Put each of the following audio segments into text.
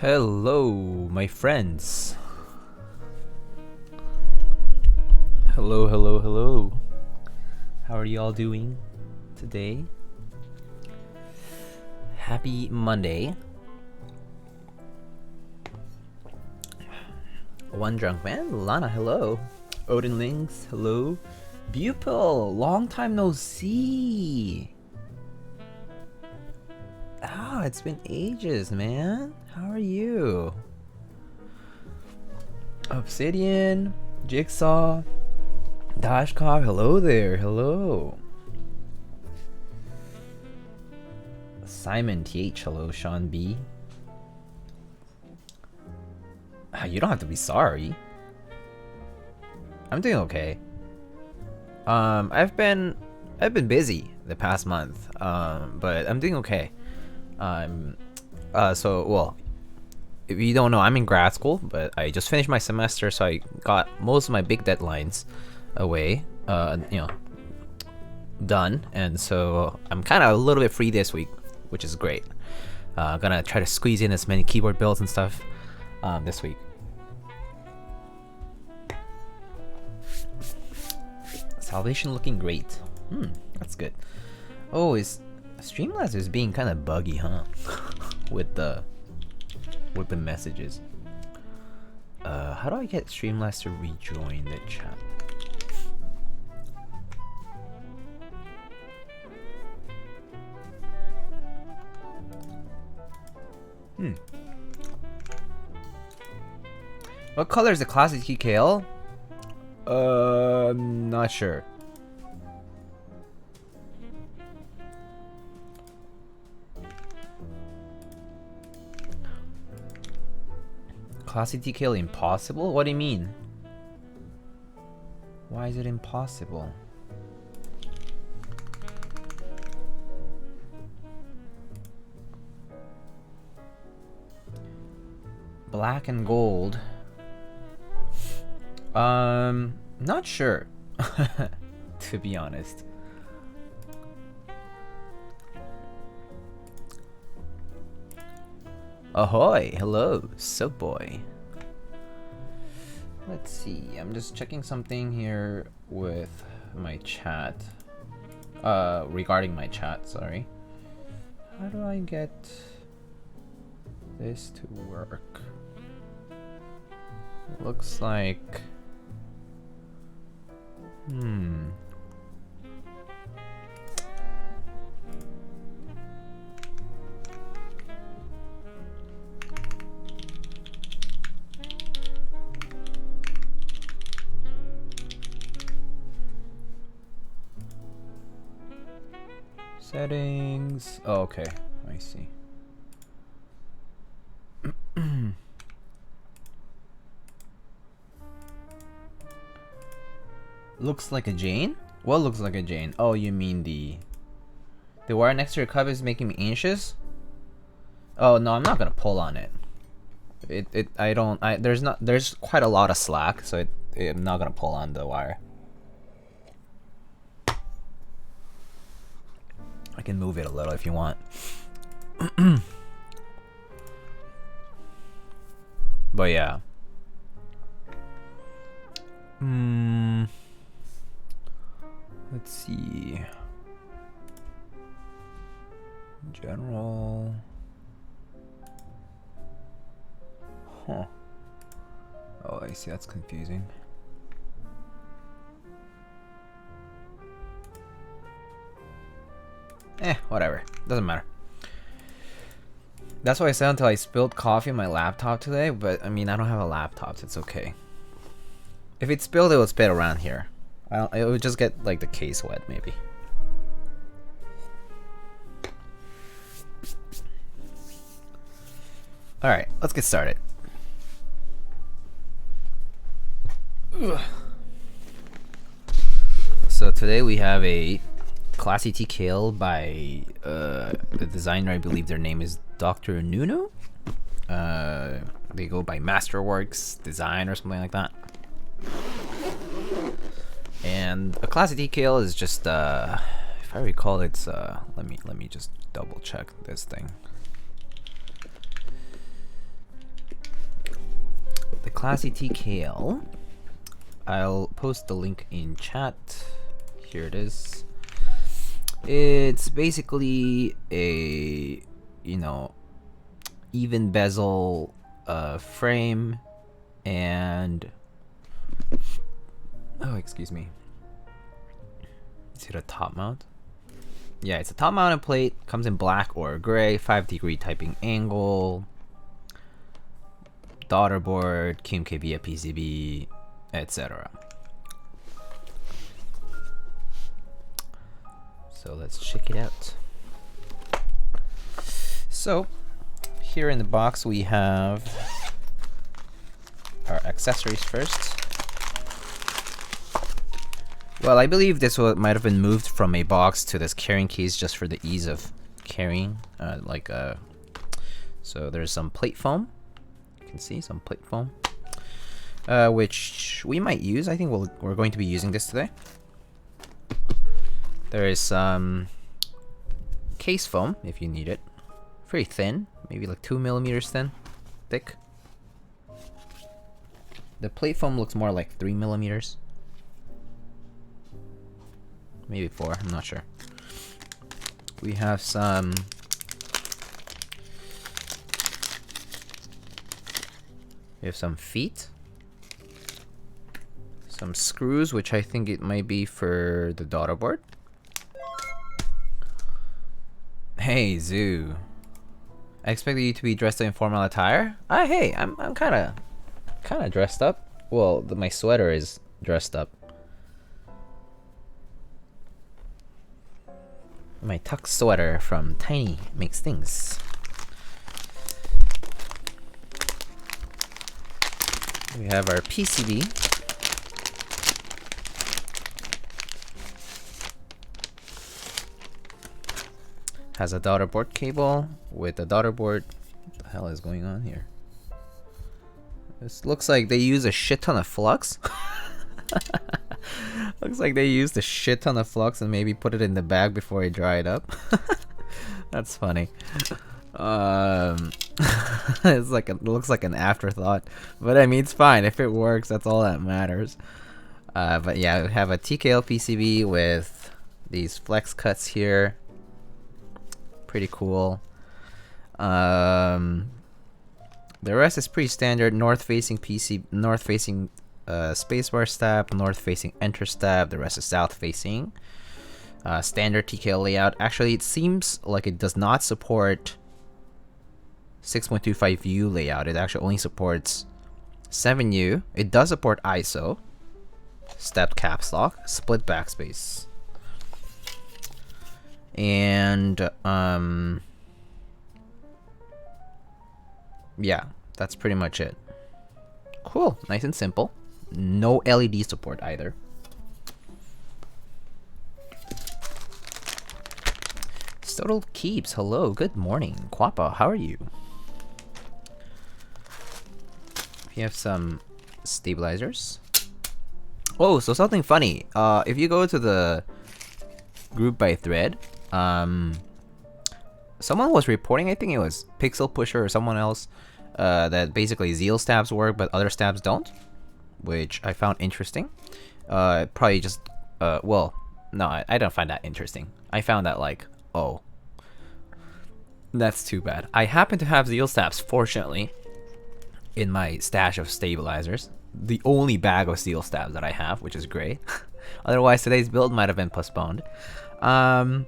Hello, my friends. Hello, hello, hello. How are y'all doing today? Happy Monday. One drunk man, Lana, hello. Odin Links, hello. Bupil, long time no see. Ah, it's been ages, man. How are you? Obsidian, Jigsaw, Dashkov, hello there, hello. Simon TH, hello. Sean B. You don't have to be sorry. I'm doing okay. I've been busy the past month, but I'm doing okay. Well, if you don't know, I'm in grad school, but I just finished my semester, so I got most of my big deadlines away, done, and so I'm kind of a little bit free this week, which is great. Gonna try to squeeze in as many keyboard builds and stuff this week. Salvation looking great. That's good. Oh, Streamlabs is being kind of buggy, huh? with the messages. How do I get Streamlabs to rejoin the chat? What color is the classic TKL? Not sure. Classic TKL impossible? What do you mean? Why is it impossible? Black and gold. Not sure. To be honest. Ahoy! Hello, Soap Boy. Let's see. I'm just checking something here with my chat. Regarding my chat, sorry. How do I get this to work? Looks like... Settings. Oh, okay. I see. Looks like a Jane? What looks like a Jane? Oh, you mean the wire next to your cup is making me anxious? Oh no, I'm not gonna pull on it. There's quite a lot of slack, so I'm not gonna pull on the wire. I can move it a little if you want. But yeah. Let's see. General. Huh. Oh, I see. That's confusing. Whatever. Doesn't matter. That's what I said until I spilled coffee on my laptop today, but I mean, I don't have a laptop, so it's okay. If it spilled, it would spill around here. It would just get like the case wet, maybe. Alright, let's get started. Ugh. So today we have a classy TKL by the designer. I believe their name is DoctorNunu. They go by Masterworks Design or something like that. And a classic DKL is just if I recall, it's let me just double check this thing. the classy TKL. I'll post the link in chat. Here it is. It's basically a, you know, even bezel frame, and oh, excuse me. Is it a top mount? Yeah, it's a top mounted plate. Comes in black or gray. 5-degree typing angle. Daughter board, GMK via PCB, etc. So let's check it out. So here in the box we have our accessories first. Well, I believe this might have been moved from a box to this carrying case just for the ease of carrying. So there's some plate foam. You can see some plate foam, which we might use. I think we're going to be using this today. There is some case foam if you need it. Very thin, maybe like 2 millimeters thick. The plate foam looks more like 3 millimeters. Maybe 4, I'm not sure. We have some feet. Some screws, which I think it might be for the daughter board. Hey, Zoo. I expected you to be dressed in formal attire. Hey, I'm kind of dressed up. Well, my sweater is dressed up. My tuck sweater from Tiny Makes Things. We have our PCB. Has a daughter board cable with a daughter board. What the hell is going on here? This looks like they use a shit ton of flux. Looks like they used a shit ton of flux and maybe put it in the bag before it dried up. That's funny. It's like it looks like an afterthought, but I mean it's fine if it works. That's all that matters. But yeah, we have a TKL PCB with these flex cuts here. Pretty cool. The rest is pretty standard. North-facing spacebar stab, north-facing enter stab. The rest is south-facing. Standard TKL layout. Actually, it seems like it does not support 6.25U layout. It actually only supports 7U. It does support ISO, stepped caps lock, split backspace, and yeah, that's pretty much it. Cool, nice and simple. No LED support either. Total Keeps, hello, good morning. Quappa, how are you? We have some stabilizers. Oh, so something funny. If you go to the group by thread, someone was reporting, I think it was Pixel Pusher or someone else, that basically Zeal stabs work but other stabs don't, which I found interesting. Probably just, well, no, I don't find that interesting. I found that like, oh, that's too bad. I happen to have Zeal stabs, fortunately, in my stash of stabilizers. The only bag of Zeal stabs that I have, which is great. Otherwise, today's build might have been postponed. But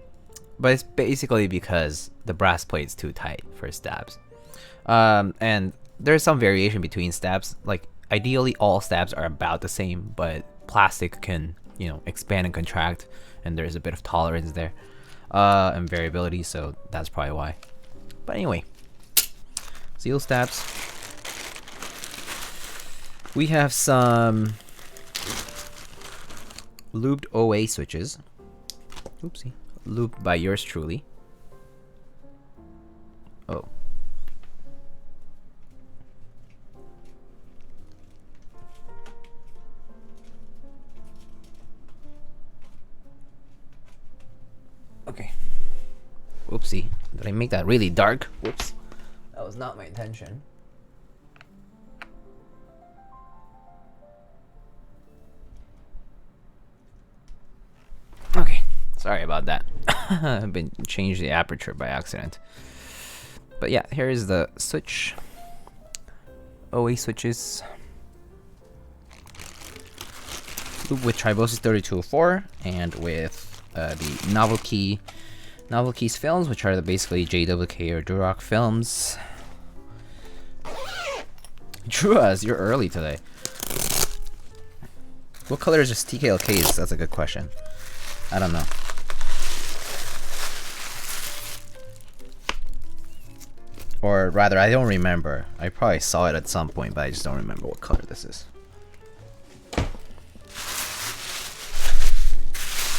it's basically because the brass plate's too tight for stabs. And there's some variation between stabs. Like, ideally, all stabs are about the same, but plastic can, you know, expand and contract, and there's a bit of tolerance there. And variability, so that's probably why. But anyway, Zeal stabs. We have some Lubed OA switches. Oopsie. Lubed by yours truly. Oh. Okay. Whoopsie. Did I make that really dark? Whoops. That was not my intention. Sorry about that. I've been changed the aperture by accident. But yeah, here is the switch. OA switches. Lube with Tribosys 3204 and with the Novel Keys films, which are basically JWK or Duroc films. Druas, you're early today. What color is this TKL case? That's a good question. I don't know. Or rather, I don't remember. I probably saw it at some point, but I just don't remember what color this is.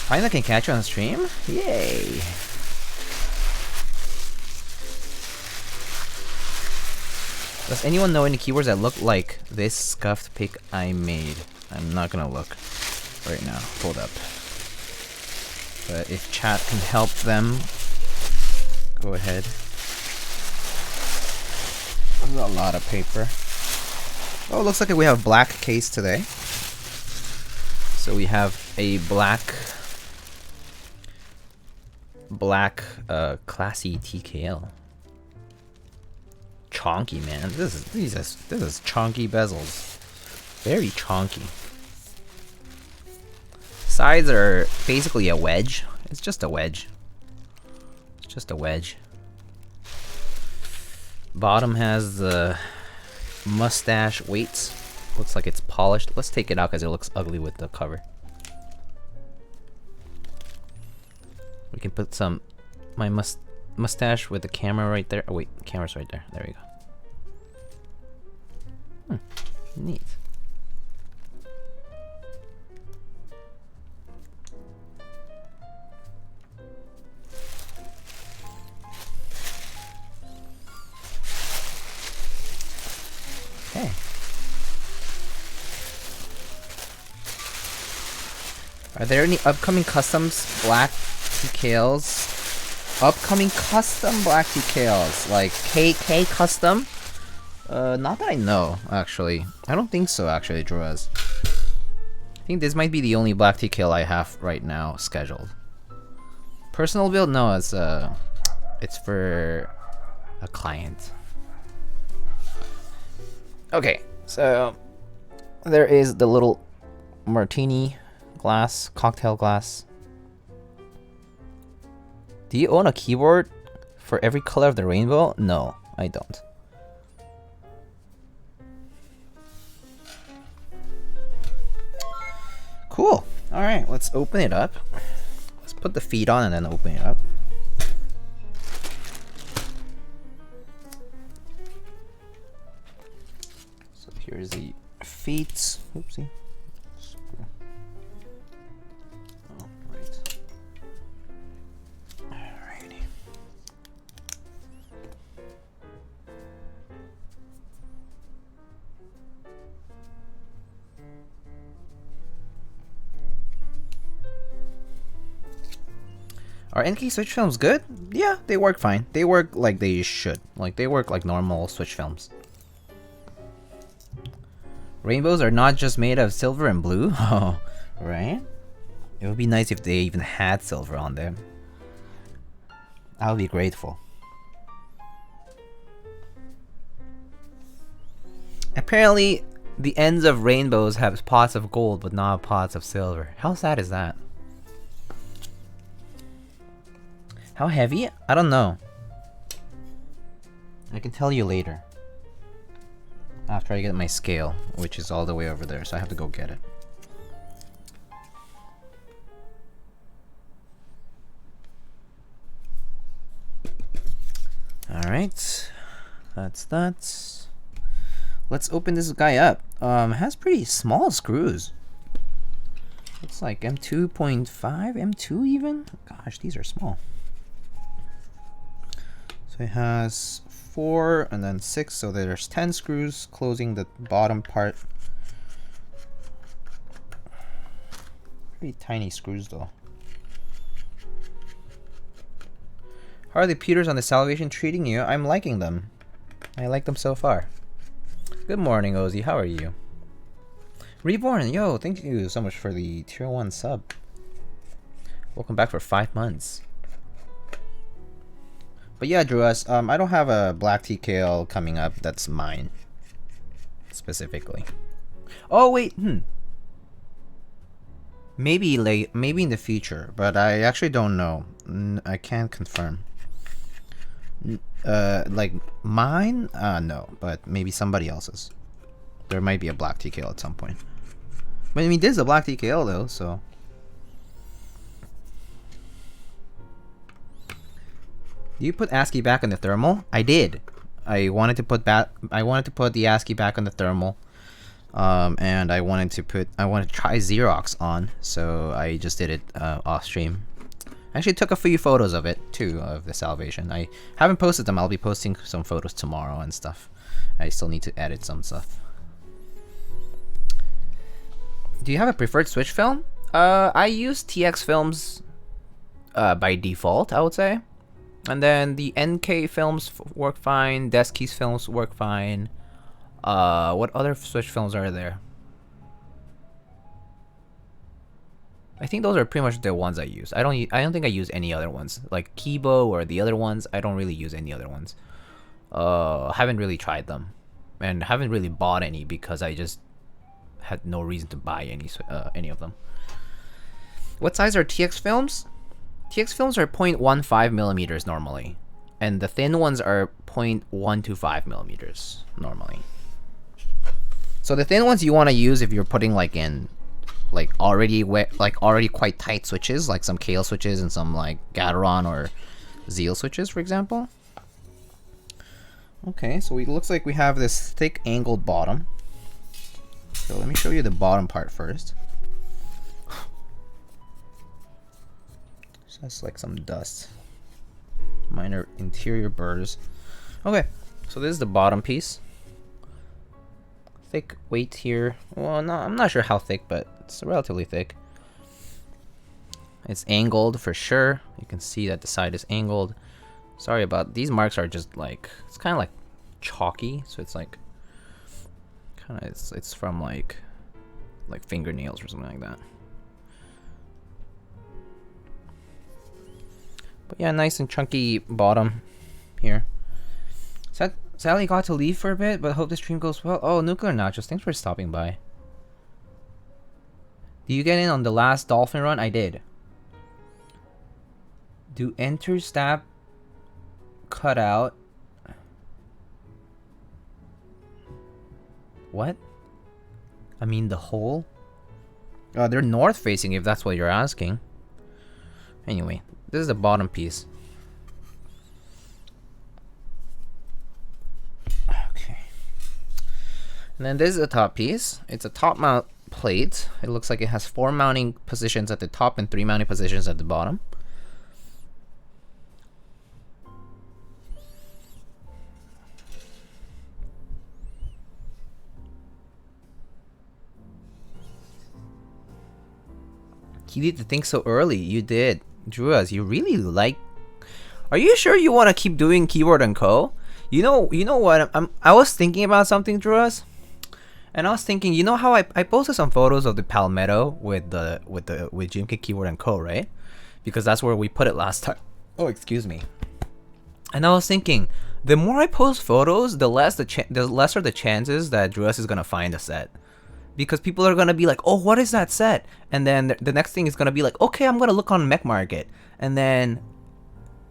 Finally can catch you on stream? Yay! Does anyone know any keywords that look like this scuffed pic I made? I'm not gonna look right now. Hold up. But if chat can help them, go ahead. There's a lot of paper. Oh, looks like we have a black case today. So we have a black classy TKL. Chonky, man. This is chonky bezels. Very chonky. Sides are basically a wedge. It's just a wedge. It's just a wedge. Bottom has the mustache weights. Looks like it's polished. Let's take it out because it looks ugly with the cover. We can put some my mustache with the camera right there. Oh wait, the camera's right there. There we go. Neat. Okay. Are there any upcoming customs black TKLs? Upcoming custom black TKLs, like KK custom? Not that I know, actually. I don't think so, actually, Droaz. I think this might be the only black TKL I have right now scheduled. Personal build? No, it's for a client. Okay, so there is the little martini glass, cocktail glass. Do you own a keyboard for every color of the rainbow? No, I don't. Cool. Alright, let's open it up. Let's put the feet on and then open it up. So here's the feet. Oopsie. Are NK Switch films good? Yeah, they work fine. They work like they should. Like, they work like normal Switch films. Rainbows are not just made of silver and blue. Oh, right? It would be nice if they even had silver on them. I would be grateful. Apparently, the ends of rainbows have pots of gold, but not pots of silver. How sad is that? How heavy? I don't know. I can tell you later. After I get my scale, which is all the way over there, so I have to go get it. Alright. That's that. Let's open this guy up. It has pretty small screws. Looks like M2.5, M2 even? Gosh, these are small. So it has 4 and then 6, so there's 10 screws closing the bottom part. Pretty tiny screws though. How are the pewters on the Salvation treating you? I'm liking them. I like them so far. Good morning, Ozzy. How are you? Reborn, yo, thank you so much for the tier 1 sub. Welcome back for 5 months. But yeah, Druas, I don't have a black TKL coming up that's mine specifically. Oh wait, maybe in the future, but I actually don't know. I can't confirm. Like mine? No, but maybe somebody else's. There might be a black TKL at some point. But I mean, this is a black TKL though, so. Do you put ASCII back in the thermal? I did. I wanted to put the ASCII back on the thermal, and I wanted to try Xerox on, so I just did it off stream. I actually took a few photos of it too, of the salvation. I haven't posted them. I'll be posting some photos tomorrow and stuff. I still need to edit some stuff. Do you have a preferred switch film? I use TX films by default, I would say. And then the NK films work fine. Deskeys films work fine. What other switch films are there? I think those are pretty much the ones I use. I don't think I use any other ones. Like Kibo or the other ones, I don't really use any other ones. Haven't really tried them. And haven't really bought any because I just had no reason to buy any of them. What size are TX films? TX films are 0.15 millimeters normally, and the thin ones are 0.125 millimeters normally. So the thin ones you want to use if you're putting like in already quite tight switches, like some KL switches and some like Gateron or Zeal switches, for example. Okay, so it looks like we have this thick angled bottom. So let me show you the bottom part first. That's like some dust. Minor interior burrs. Okay, so this is the bottom piece. Thick weight here. Well, no, I'm not sure how thick, but it's relatively thick. It's angled for sure. You can see that the side is angled. Sorry about these marks are just like, it's kind of like chalky, so it's like kind of it's from like fingernails or something like that. But yeah, nice and chunky bottom here. Sally got to leave for a bit, but hope the stream goes well. Oh, Nuclear Nachos, thanks for stopping by. Do you get in on the last dolphin run? I did. Do enter stab cut out? What? I mean the hole? They're north facing if that's what you're asking. Anyway. This is the bottom piece. Okay. And then this is the top piece. It's a top mount plate. It looks like it has 4 mounting positions at the top and 3 mounting positions at the bottom. You need to think so early. You did. Druas, you really like... Are you sure you want to keep doing Keyboard and Co? You know what? I was thinking about something, Druas, and I was thinking, you know how I posted some photos of the Palmetto with GMK Keyboard and Co, right? Because that's where we put it last time. Oh, excuse me. And I was thinking, the more I post photos, the lesser the chances that Druas is gonna find a set. Because people are gonna be like, oh, what is that set? And then the next thing is gonna be like, okay, I'm gonna look on Mech Market. And then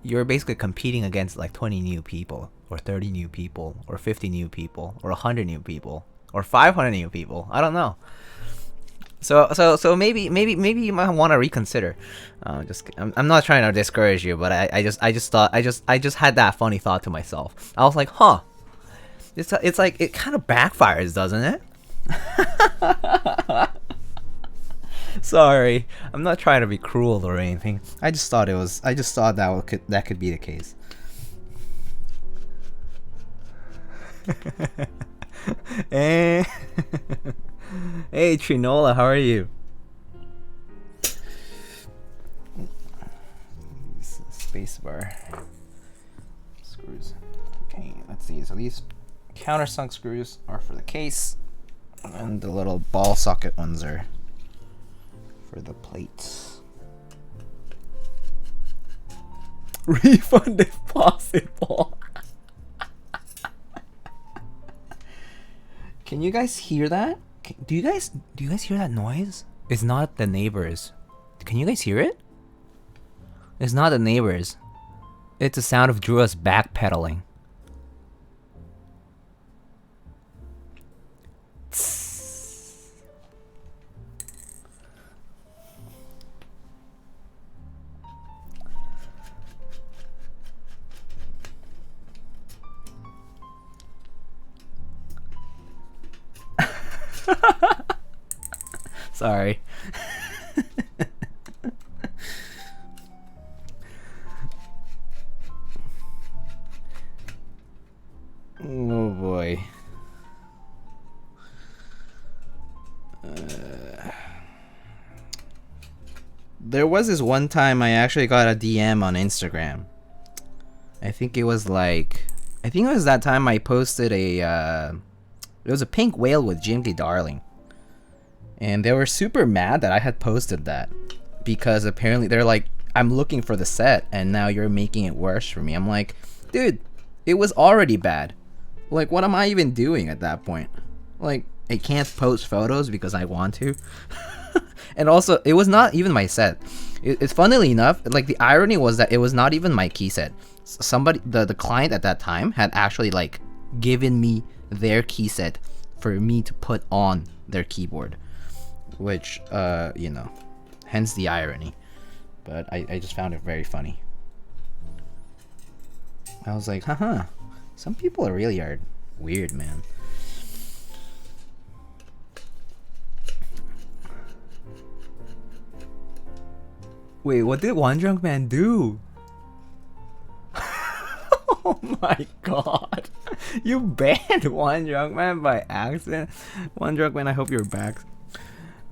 you're basically competing against like 20 new people, or 30 new people, or 50 new people, or 100 new people, or 500 new people. I don't know. So maybe you might want to reconsider. I'm not trying to discourage you, but I just had that funny thought to myself. I was like, huh. It's like it kind of backfires, doesn't it? Sorry, I'm not trying to be cruel or anything. I just thought that could be the case. Hey, Trinola, how are you? Spacebar screws. Okay, let's see. So these countersunk screws are for the case, and the little ball socket ones are for the plates. Refund if possible. Can you guys hear that? Do you guys hear that noise? It's not the neighbors. Can you guys hear it? It's not the neighbors. It's the sound of Drua's backpedaling. Sorry. Oh boy. There was this one time I actually got a DM on Instagram. I think it was that time I posted it was a pink whale with GMK Darling. And they were super mad that I had posted that. Because apparently they're like, I'm looking for the set and now you're making it worse for me. I'm like, dude, it was already bad. Like, what am I even doing at that point? Like, I can't post photos because I want to. And also, it was not even my set. It's funnily enough, like, the irony was that it was not even my key set. Somebody, the client at that time had actually, like, given me their key set for me to put on their keyboard. Which, you know, hence the irony. But I just found it very funny. I was like, haha, some people really are weird, man. Wait, what did One Drunk Man do? Oh my god. You banned One Drunk Man by accident. One Drunk Man, I hope you're back.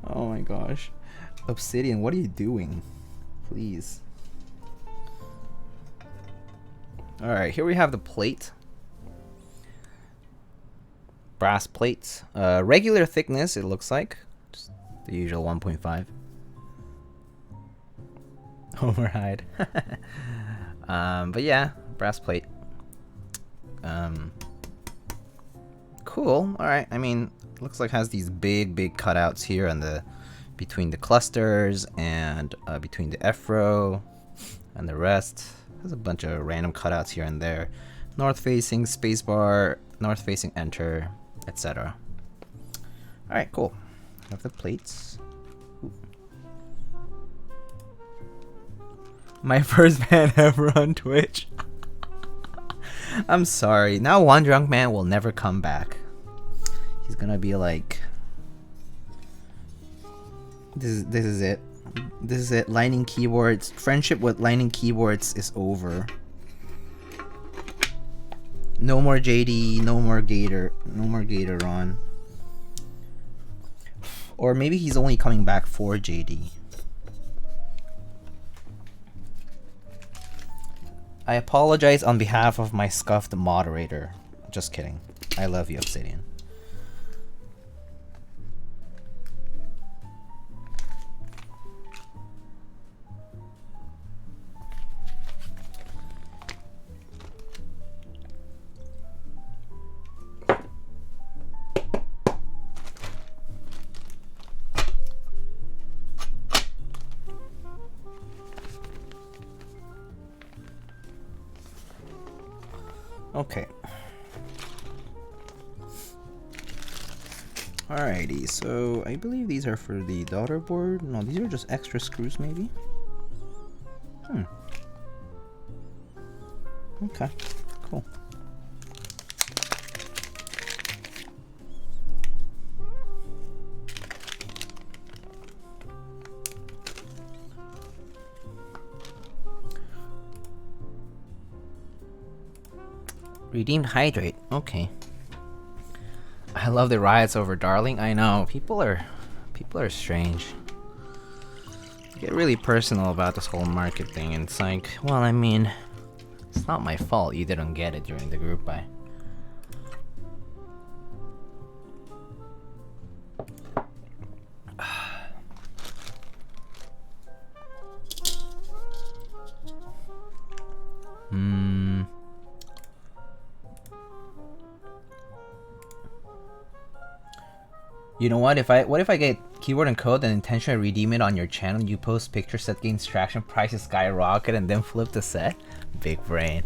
Oh my gosh. Obsidian, what are you doing? Please. Alright, here we have the plate. Brass plates. Regular thickness, it looks like. Just the usual 1.5. Overhide. But yeah, brass plate. Cool. Alright, I mean, looks like it has these big cutouts here on the between the clusters and between the F row and the rest. There's a bunch of random cutouts here and there. North facing spacebar, north facing enter, etc. Alright, cool. Have the plates. Ooh. My first ban ever on Twitch. I'm sorry. Now One Drunk Man will never come back. He's gonna be like, this is it. This is it. Lightning keyboards. Friendship with lightning keyboards is over. No more JD. No more Gator. No more Gatoron. Or maybe he's only coming back for JD. I apologize on behalf of my scuffed moderator. Just kidding. I love you, Obsidian. Okay. Alrighty, so I believe these are for the daughter board. No, these are just extra screws, maybe? Okay, cool. Redeemed hydrate. Okay. I love the riots over Darling. I know people are strange. They get really personal about this whole market thing, and it's like, well, I mean, it's not my fault you didn't get it during the group buy. You know what? What if I get keyword and code and intentionally redeem it on your channel? You post pictures that gains traction, prices skyrocket, and then flip the set. Big brain,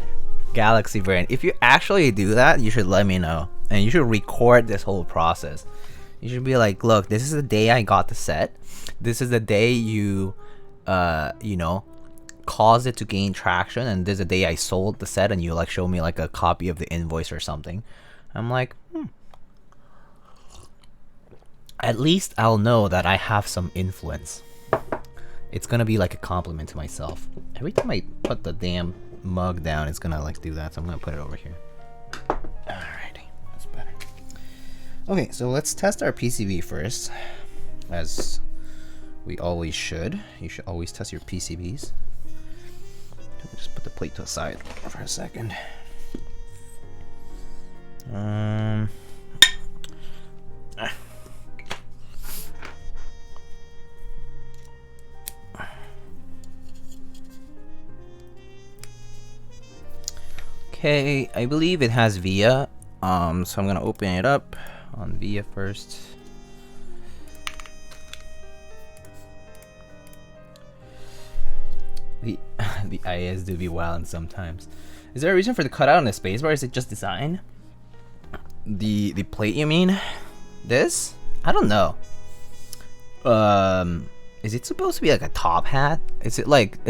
galaxy brain. If you actually do that, you should let me know, and you should record this whole process. You should be like, look, this is the day I got the set. This is the day you, you know, caused it to gain traction, and this is the day I sold the set, and you like show me like a copy of the invoice or something. I'm like, at least I'll know that I have some influence. It's gonna be like a compliment to myself. Every time I put the damn mug down, it's gonna like do that, so I'm gonna put it over here. Alrighty, that's better. Okay, so let's test our PCB first, as we always should. You should always test your PCBs. Let me just put the plate to the side for a second. Okay, I believe it has VIA, so I'm gonna open it up on VIA first. The IAs do be wildin' sometimes. Is there a reason for the cutout on the spacebar? Is it just design? The plate, you mean? This? I don't know. Is it supposed to be like a top hat? Is it like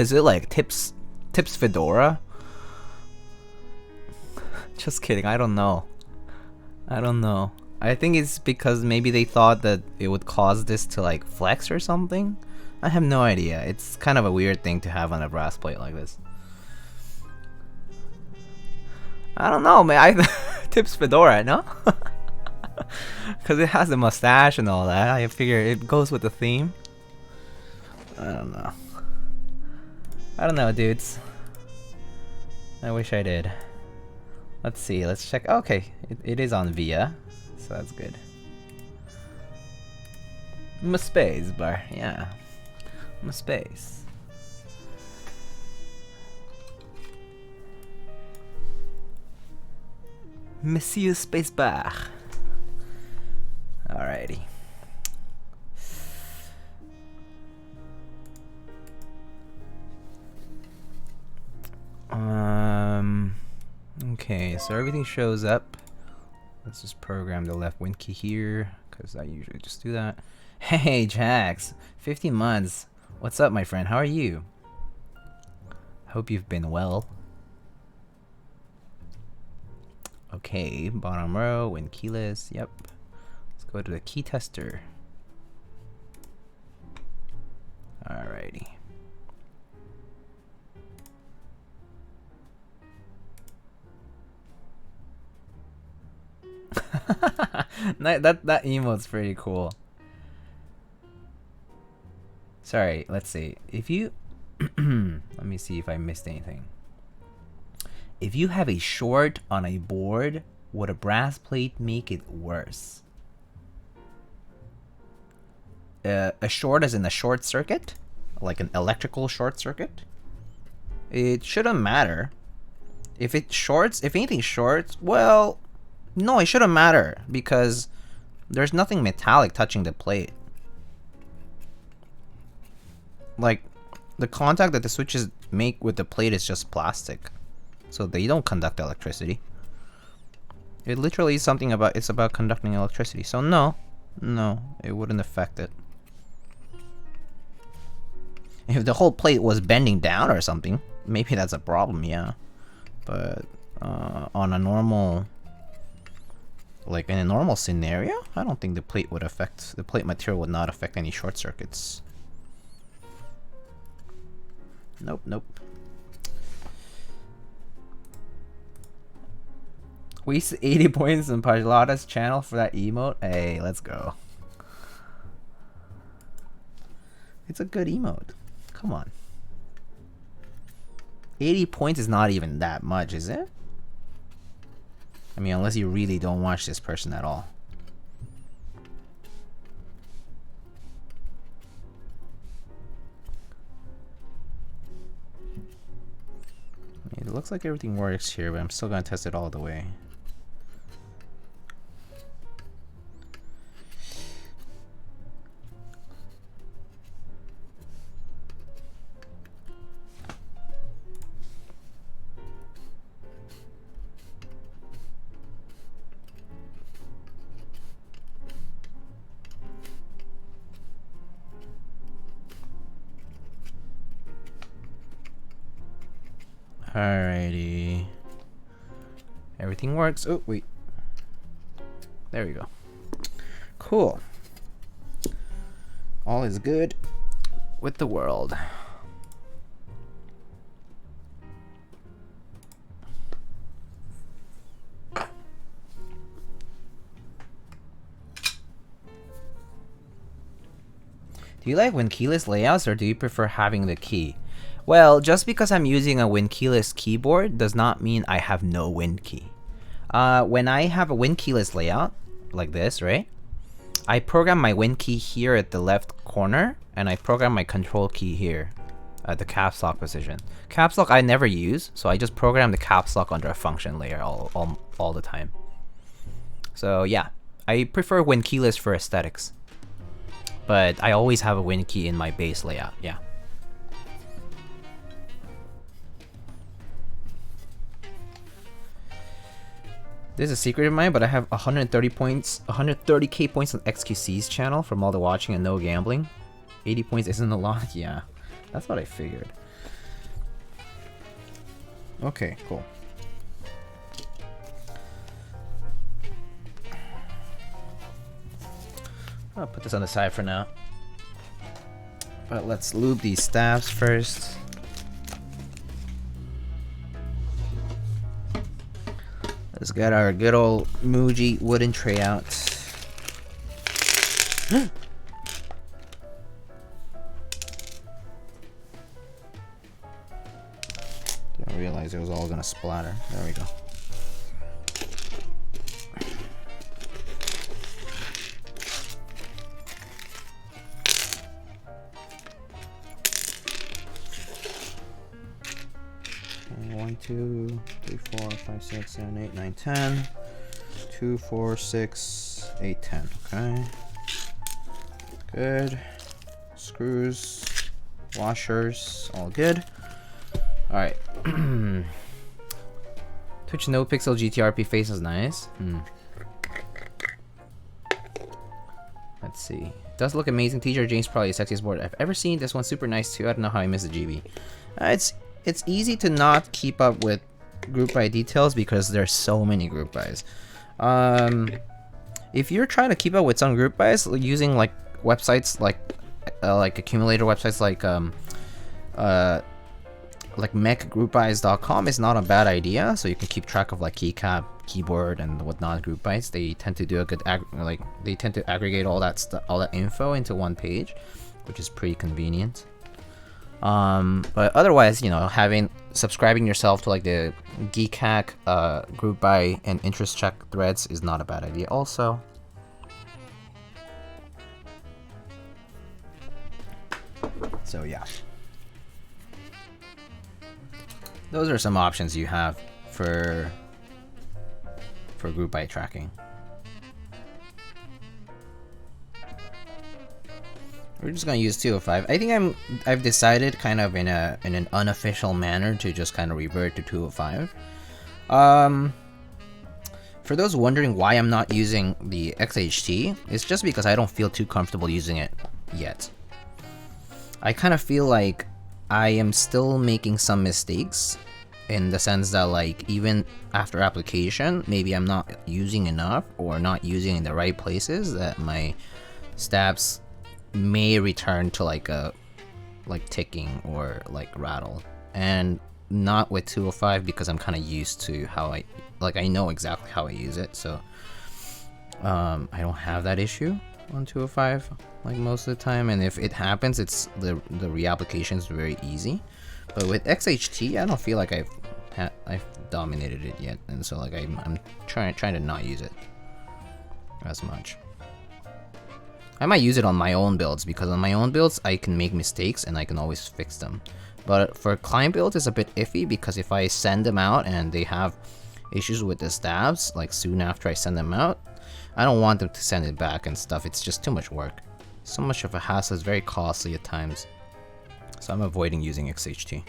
Tips fedora? Just kidding, I don't know. I think it's because maybe they thought that it would cause this to like flex or something. I have no idea. It's kind of a weird thing to have on a brass plate like this. I don't know, man. Tips fedora, no? Because it has a mustache and all that. I figure it goes with the theme. I don't know, dudes. I wish I did. Let's see, let's check. Okay, it is on VIA, so that's good. My space bar, yeah. My space. Monsieur Spacebar. Alrighty. Okay, so everything shows up. Let's just program the left win key here, because I usually just do that. Hey, Jax! 15 months. What's up, my friend? How are you? Hope you've been well. Okay, bottom row, win keyless. Yep. Let's go to the key tester. Alrighty. that emote's pretty cool. Sorry, let's see. If you let me see if I missed anything. If you have a short on a board, would a brass plate make it worse? A short as in a short circuit? Like an electrical short circuit? It shouldn't matter. If it shorts, if anything shorts, well, no, it shouldn't matter because there's nothing metallic touching the plate. Like, the contact that the switches make with the plate is just plastic, so they don't conduct electricity. It literally is something about, it's about conducting electricity. So no, it wouldn't affect it. If the whole plate was bending down or something, maybe that's a problem, yeah. But on a normal, like in a normal scenario, I don't think the plate material would not affect any short circuits. Nope. We used 80 points in Pajlata's channel for that emote. Hey, let's go. It's a good emote. Come on. 80 points is not even that much, is it? I mean, unless you really don't watch this person at all. It looks like everything works here, but I'm still gonna test it all the way. Alrighty. Everything works. Oh, wait. There we go. Cool. All is good with the world. Do you like Win-keyless layouts or do you prefer having the key? Well, just because I'm using a Win-keyless keyboard does not mean I have no Win key. When I have a Win-keyless layout, like this, right? I program my Win key here at the left corner, and I program my control key here at the caps lock position. Caps lock I never use, so I just program the caps lock under a function layer all the time. So yeah, I prefer Win-keyless for aesthetics. But I always have a Win key in my base layout, yeah. This is a secret of mine, but I have 130 points, 130k points on XQC's channel from all the watching and no gambling. 80 points isn't a lot, yeah. That's what I figured. Okay, cool. I'll put this on the side for now. But let's lube these stabs first. Let's get our good old Muji wooden tray out. Didn't realize it was all gonna splatter. There we go. Okay, 1, 2, 3, 4, 5, 6, 7, 8, 9, 10. 2, 4, 6, 8, 10. Okay. Good. Screws, washers, all good. Alright. Twitch no pixel GTRP face is nice. Let's see. Does look amazing. Teacher James probably the sexiest board I've ever seen. This one's super nice too. I don't know how I missed the GB. It's easy to not keep up with group buy details because there's so many group buys. If you're trying to keep up with some group buys using like websites like accumulator websites like mechgroupbuys.com is not a bad idea, so you can keep track of like keycap, keyboard, and whatnot group buys. They tend to do a good they tend to aggregate all that info into one page, which is pretty convenient. But otherwise, you know, subscribing yourself to like the Geekhack group buy and interest check threads is not a bad idea also. So yeah. Those are some options you have for group buy tracking. We're just gonna use 205. I think I've decided kind of in an unofficial manner to just kind of revert to 205. For those wondering why I'm not using the XHT, it's just because I don't feel too comfortable using it yet. I kind of feel like I am still making some mistakes in the sense that like even after application, maybe I'm not using enough or not using in the right places that my stabs may return to like a ticking or like rattle, and not with 205 because I'm kind of used to how I know exactly how I use it, so I don't have that issue on 205 like most of the time, and if it happens, it's the reapplication is very easy. But with XHT, I don't feel like I've dominated it yet, and so like I'm trying to not use it as much. I might use it on my own builds because on my own builds I can make mistakes and I can always fix them. But for client builds, it's a bit iffy because if I send them out and they have issues with the stabs, like soon after I send them out, I don't want them to send it back and stuff. It's just too much work. So much of a hassle. It's very costly at times. So I'm avoiding using XHT.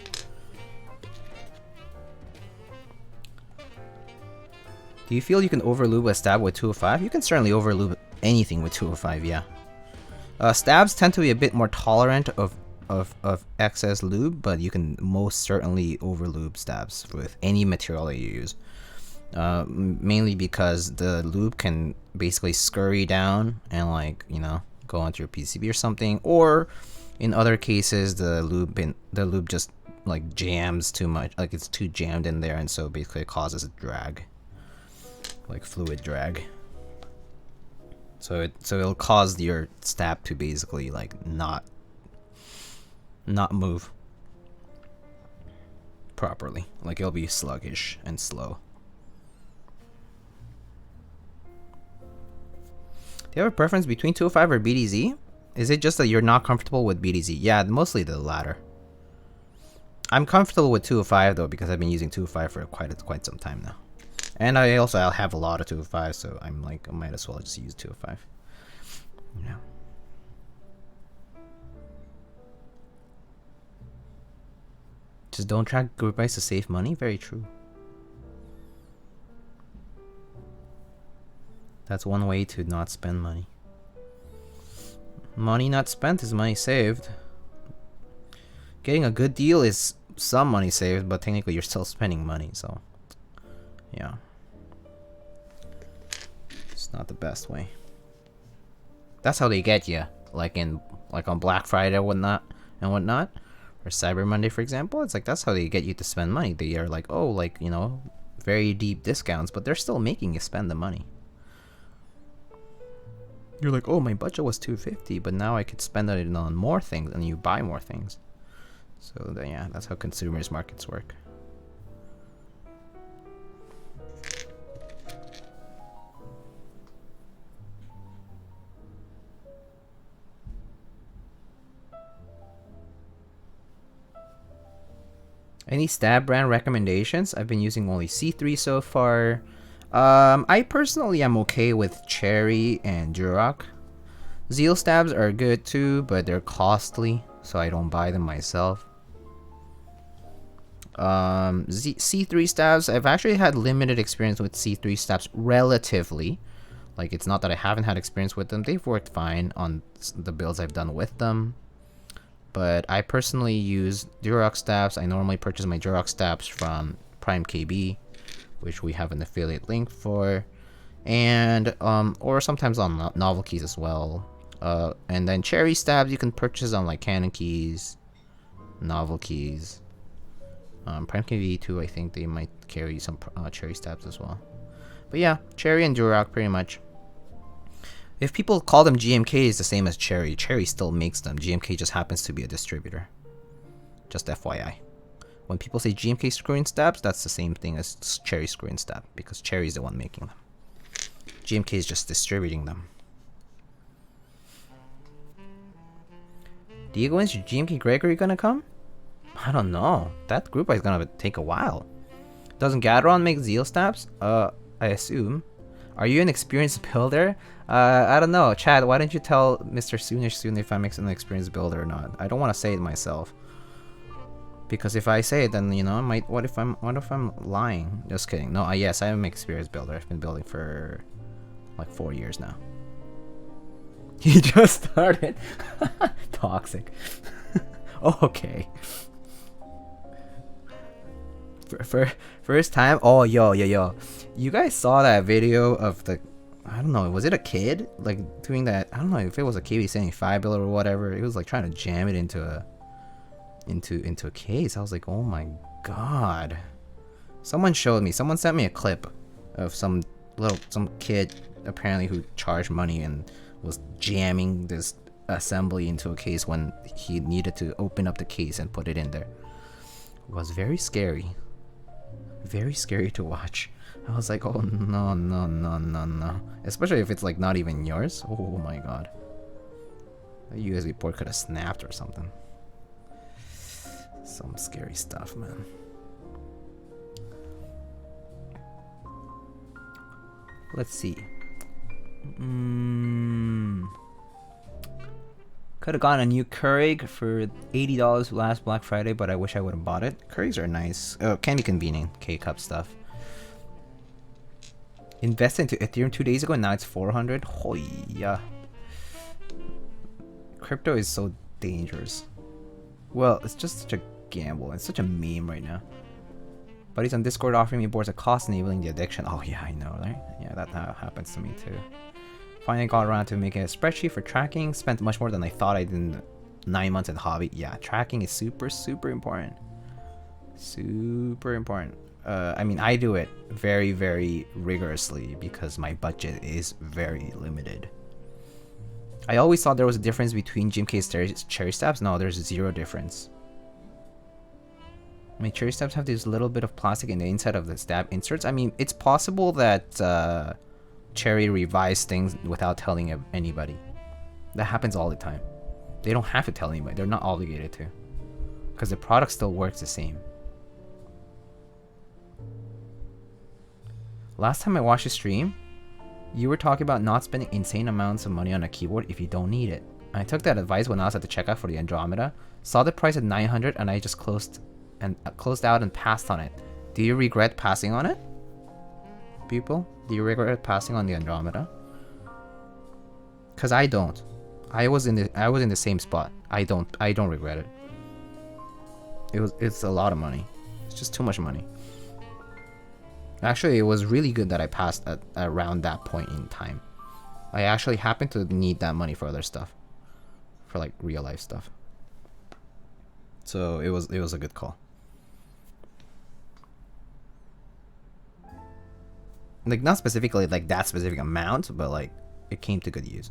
Do you feel you can overlube a stab with 205? You can certainly overlube anything with 205, yeah. Stabs tend to be a bit more tolerant of excess lube, but you can most certainly overlube stabs with any material that you use. Mainly because the lube can basically scurry down and, like, you know, go onto your PCB or something, or in other cases the lube just like jams too much, like it's too jammed in there, and so basically it causes a drag, like fluid drag. So it'll cause your stab to basically like not move properly, like it'll be sluggish and slow. Do you have a preference between 205 or BDZ? Is it just that you're not comfortable with BDZ? Yeah, mostly the latter. I'm comfortable with 205 though, because I've been using 205 for quite some time now. And I'll have a lot of 205, so I'm like, I might as well just use 205. You know. Just don't track group buys to save money. Very true. That's one way to not spend money. Money not spent is money saved. Getting a good deal is some money saved, but technically you're still spending money, so yeah. It's not the best way. That's how they get you, like on Black Friday and whatnot, or Cyber Monday, for example. It's like that's how they get you to spend money. They are like, oh, like, you know, very deep discounts, but they're still making you spend the money. You're like, oh, my budget was $250, but now I could spend it on more things, and you buy more things. So yeah, that's how consumers markets work. Any stab brand recommendations? I've been using only C3 so far. I personally am okay with Cherry and Duroc. Zeal stabs are good too, but they're costly, so I don't buy them myself. C3 stabs, I've actually had limited experience with C3 stabs relatively. Like, it's not that I haven't had experience with them. They've worked fine on the builds I've done with them. But I personally use Duroc stabs. I normally purchase my Duroc stabs from Prime KB, which we have an affiliate link for, and or sometimes on Novel Keys as well. And then Cherry stabs you can purchase on like Canon Keys, Novel Keys, Prime KB too. I think they might carry some Cherry stabs as well. But yeah, Cherry and Duroc pretty much. If people call them GMK, it's the same as Cherry. Cherry still makes them. GMK just happens to be a distributor. Just FYI. When people say GMK screw-in stabs, that's the same thing as Cherry screw-in stab, because Cherry is the one making them. GMK is just distributing them. Diego, when's your GMK Gregory gonna come? I don't know. That group is gonna take a while. Doesn't Gateron make Zeal stabs? I assume. Are you an experienced builder? I don't know. Chad, why don't you tell Mr. Soonish soon if I'm an experienced builder or not? I don't want to say it myself. Because if I say it, then, you know, I might. What if I'm lying? Just kidding. No, yes, I am an experienced builder. I've been building for like 4 years now. He just started. Toxic. Oh, okay. First time. Oh, yo. You guys saw that video of the, I don't know, was it a kid like doing that? I don't know if it was a KB75 build or whatever. It was like trying to jam it into a case. I was like, oh my god. Someone showed me. Someone sent me a clip of some kid apparently who charged money and was jamming this assembly into a case when he needed to open up the case and put it in there. It was very scary. Very scary to watch. I was like, oh no. Especially if it's like not even yours. Oh my god. The USB port could have snapped or something. Some scary stuff, man. Let's see. Could have gotten a new Keurig for $80 last Black Friday, but I wish I would have bought it. Keurigs are nice. Oh, can be convenient. K-cup stuff. Invested into Ethereum 2 days ago, and now it's 400. Oh yeah. Crypto is so dangerous. Well, it's just such a gamble. It's such a meme right now. Buddies on Discord offering me boards at cost, enabling the addiction. Oh yeah, I know, right? Yeah, that happens to me too. Finally got around to making a spreadsheet for tracking. Spent much more than I thought I did in 9 months in the hobby. Yeah, tracking is super, super important. Super important. I mean, I do it very, very rigorously because my budget is very limited. I always thought there was a difference between GMK cherry stabs. No, there's zero difference. I mean, cherry stabs have this little bit of plastic in the inside of the stab inserts. I mean, it's possible that Cherry revised things without telling anybody. That happens all the time. They don't have to tell anybody. They're not obligated to. Because the product still works the same. Last time I watched a stream, you were talking about not spending insane amounts of money on a keyboard if you don't need it. I took that advice when I was at the checkout for the Andromeda. Saw the price at 900 and I just closed out and passed on it. Do you regret passing on it? People, do you regret passing on the Andromeda? Cause I don't. I was in the same spot. I don't regret it. It's a lot of money. It's just too much money. Actually, it was really good that I passed at around that point in time. I actually happened to need that money for other stuff, for like real life stuff. So it was a good call. Like, not specifically like that specific amount, but like it came to good use.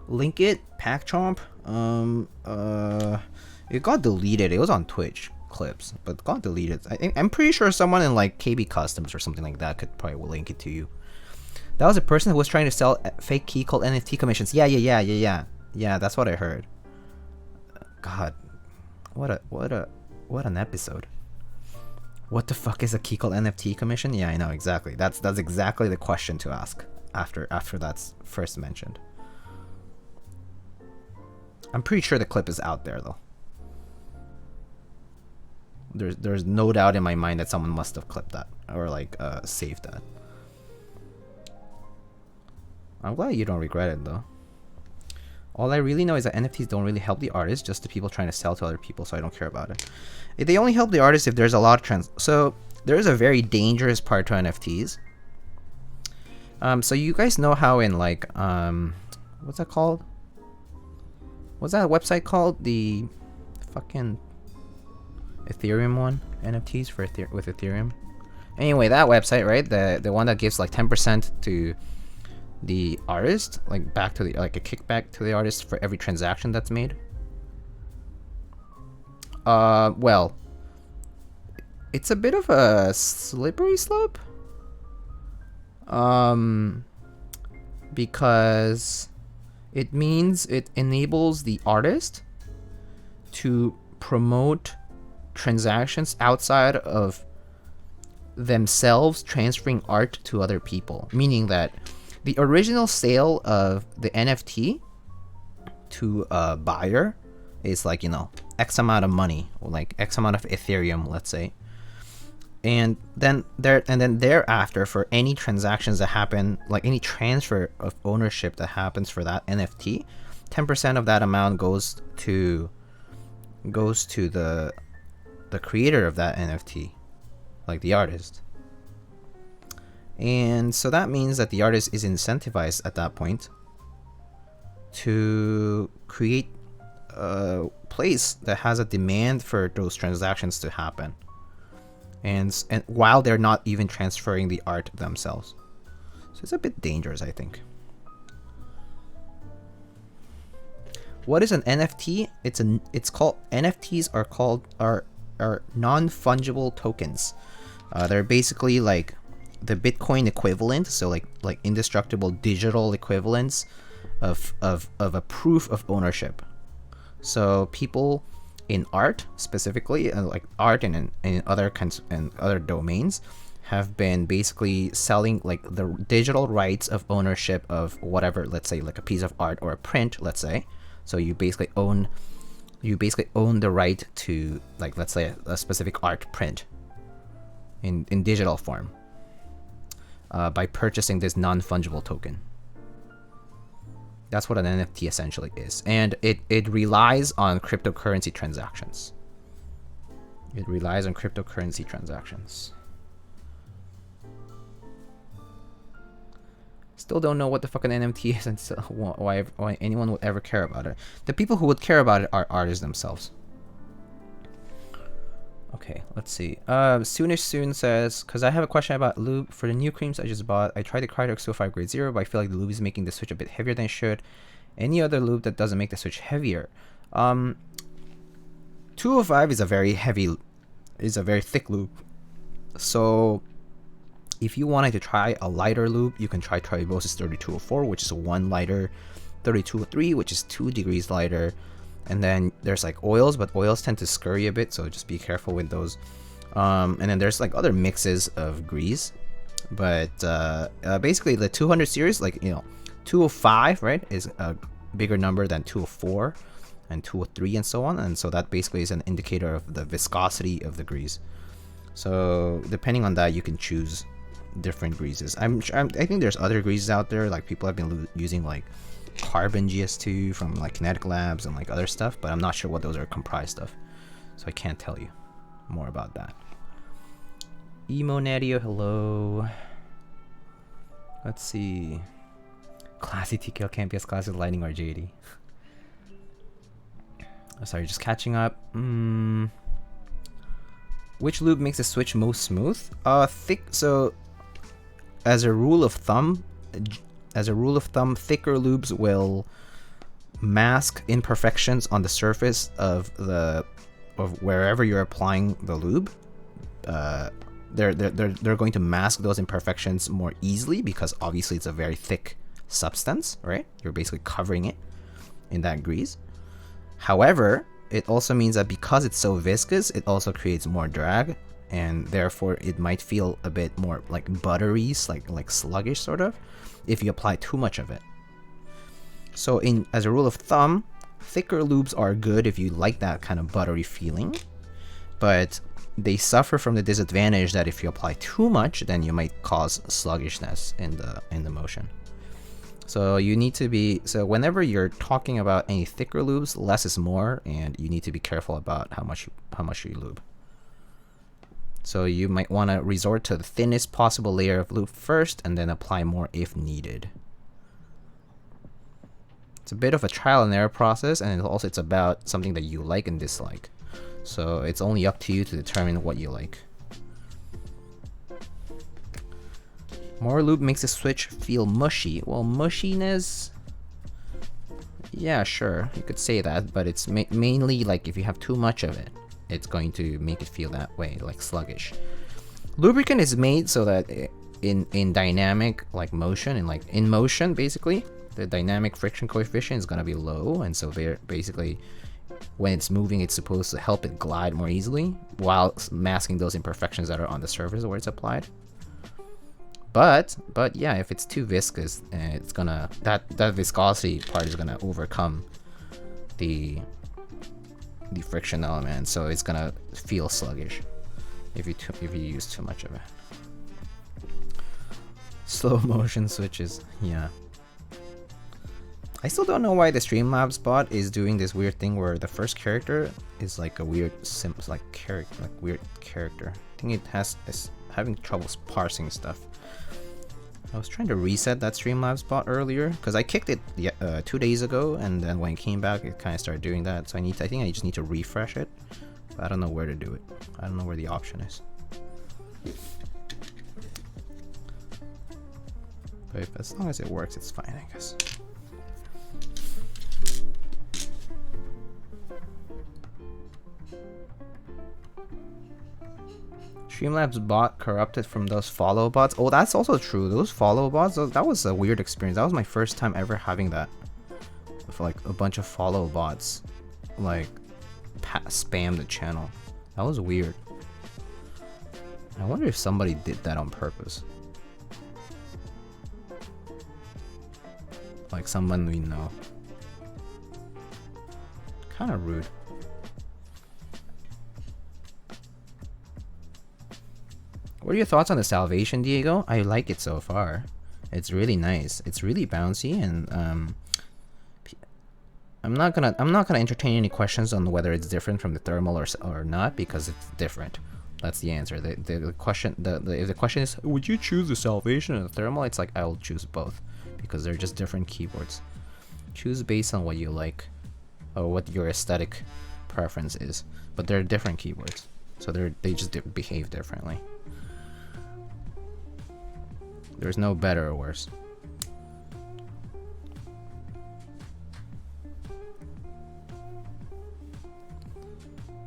Link it, Pack Chomp. It got deleted. It was on Twitch clips, but got deleted. I'm pretty sure someone in like KB Customs or something like that could probably link it to you. That was a person who was trying to sell fake key called NFT commissions. Yeah. That's what I heard. God. What an episode. What the fuck is a key called NFT commission? Yeah, I know exactly. That's exactly the question to ask after that's first mentioned. I'm pretty sure the clip is out there though. There's no doubt in my mind that someone must have clipped that or like saved that. I'm glad you don't regret it though. All I really know is that NFTs don't really help the artist, just the people trying to sell to other people, so I don't care about it. They only help the artist if there's a lot of trends. So there is a very dangerous part to NFTs. So you guys know how in like what's that called? What's that website called? The fucking Ethereum one, NFTs for with Ethereum. Anyway, that website, right? The one that gives like 10% to the artist, like back to the like a kickback to the artist for every transaction that's made. Well, it's a bit of a slippery slope. Because it means it enables the artist to promote transactions outside of themselves transferring art to other people, meaning that the original sale of the NFT to a buyer is like, you know, X amount of money, or like X amount of Ethereum, let's say. And then thereafter, for any transactions that happen, like any transfer of ownership that happens for that NFT, 10% of that amount goes to the creator of that NFT, like the artist. And so that means that the artist is incentivized at that point to create a place that has a demand for those transactions to happen. And while they're not even transferring the art themselves. So it's a bit dangerous, I think. What is an NFT? It's called NFTs are non-fungible tokens. They're basically like the Bitcoin equivalent, so like indestructible digital equivalents of a proof of ownership. So people in art specifically, like art and in other kinds and other domains, have been basically selling like the digital rights of ownership of whatever, let's say like a piece of art or a print, let's say. So you basically own the right to, like, let's say a specific art print in digital form by purchasing this non-fungible token. That's what an NFT essentially is. And it relies on cryptocurrency transactions. It relies on cryptocurrency transactions. Still don't know what the fucking NFT is and why anyone would ever care about it. The people who would care about it are artists themselves. Okay, let's see. Soonish Soon says, because I have a question about lube. For the new creams I just bought, I tried the Crytex 205 grade 0, but I feel like the lube is making the switch a bit heavier than it should. Any other lube that doesn't make the switch heavier? 205 is a very thick lube. So if you wanted to try a lighter lube, you can try Tribosys 3204, which is 1 lighter, 3203, which is 2 degrees lighter. And then there's like oils, but oils tend to scurry a bit, so just be careful with those. And then there's like other mixes of grease, but basically the 200 series, like, you know, 205, right, is a bigger number than 204 and 203 and so on, and so that basically is an indicator of the viscosity of the grease. So depending on that, you can choose different greases. I think there's other greases out there, like people have been using like carbon GS2 from like Kinetic Labs and like other stuff, but I'm not sure what those are comprised of, so I can't tell you more about that. Emo Nadio, hello. Let's see. Classy TKL can't be as classy as Lightning or JD. Sorry, just catching up. Which lube makes the switch most smooth? Thick. So as a rule of thumb, thicker lubes will mask imperfections on the surface of wherever you're applying the lube. They're going to mask those imperfections more easily because obviously it's a very thick substance, right? You're basically covering it in that grease. However, it also means that because it's so viscous, it also creates more drag, and therefore it might feel a bit more like buttery, like sluggish sort of, if you apply too much of it. So as a rule of thumb, thicker lubes are good if you like that kind of buttery feeling, but they suffer from the disadvantage that if you apply too much, then you might cause sluggishness in the motion. So you need to be, so whenever you're talking about any thicker lubes, less is more, and you need to be careful about how much you lube. So you might want to resort to the thinnest possible layer of lube first, and then apply more if needed. It's a bit of a trial and error process, and also it's about something that you like and dislike. So it's only up to you to determine what you like. More lube makes the switch feel mushy. Well, mushiness, yeah, sure, you could say that, but it's mainly like if you have too much of it, it's going to make it feel that way, like sluggish. Lubricant is made so that in dynamic like motion, and like in motion basically, the dynamic friction coefficient is going to be low, and so they're basically, when it's moving, it's supposed to help it glide more easily while masking those imperfections that are on the surface where it's applied. But yeah, if it's too viscous, it's gonna, that viscosity part is gonna overcome the friction element, so it's gonna feel sluggish if you use too much of it. Slow motion switches, yeah. I still don't know why the Streamlabs bot is doing this weird thing where the first character is like a weird weird character. I think it's having trouble parsing stuff. I was trying to reset that Streamlabs bot earlier because I kicked it 2 days ago, and then when it came back, it kind of started doing that. So I think I just need to refresh it, but I don't know where to do it. I don't know where the option is. But as long as it works, it's fine, I guess. Streamlabs bot corrupted from those follow bots. Oh, that's also true. Those follow bots, that was a weird experience. That was my first time ever having that. a bunch of follow bots like spam the channel. That was weird. I wonder if somebody did that on purpose. Like someone we know. Kind of rude. What are your thoughts on the Salvation, Diego? I like it so far. It's really nice. It's really bouncy, and I'm not gonna entertain any questions on whether it's different from the thermal or not, because it's different. That's the answer. The question if the question is, would you choose the Salvation or the thermal? It's like, I will choose both, because they're just different keyboards. Choose based on what you like or what your aesthetic preference is, but they're different keyboards, so they just behave differently. There's no better or worse.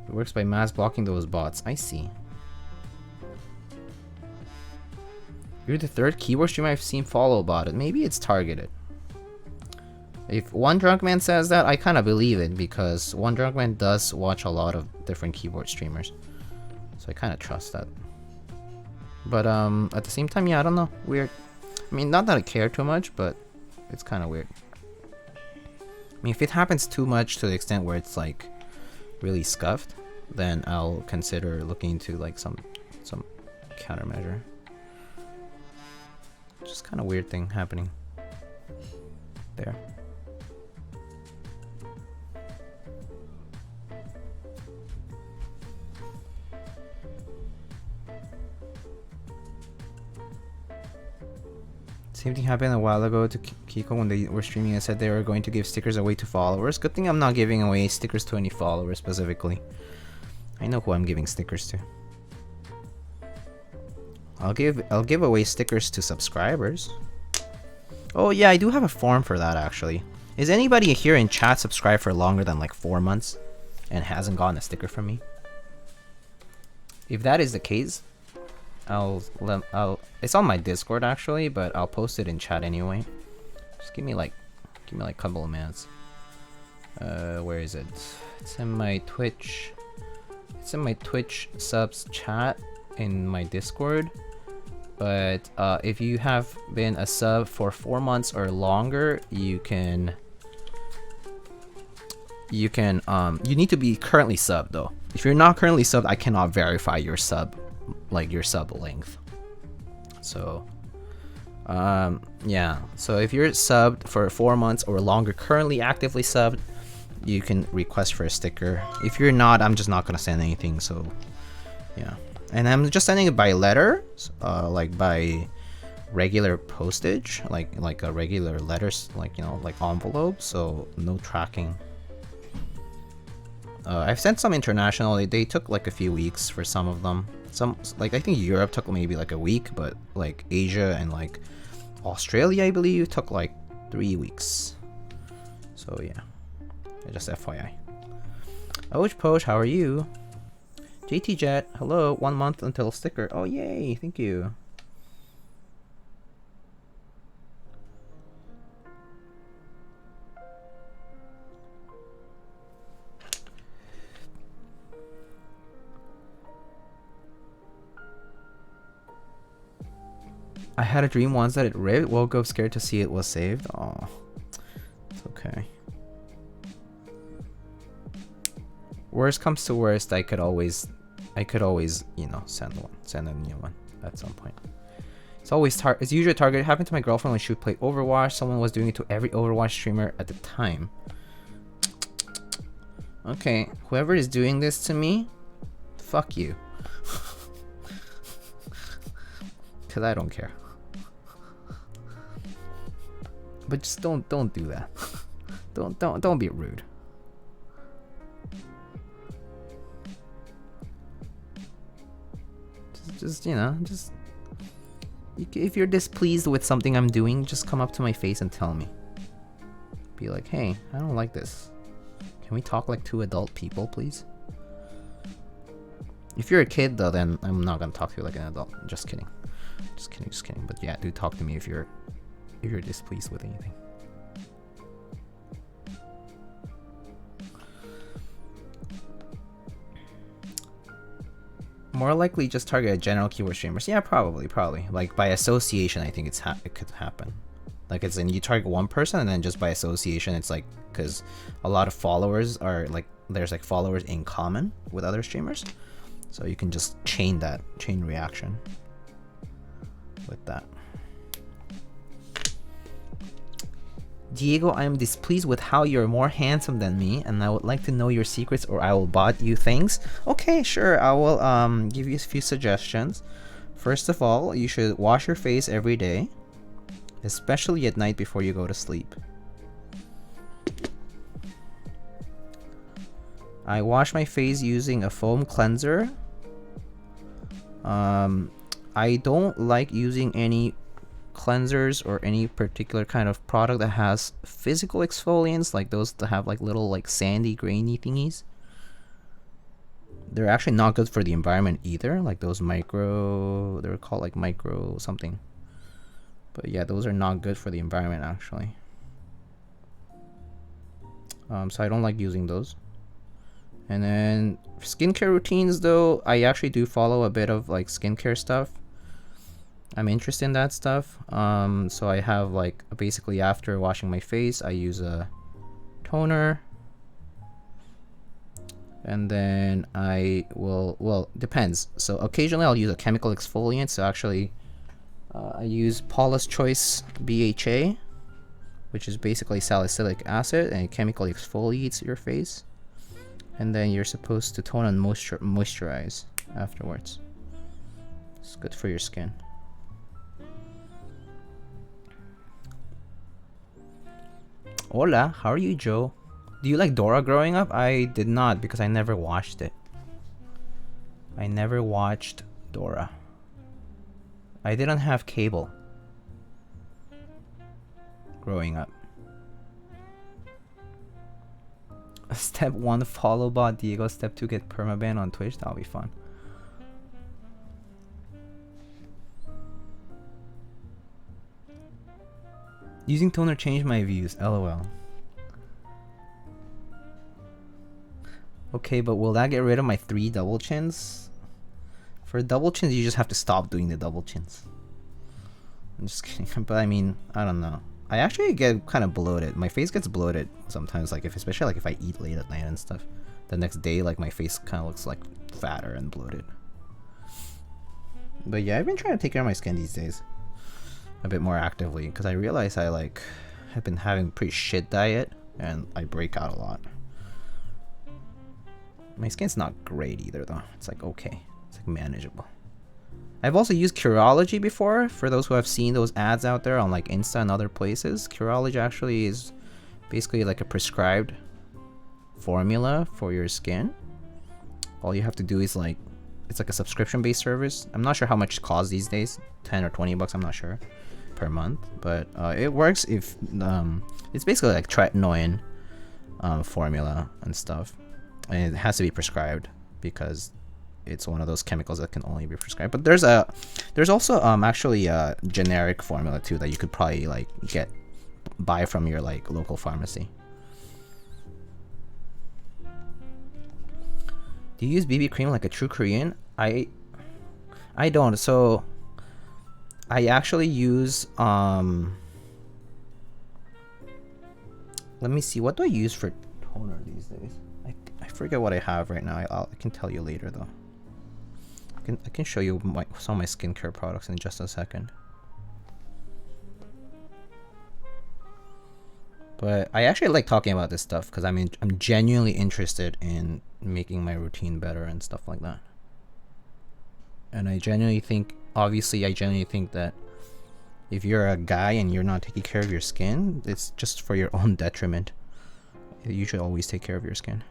It works by mass blocking those bots. I see. You're the third keyboard streamer I've seen follow bot it. Maybe it's targeted. If one drunk man says that, I kind of believe it, because one drunk man does watch a lot of different keyboard streamers, so I kind of trust that. But at the same time, yeah, I don't know. Weird. I mean, not that I care too much, but it's kind of weird. I mean, if it happens too much to the extent where it's like really scuffed, then I'll consider looking into like some countermeasure. Just kind of weird thing happening there. Same thing happened a while ago to Kiko when they were streaming and said they were going to give stickers away to followers. Good thing I'm not giving away stickers to any followers specifically. I know who I'm giving stickers to. I'll give away stickers to subscribers. Oh yeah, I do have a form for that actually. Is anybody here in chat subscribed for longer than like 4 months and hasn't gotten a sticker from me? If that is the case, it's on my Discord actually, but I'll post it in chat anyway. Just give me like a couple of minutes. Where is it? It's in my Twitch. It's in my Twitch subs chat in my Discord. But if you have been a sub for 4 months or longer, you need to be currently subbed though. If you're not currently subbed, I cannot verify your sub, like your sub length. So yeah, so if you're subbed for 4 months or longer, currently actively subbed, you can request for a sticker. If you're not, I'm just not gonna send anything. So yeah, and I'm just sending it by letter, like by regular postage, like a regular letters, like, you know, like envelope. So no tracking. I've sent some international. They took like a few weeks for some of them. Some, like, I think Europe took maybe like a week, but like Asia and like Australia, I believe, took like 3 weeks. So yeah, just FYI. Poach, how are you? JT Jet, hello. 1 month until sticker. Oh yay, thank you. I had a dream once that it ripped. Woke up scared to see it was saved. Oh, it's okay. Worst comes to worst, I could always, you know, send a new one at some point. It's always it's usually a target. It happened to my girlfriend when she would play Overwatch. Someone was doing it to every Overwatch streamer at the time. Okay, whoever is doing this to me, fuck you. Cause I don't care. But just don't do that. don't be rude. Just you know, if you're displeased with something I'm doing, just come up to my face and tell me. Be like, hey, I don't like this. Can we talk like two adult people, please? If you're a kid though, then I'm not gonna talk to you like an adult. Just kidding. Just kidding. But yeah, do talk to me if you're displeased with anything. More likely just target general keyword streamers. Yeah, probably. Like by association, I think it could happen. Like it's in you target one person and then just by association, it's like because a lot of followers are like there's like followers in common with other streamers, so you can just chain reaction with that. Diego, I am displeased with how you're more handsome than me, and I would like to know your secrets, or I will bot you things. Okay, sure. I will give you a few suggestions. First of all, you should wash your face every day, especially at night before you go to sleep. I wash my face using a foam cleanser. I don't like using any cleansers or any particular kind of product that has physical exfoliants, like those that have like little like sandy grainy thingies. They're actually not good for the environment either, like those micro, they're called like micro something, but yeah, those are not good for the environment actually. So I don't like using those. And then skincare routines though, I actually do follow a bit of like skincare stuff. I'm interested in that stuff. So I have like basically after washing my face, I use a toner, and then I will, well, depends. So occasionally I'll use a chemical exfoliant. So actually I use Paula's Choice BHA, which is basically salicylic acid, and it chemically exfoliates your face. And then you're supposed to tone and moisturize afterwards. It's good for your skin. Hola, how are you, Joe? Do you like Dora growing up? I did not, because I never watched it. I never watched Dora. I didn't have cable growing up. Step 1, follow bot Diego. Step 2, get permaban on Twitch. That'll be fun. Using toner changed my views. LOL. Okay, but will that get rid of my 3 double chins? For double chins, you just have to stop doing the double chins. I'm just kidding. But I mean, I don't know. I actually get kind of bloated. My face gets bloated sometimes, like especially like if I eat late at night and stuff. The next day, like my face kind of looks like fatter and bloated. But yeah, I've been trying to take care of my skin these days a bit more actively, because I realize I like have been having a pretty shit diet and I break out a lot. My skin's not great either though. It's like okay. It's like manageable. I've also used Curology before. For those who have seen those ads out there on like Insta and other places, Curology actually is basically like a prescribed formula for your skin. All you have to do is like, it's like a subscription based service. I'm not sure how much it costs these days, 10 or 20 bucks, I'm not sure, per month, but it works if it's basically like tretinoin formula and stuff, and it has to be prescribed because it's one of those chemicals that can only be prescribed. But there's also actually a generic formula too that you could probably like buy from your like local pharmacy. Do you use BB cream like a true Korean? I don't. So I actually use let me see, what do I use for toner these days? I forget what I have right now. I can tell you later though. I can show you some of my skincare products in just a second. But I actually like talking about this stuff because I'm genuinely interested in making my routine better and stuff like that. And I genuinely think that if you're a guy and you're not taking care of your skin, it's just for your own detriment. You should always take care of your skin.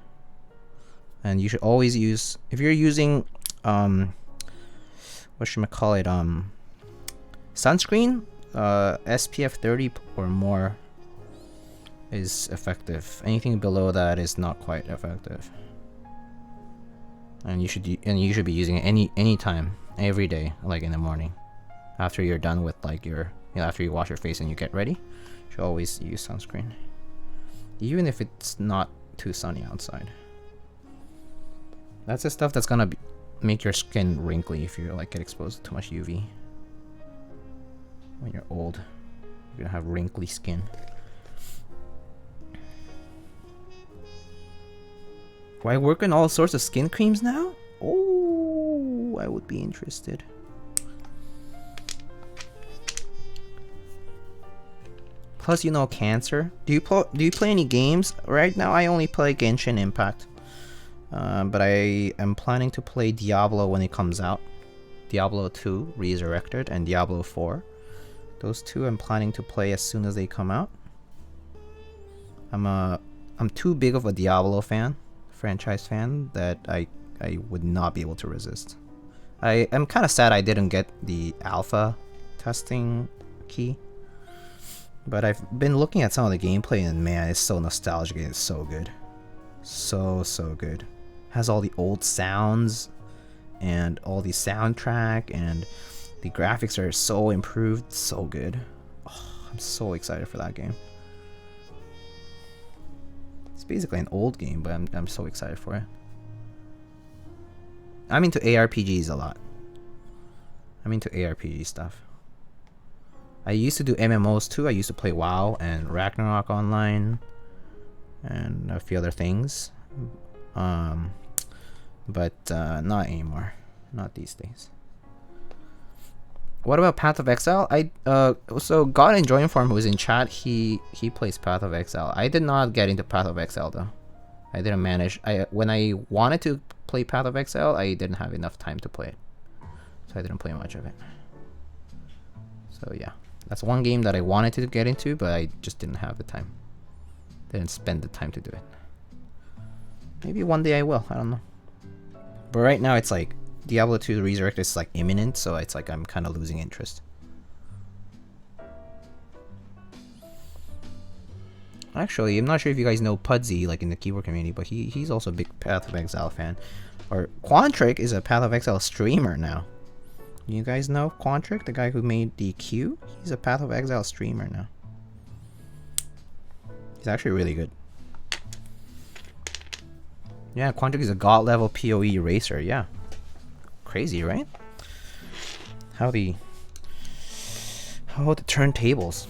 And you should always use, if you're using sunscreen, SPF 30 or more is effective. Anything below that is not quite effective. And you should be using it any time, every day, like in the morning, after you're done with like after you wash your face and you get ready. You should always use sunscreen, even if it's not too sunny outside. That's the stuff that's gonna make your skin wrinkly if you like get exposed to too much UV. When you're old, you're gonna have wrinkly skin. Do I work on all sorts of skin creams now? Oh, I would be interested. Plus, you know, cancer. Do you play any games? Right now, I only play Genshin Impact. But I am planning to play Diablo when it comes out. Diablo 2 Resurrected and Diablo 4. Those two I'm planning to play as soon as they come out. I'm too big of a Diablo franchise fan, that I would not be able to resist. I am kind of sad I didn't get the alpha testing key. But I've been looking at some of the gameplay and man, it's so nostalgic and it's so good. So good. Has all the old sounds and all the soundtrack, and the graphics are so improved, so good. Oh, I'm so excited for that game. It's basically an old game, but I'm so excited for it. I'm into ARPGs a lot. I'm into ARPG stuff. I used to do MMOs too. I used to play WoW and Ragnarok Online and a few other things. But not anymore. Not these days. What about Path of Exile? So God Enjoying Form, who is in chat, he plays Path of Exile. I did not get into Path of Exile though. I didn't manage. When I wanted to play Path of Exile, I didn't have enough time to play it, so I didn't play much of it. So yeah, that's one game that I wanted to get into, but I just didn't have the time. Didn't spend the time to do it. Maybe one day I will. I don't know. But right now it's like Diablo 2 Resurrect is like imminent, so it's like I'm kind of losing interest. Actually, I'm not sure if you guys know Pudsey, like in the keyboard community, but he's also a big Path of Exile fan. Or Quantric is a Path of Exile streamer now. You guys know Quantric, the guy who made the Q? He's a Path of Exile streamer now. He's actually really good. Yeah, Quantric is a god level PoE racer, yeah. Crazy, right? How the turntables.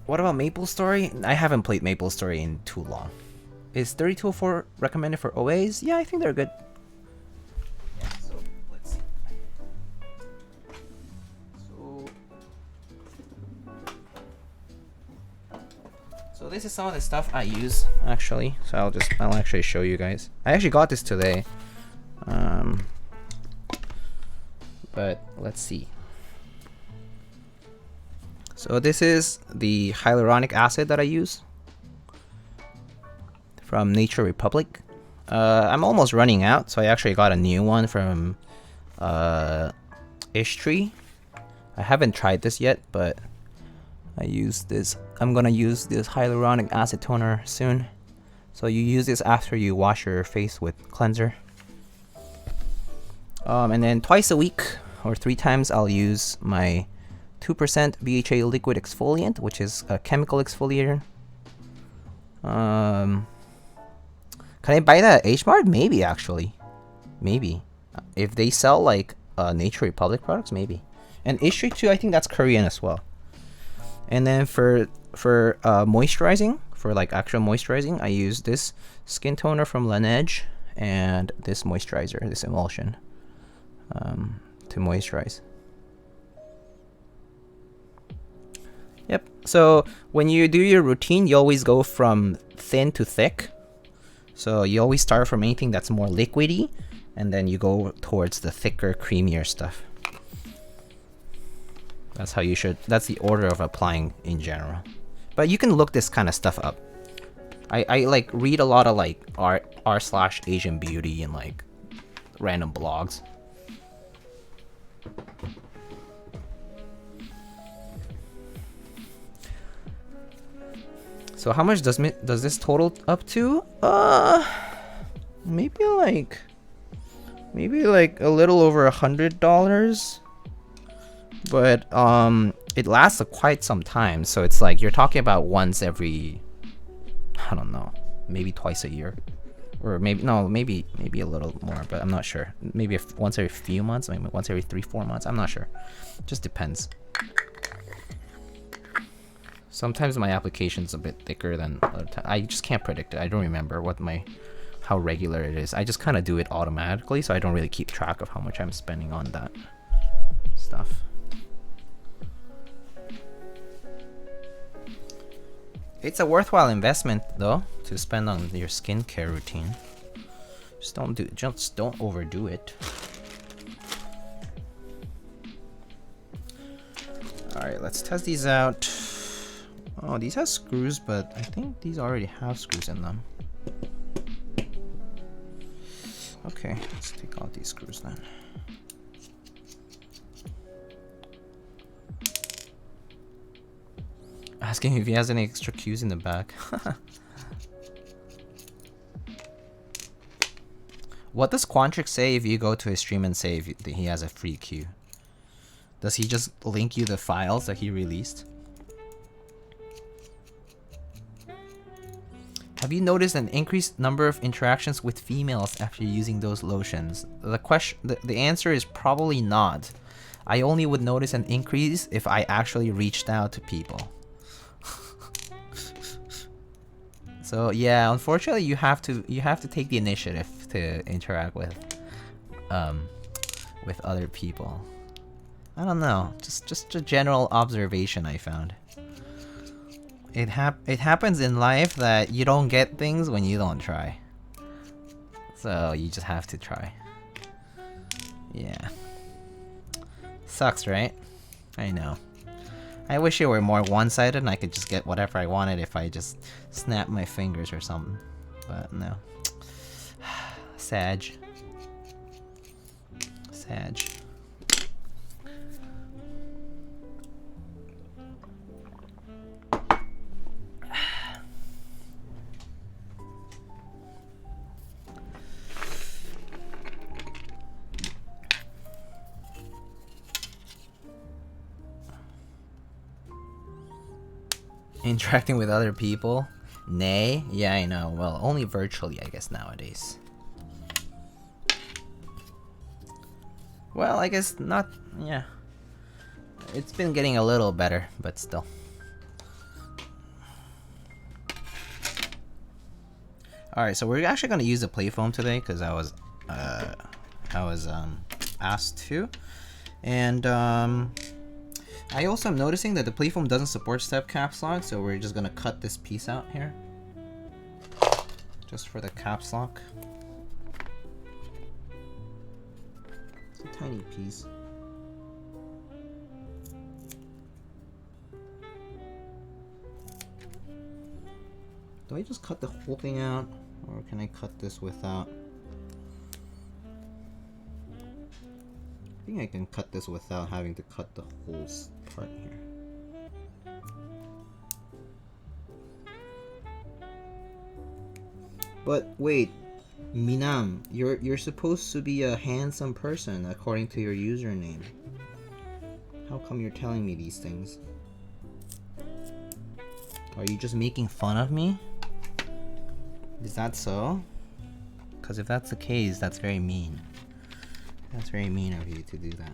What about Maple Story? I haven't played Maple Story in too long. Is 3204 recommended for OAs? Yeah, I think they're good. Yeah, so let's see. So this is some of the stuff I use actually. So I'll actually show you guys. I actually got this today. But let's see. So this is the hyaluronic acid that I use from Nature Republic. I'm almost running out, so I actually got a new one from Ishtree. I haven't tried this yet, but I use this. I'm gonna use this hyaluronic acid toner soon. So you use this after you wash your face with cleanser. And then twice a week or 3 times I'll use my 2% BHA liquid exfoliant, which is a chemical exfoliator. Can I buy that at H-Mart? Maybe, actually. Maybe. If they sell, like, Nature Republic products, maybe. And Ishtree too, I think that's Korean as well. And then for moisturizing, for, like, actual moisturizing, I use this skin toner from Laneige and this moisturizer, this emulsion, to moisturize. Yep. So when you do your routine, you always go from thin to thick. So you always start from anything that's more liquidy, and then you go towards the thicker, creamier stuff. That's how you should. That's the order of applying in general. But you can look this kind of stuff up. I like read a lot of like r/Asian beauty and like random blogs. So how much does this total up to? Maybe like a little over $100. But it lasts quite some time. So it's like you're talking about once every, I don't know, maybe twice a year, or maybe no, maybe a little more, but I'm not sure. Maybe once every few months, maybe once every 3-4 months. I'm not sure. Just depends. Sometimes my application's a bit thicker than other times. I just can't predict it. I don't remember how regular it is. I just kind of do it automatically, so I don't really keep track of how much I'm spending on that stuff. It's a worthwhile investment though to spend on your skincare routine. Just don't overdo it. All right, let's test these out. Oh, these have screws, but I think these already have screws in them. Okay, let's take out these screws then. Asking if he has any extra cues in the back. What does Quantrix say if you go to his stream and say if he has a free cue? Does he just link you the files that he released? Have you noticed an increased number of interactions with females after using those lotions? The answer is probably not. I only would notice an increase if I actually reached out to people. So yeah, unfortunately, you have to take the initiative to interact with other people. I don't know, just a general observation I found. It happens in life that you don't get things when you don't try. So you just have to try. Yeah. Sucks, right? I know. I wish it were more one-sided and I could just get whatever I wanted if I just snapped my fingers or something. But no. Sag. Sag. Interacting with other people? Nay? Yeah, I know. Well, only virtually, I guess, nowadays. Well, I guess not... yeah. It's been getting a little better, but still. Alright, so we're actually going to use the play foam today, because I was asked to. And, I also am noticing that the play foam doesn't support step caps lock, so we're just gonna cut this piece out here. Just for the caps lock. It's a tiny piece. Do I just cut the whole thing out? Or can I cut this without? I think I can cut this without having to cut the whole part here. But wait, Minam, you're supposed to be a handsome person according to your username. How come you're telling me these things? Are you just making fun of me? Is that so? Because if that's the case, that's very mean. That's very mean of you to do that.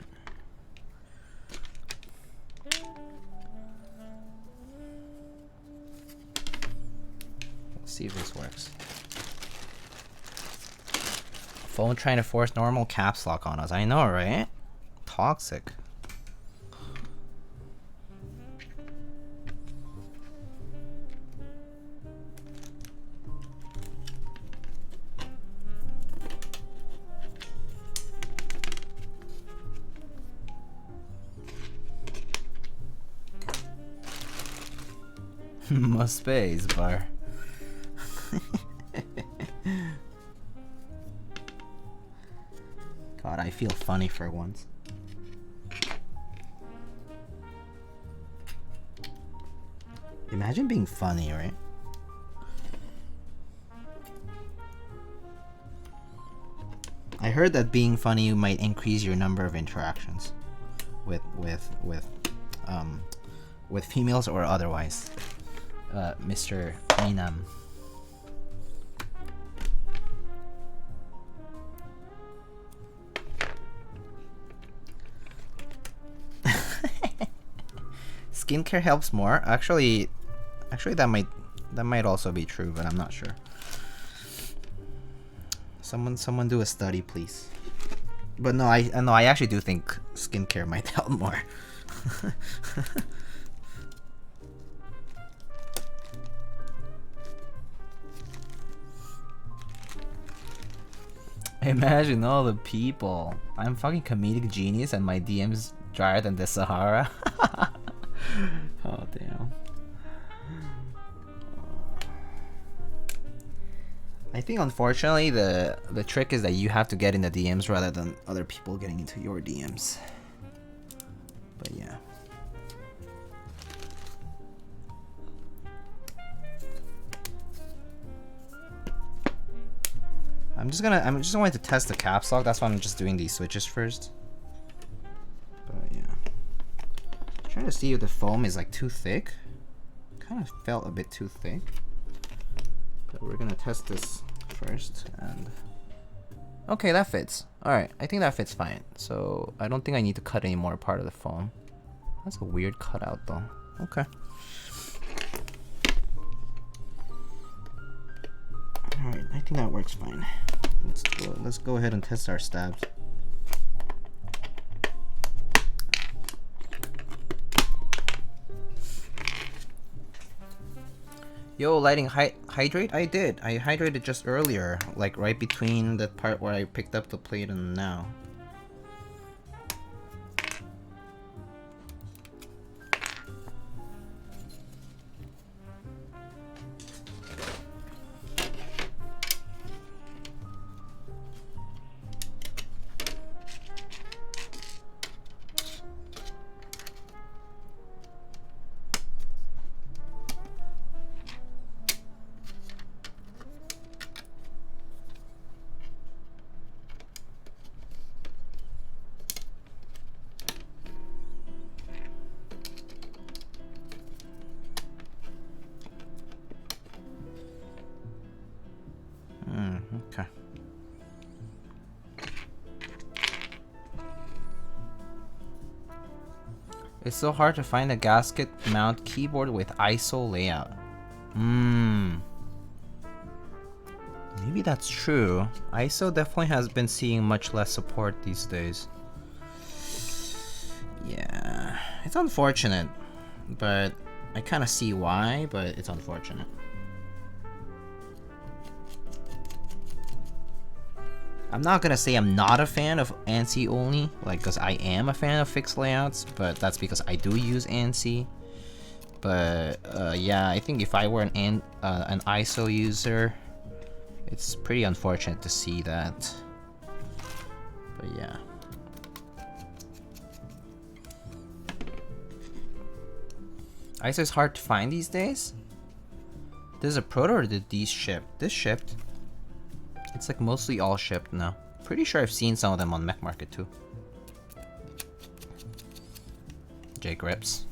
Let's see if this works. Phone trying to force normal caps lock on us. I know, right? Toxic. Space bar. God, I feel funny for once. Imagine being funny, right? I heard that being funny might increase your number of interactions with females or otherwise. Mr. Minam. skincare helps more. Actually, that might also be true, but I'm not sure. Someone do a study, please. But no, I actually do think skincare might help more. Imagine all the people. I'm fucking comedic genius and my DM's drier than the Sahara. Oh damn. I think unfortunately the trick is that you have to get in the DMs rather than other people getting into your DMs. But yeah. I'm just going to test the caps lock. That's why I'm just doing these switches first. But yeah. I'm trying to see if the foam is like too thick. Kind of felt a bit too thick. But we're gonna test this first and okay, that fits. Alright, I think that fits fine. So I don't think I need to cut any more part of the foam. That's a weird cutout though. Okay. Alright, I think that works fine. Let's go ahead and test our stabs. Yo, lighting hydrate? I did. I hydrated just earlier, like right between the part where I picked up the plate and now. Okay. It's so hard to find a gasket mount keyboard with ISO layout. Maybe that's true. ISO definitely has been seeing much less support these days. Yeah, it's unfortunate, but I kind of see why, but it's unfortunate. I'm not gonna say I'm not a fan of ANSI only, like, cause I am a fan of fixed layouts, but that's because I do use ANSI. But yeah, I think if I were an ISO user, it's pretty unfortunate to see that. But yeah. ISO is hard to find these days. There's a proto, or did these ship? This shipped. It's like mostly all shipped now. Pretty sure I've seen some of them on Mech Market too. J Grips.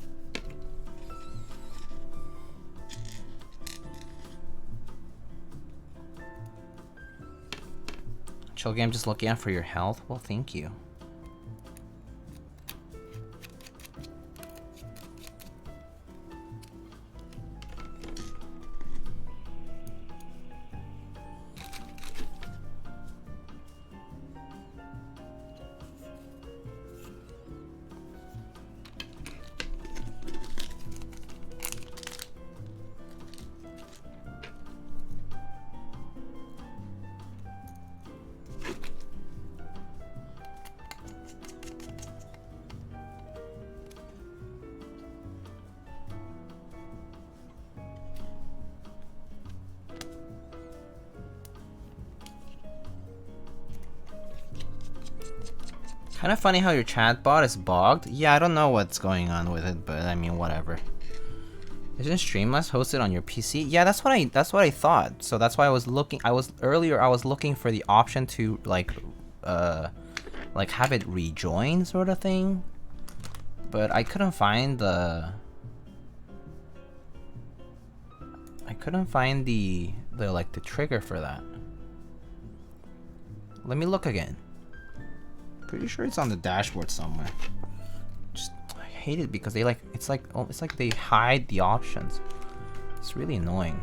Chill game, just looking out for your health. Well, thank you. Kind of funny how your chat bot is bogged. Yeah, I don't know what's going on with it, but I mean, whatever. Isn't Streamlabs hosted on your PC? Yeah, that's what I thought. So that's why I was looking. I was looking for the option to like have it rejoin sort of thing, but I couldn't find the. I couldn't find the trigger for that. Let me look again. Pretty sure it's on the dashboard somewhere. I hate it because they like it's like they hide the options. It's really annoying.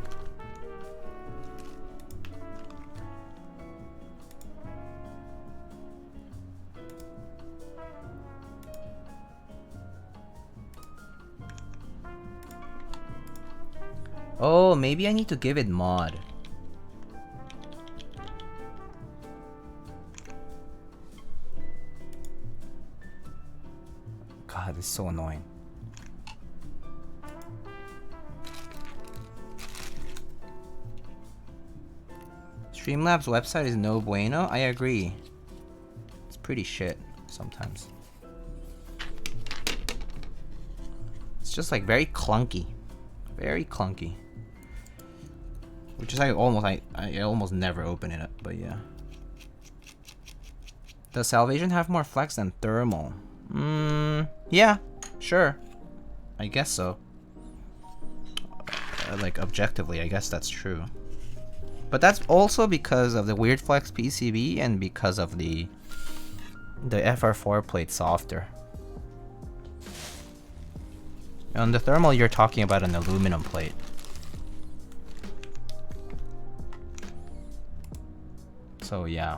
Oh, maybe I need to give it mod. God, this is so annoying. Streamlabs website is no bueno. I agree. It's pretty shit sometimes. It's just like very clunky. Very clunky. Which is I almost never open it up, but yeah. Does Salvation have more flex than Thermal? Yeah, sure. I guess so. Like objectively, I guess that's true. But that's also because of the weird flex PCB and because of the FR4 plate softer. On the Thermal, you're talking about an aluminum plate. So yeah.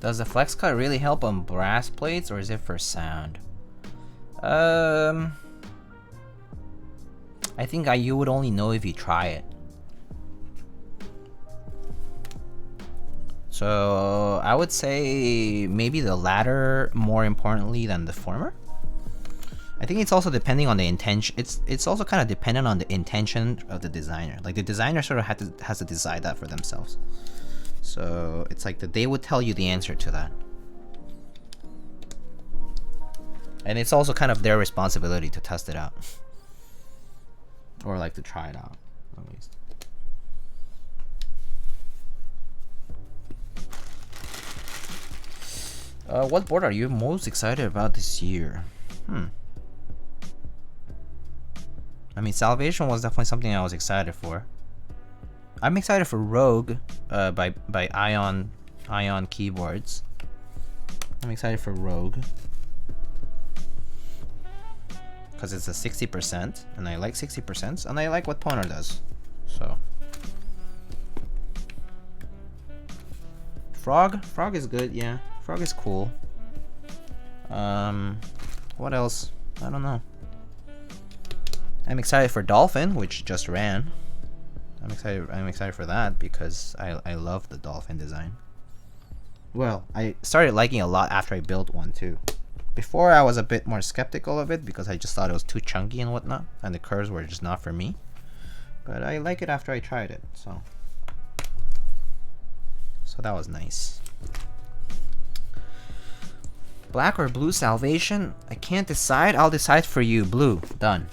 Does the flex cut really help on brass plates, or is it for sound? I think you would only know if you try it. So I would say maybe the latter more importantly than the former. I think it's also depending on the intention. It's also kind of dependent on the intention of the designer. Like the designer sort of has to decide that for themselves. So it's like they would tell you the answer to that. And it's also kind of their responsibility to test it out. Or like to try it out, at least. What board are you most excited about this year? I mean, Salvation was definitely something I was excited for. I'm excited for Rogue by Ion Keyboards. I'm excited for Rogue because it's a 60%, and I like 60%, and I like what Poner does. So Frog is good, yeah. Frog is cool. What else? I don't know. I'm excited for Dolphin, which just ran. I'm excited for that because I love the Dolphin design. Well, I started liking it a lot after I built one too. Before I was a bit more skeptical of it because I just thought it was too chunky and whatnot, and the curves were just not for me. But I like it after I tried it, so that was nice. Black or blue Salvation? I can't decide. I'll decide for you. Blue. Done.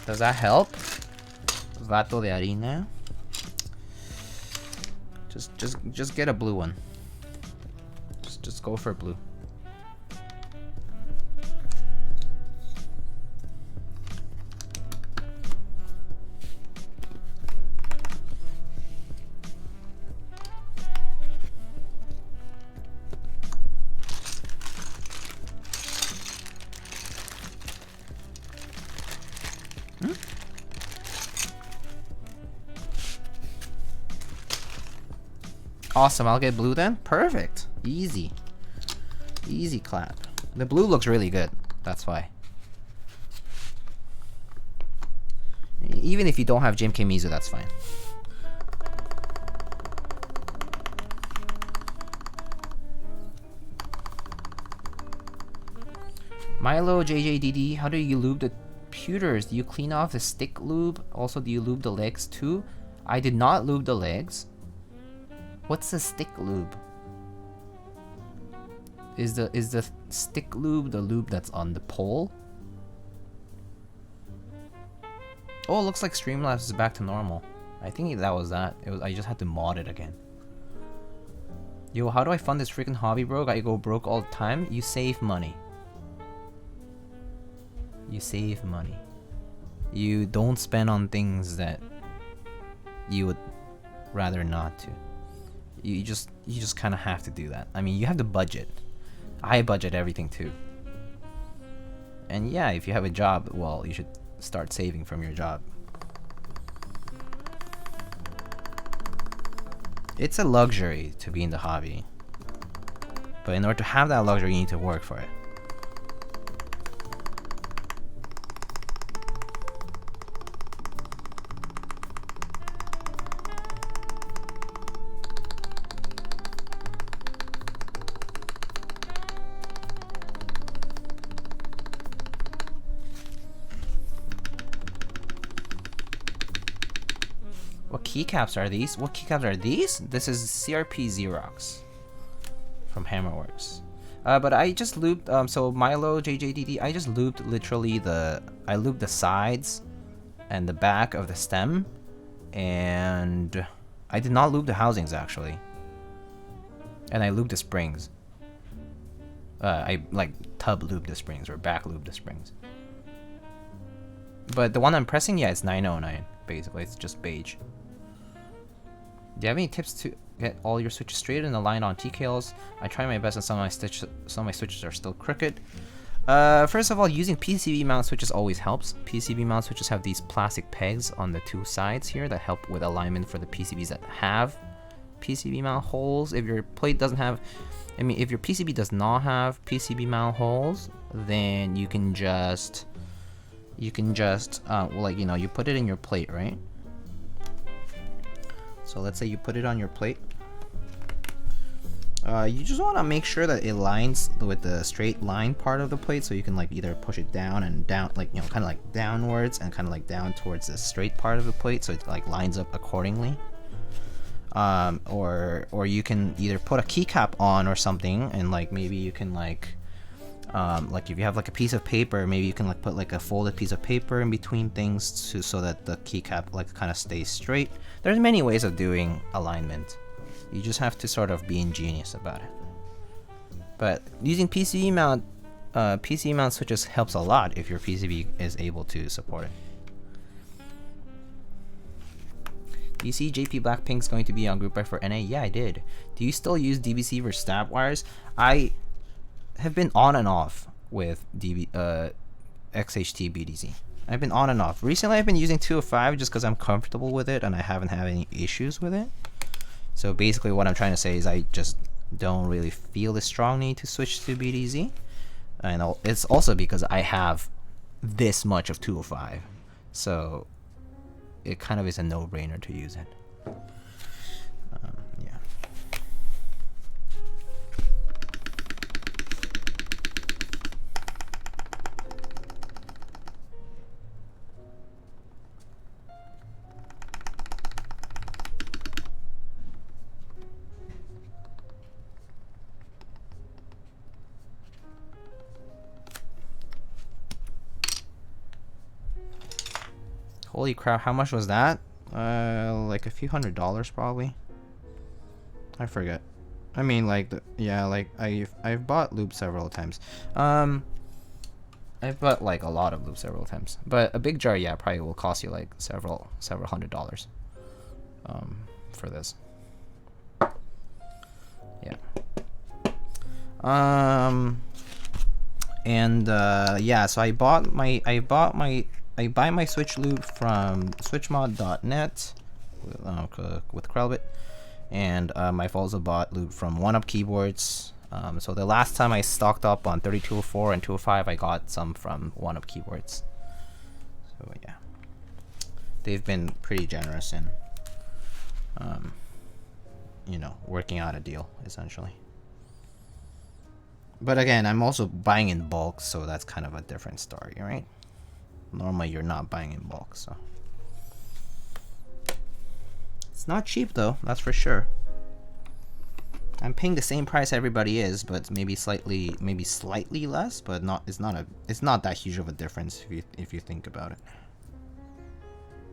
Does that help? Vato de harina. Just get a blue one. Just go for blue. Awesome, I'll get blue then. Perfect. Easy. Easy clap. The blue looks really good. That's why. Even if you don't have GMK Mizu, that's fine. Milo JJDD, how do you lube the pewters? Do you clean off the stick lube? Also, do you lube the legs too? I did not lube the legs. What's the stick lube? Is the stick lube the lube that's on the pole? Oh, it looks like Streamlabs is back to normal. I think that was that. I just had to mod it again. Yo, how do I fund this freaking hobby, bro? I go broke all the time. You save money. You save money. You don't spend on things that you would rather not to. You just kind of have to do that. I mean, you have to budget. I budget everything too. And yeah, if you have a job, well, you should start saving from your job. It's a luxury to be in the hobby. But in order to have that luxury, you need to work for it. What keycaps are these? What keycaps are these? This is CRP Xerox from Hammerworks. But I just lubed, so Milo JJDD, I just lubed literally I lubed the sides and the back of the stem, and I did not lube the housings actually. And I lubed the springs. I like tub lubed the springs or back lubed the springs. But the one I'm pressing, yeah, it's 909 basically. It's just beige. Do you have any tips to get all your switches straight and aligned on TKLs? I try my best and some of my switches are still crooked. First of all, using PCB mount switches always helps. PCB mount switches have these plastic pegs on the two sides here that help with alignment for the PCBs that have PCB mount holes. If your plate doesn't have, if your PCB does not have PCB mount holes, then you can just, like, you know, you put it in your plate, right? So let's say you put it on your plate. You just want to make sure that it lines with the straight line part of the plate, so you can like either push it down and down, like, you know, kind of like downwards and kind of like down towards the straight part of the plate, so it like lines up accordingly. Or you can either put a keycap on or something, and like maybe you can like if you have like a piece of paper, maybe you can like put like a folded piece of paper in between things so that the keycap like kind of stays straight. There's many ways of doing alignment. You just have to sort of be ingenious about it. But using PCB mount switches helps a lot if your PCB is able to support it. Do you see JP Blackpink's going to be on Group Buy for NA? Yeah, I did. Do you still use DBC for stab wires? I have been on and off with XHT BDC. I've been on and off. Recently I've been using 205 just because I'm comfortable with it and I haven't had any issues with it. So basically what I'm trying to say is I just don't really feel the strong need to switch to BDZ. And it's also because I have this much of 205. So it kind of is a no-brainer to use it. Yeah. Holy crap, how much was that? Like a few $100s probably. I forget. I mean, like, yeah, like I've bought lube several times. I've bought like a lot of lube several times. But a big jar, yeah, probably will cost you like several $100s. For this. Yeah. Yeah, so I buy my Switch lube from switchmod.net with Krellbit, And I've also bought lube from 1UP Keyboards. So the last time I stocked up on 3204 and 205, I got some from 1UP Keyboards. So yeah, they've been pretty generous in, you know, working out a deal essentially. But again, I'm also buying in bulk, so that's kind of a different story, right? Normally you're not buying in bulk, so it's not cheap though, that's for sure. I'm paying the same price everybody is, but maybe slightly less, but it's not that huge of a difference if you think about it.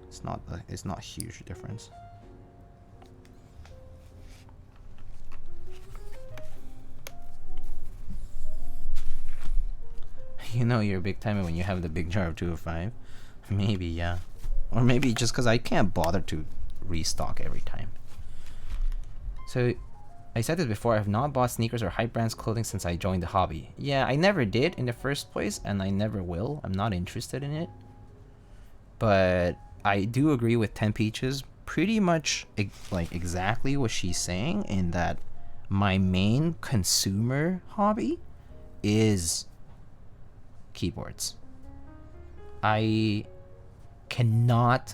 It's not a huge difference. You know you're big time when you have the big jar of 205. Maybe, yeah. Or maybe just because I can't bother to restock every time. So I said this before, I have not bought sneakers or hype brands clothing since I joined the hobby. Yeah, I never did in the first place, and I never will. I'm not interested in it. But I do agree with 10 Peaches pretty much like exactly what she's saying, in that my main consumer hobby is keyboards. I cannot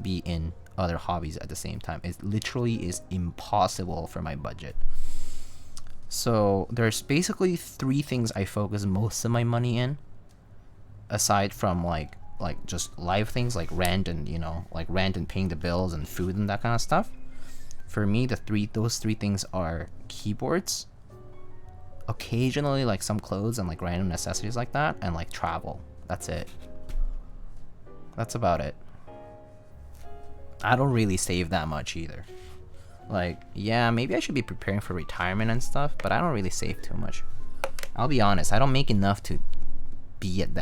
be in other hobbies at the same time. It literally is impossible for my budget. So there's basically 3 things I focus most of my money in, aside from like just live things like rent and, you know, like rent and paying the bills and food and that kind of stuff. For me, those three things are keyboards, occasionally like some clothes and like random necessities like that, and like travel. That's it. That's about it. I don't really save that much either. Like, yeah, maybe I should be preparing for retirement and stuff, but I don't really save too much. I'll be honest, I don't make enough to be in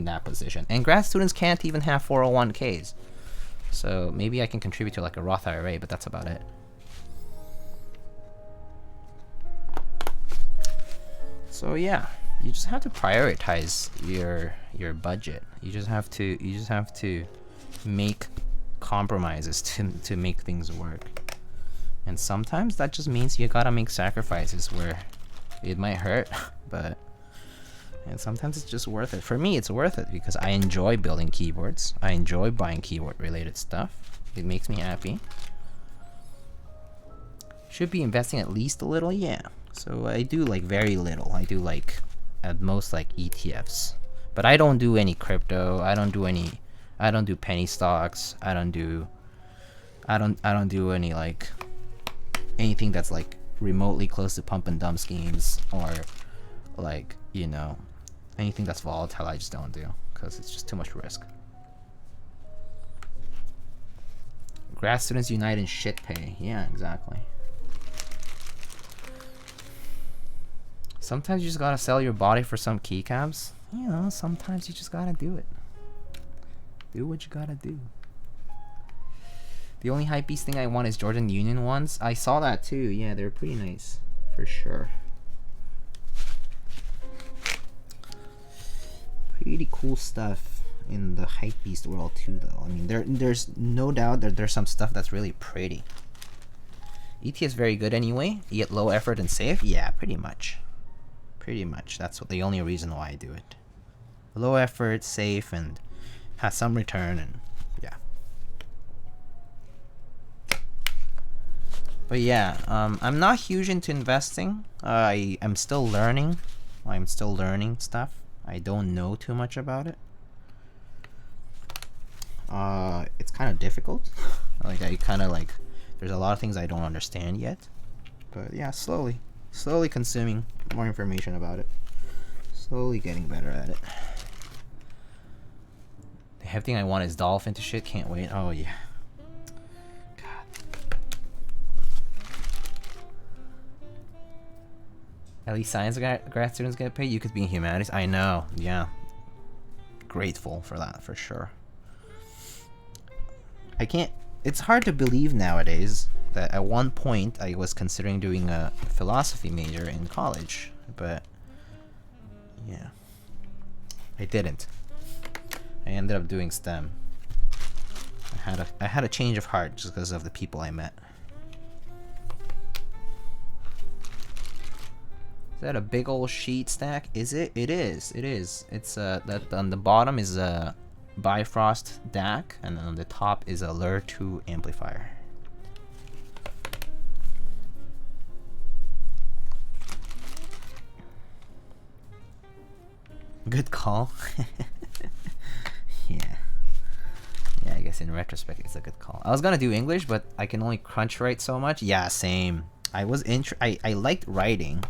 that position. And grad students can't even have 401ks. So maybe I can contribute to like a Roth IRA, but that's about it. So yeah, you just have to prioritize your budget. You just have to make compromises to make things work. And sometimes that just means you gotta make sacrifices where it might hurt, but and sometimes it's just worth it. For me, it's worth it because I enjoy building keyboards. I enjoy buying keyboard related stuff. It makes me happy. Should be investing at least a little, yeah. So I do like very little. I do like at most like ETFs, but I don't do any crypto. I don't do penny stocks. I don't do any like anything that's like remotely close to pump and dump schemes, or like, you know, anything that's volatile. I just don't do because it's just too much risk. Grad students unite in shit pay. Yeah, exactly. Sometimes you just gotta sell your body for some keycaps. You know, sometimes you just gotta do it. Do what you gotta do. The only hypebeast thing I want is Jordan Union ones. I saw that too. Yeah, they're pretty nice, for sure. Pretty cool stuff in the hypebeast world too, though. I mean, there's no doubt that there's some stuff that's really pretty. ET is very good anyway. Yet low effort and safe. Yeah, pretty much. Pretty much. That's the only reason why I do it. Low effort, safe, and has some return, and yeah. But yeah, I'm not huge into investing. I'm still learning. I'm still learning stuff. I don't know too much about it. It's kind of difficult. Like there's a lot of things I don't understand yet. But yeah, slowly consuming more information about it. Slowly getting better at it. The heavy thing I want is dolphin to shit. Can't wait. Oh yeah. God. At least science grad students get paid. You could be in humanities. I know. Yeah. Grateful for that, for sure. It's hard to believe nowadays that at one point I was considering doing a philosophy major in college, but yeah, I didn't. I ended up doing STEM. I had a change of heart just because of the people I met. Is that a big old sheet stack? Is it? It is. It is. It's that on the bottom is a Bifrost DAC, and on the top is a Lure 2 amplifier. Good call. Yeah. Yeah, I guess in retrospect it's a good call. I was gonna do English, but I can only crunch write so much. Yeah, same. I liked writing.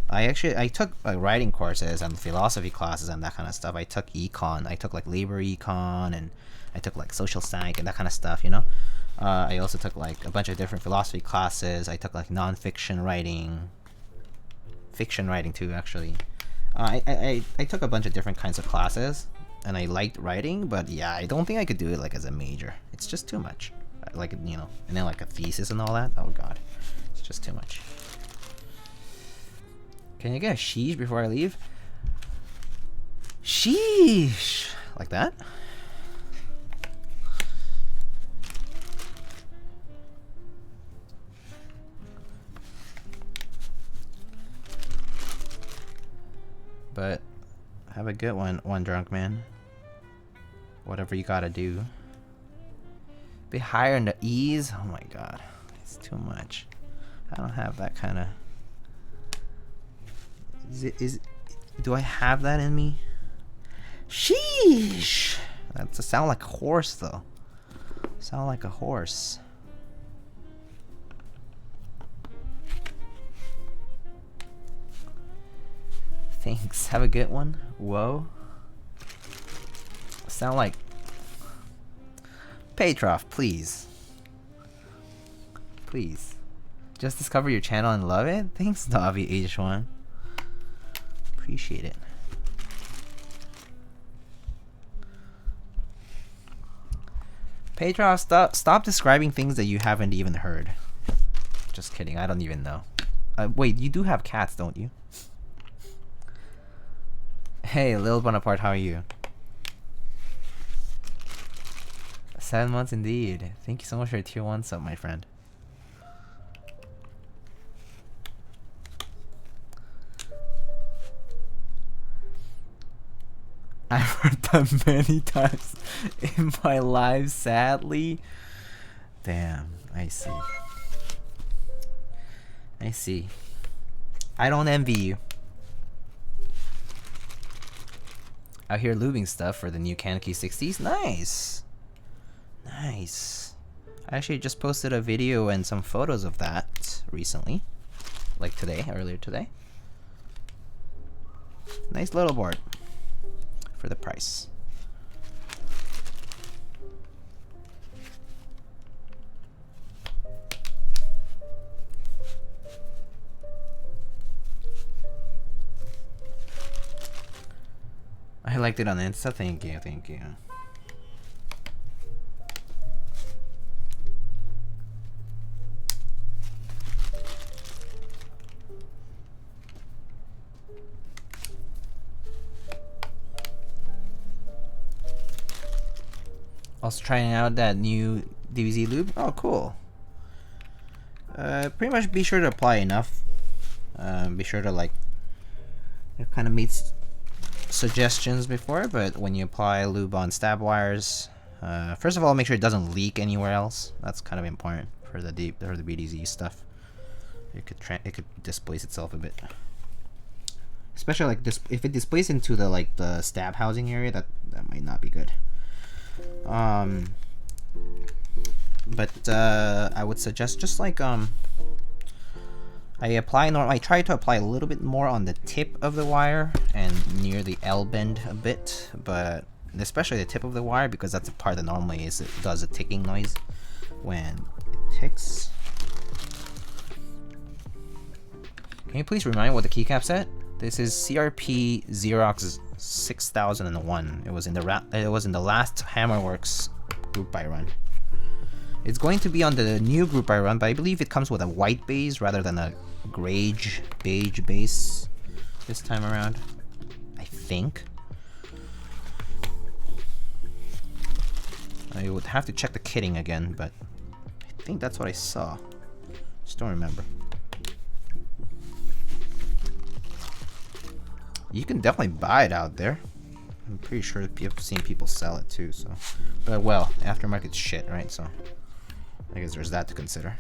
I took writing courses and philosophy classes and that kind of stuff. I took econ. I took like labor econ, and I took like social psych and that kind of stuff, you know. I also took like a bunch of different philosophy classes. I took like non-fiction writing, fiction writing too, actually. I took a bunch of different kinds of classes, and I liked writing, but yeah, I don't think I could do it like as a major. It's just too much. Like, you know, and then like a thesis and all that. Oh god, it's just too much. Can I get a sheesh before I leave? Sheesh! Like that? But have a good one drunk man. Whatever you gotta do. Be higher in the E's? Oh my god. It's too much. I don't have that kind of... Do I have that in me? Sheesh! That's a sound like a horse though. Sound like a horse. Thanks. Have a good one. Whoa. Sound like Petrov, please. Please. Just discover your channel and love it? Thanks, Davi H1. Appreciate it. Petrov, stop describing things that you haven't even heard. Just kidding, I don't even know. Wait, you do have cats, don't you? Hey, Lil Bonaparte, how are you? 7 months indeed. Thank you so much for your tier 1 sub, my friend. I've heard that many times in my life, sadly. Damn, I see. I see. I don't envy you. Out here lubing stuff for the new Kaneki 60s. Nice. Nice. I actually just posted a video and some photos of that recently. Like today, earlier today. Nice little board. For the price. I liked it on Insta. Thank you, thank you. Also trying out that new DVZ lube. Oh, cool. Pretty much be sure to apply enough. Be sure to like... I've kind of made suggestions before, but when you apply lube on stab wires, first of all, make sure it doesn't leak anywhere else. That's kind of important for the BDZ stuff. It could displace itself a bit. Especially like this, if it displays into the stab housing area, that might not be good. But I would suggest just like I try to apply a little bit more on the tip of the wire and near the L bend a bit, but especially the tip of the wire, because that's the part that normally it does a ticking noise when it ticks. Can you please remind me what the keycap said? This is CRP Xerox 6001. It was in the last Hammerworks group I run. It's going to be on the new group I run, but I believe it comes with a white base rather than a beige base this time around. I think. I would have to check the kitting again, but I think that's what I saw. Just don't remember. You can definitely buy it out there. I'm pretty sure I've seen people sell it too, so. But well, aftermarket's shit, right? So I guess there's that to consider.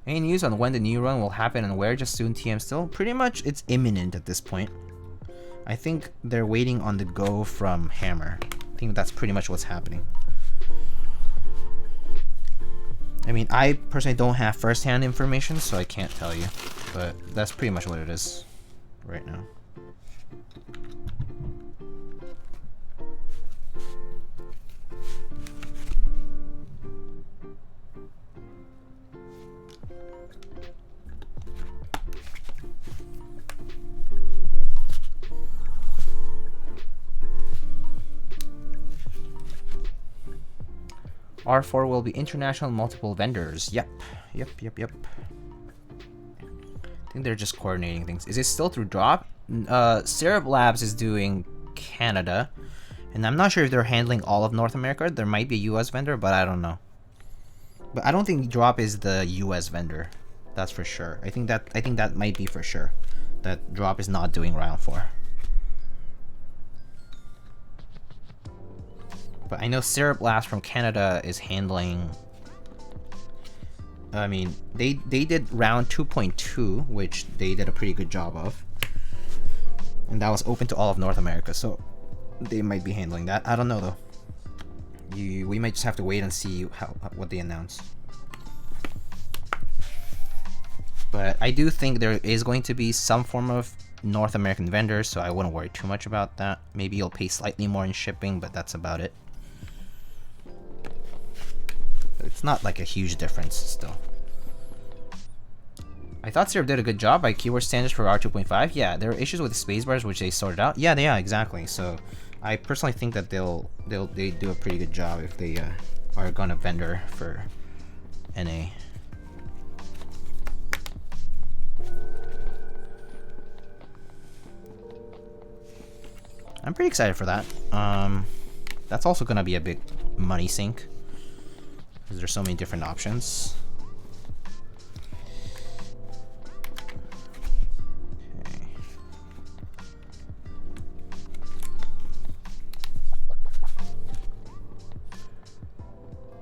Any news on when the new run will happen and where? Just soon TM still? Pretty much it's imminent at this point. I think they're waiting on the go from Hammer. I think that's pretty much what's happening. I mean, I personally don't have first-hand information, so I can't tell you. But that's pretty much what it is right now. R4 will be international multiple vendors. Yep. I think they're just coordinating things. Is it still through drop? Syrup Labs is doing Canada. And I'm not sure if they're handling all of North America. There might be a US vendor, but I don't know. But I don't think drop is the US vendor. That's for sure. I think that might be for sure. That drop is not doing round 4. But I know Syrup Labs from Canada is handling. I mean, they did round 2.2, which they did a pretty good job of, and that was open to all of North America. So they might be handling that. I don't know though. We might just have to wait and see what they announce. But I do think there is going to be some form of North American vendors, so I wouldn't worry too much about that. Maybe you'll pay slightly more in shipping, but that's about it. It's not like a huge difference still. I thought Syrup did a good job by keyword standards for R2.5. Yeah, there are issues with the spacebars which they sorted out. Yeah, exactly. So I personally think that they do a pretty good job if they are gonna vendor for NA. I'm pretty excited for that. That's also gonna be a big money sink, because there's so many different options. Okay.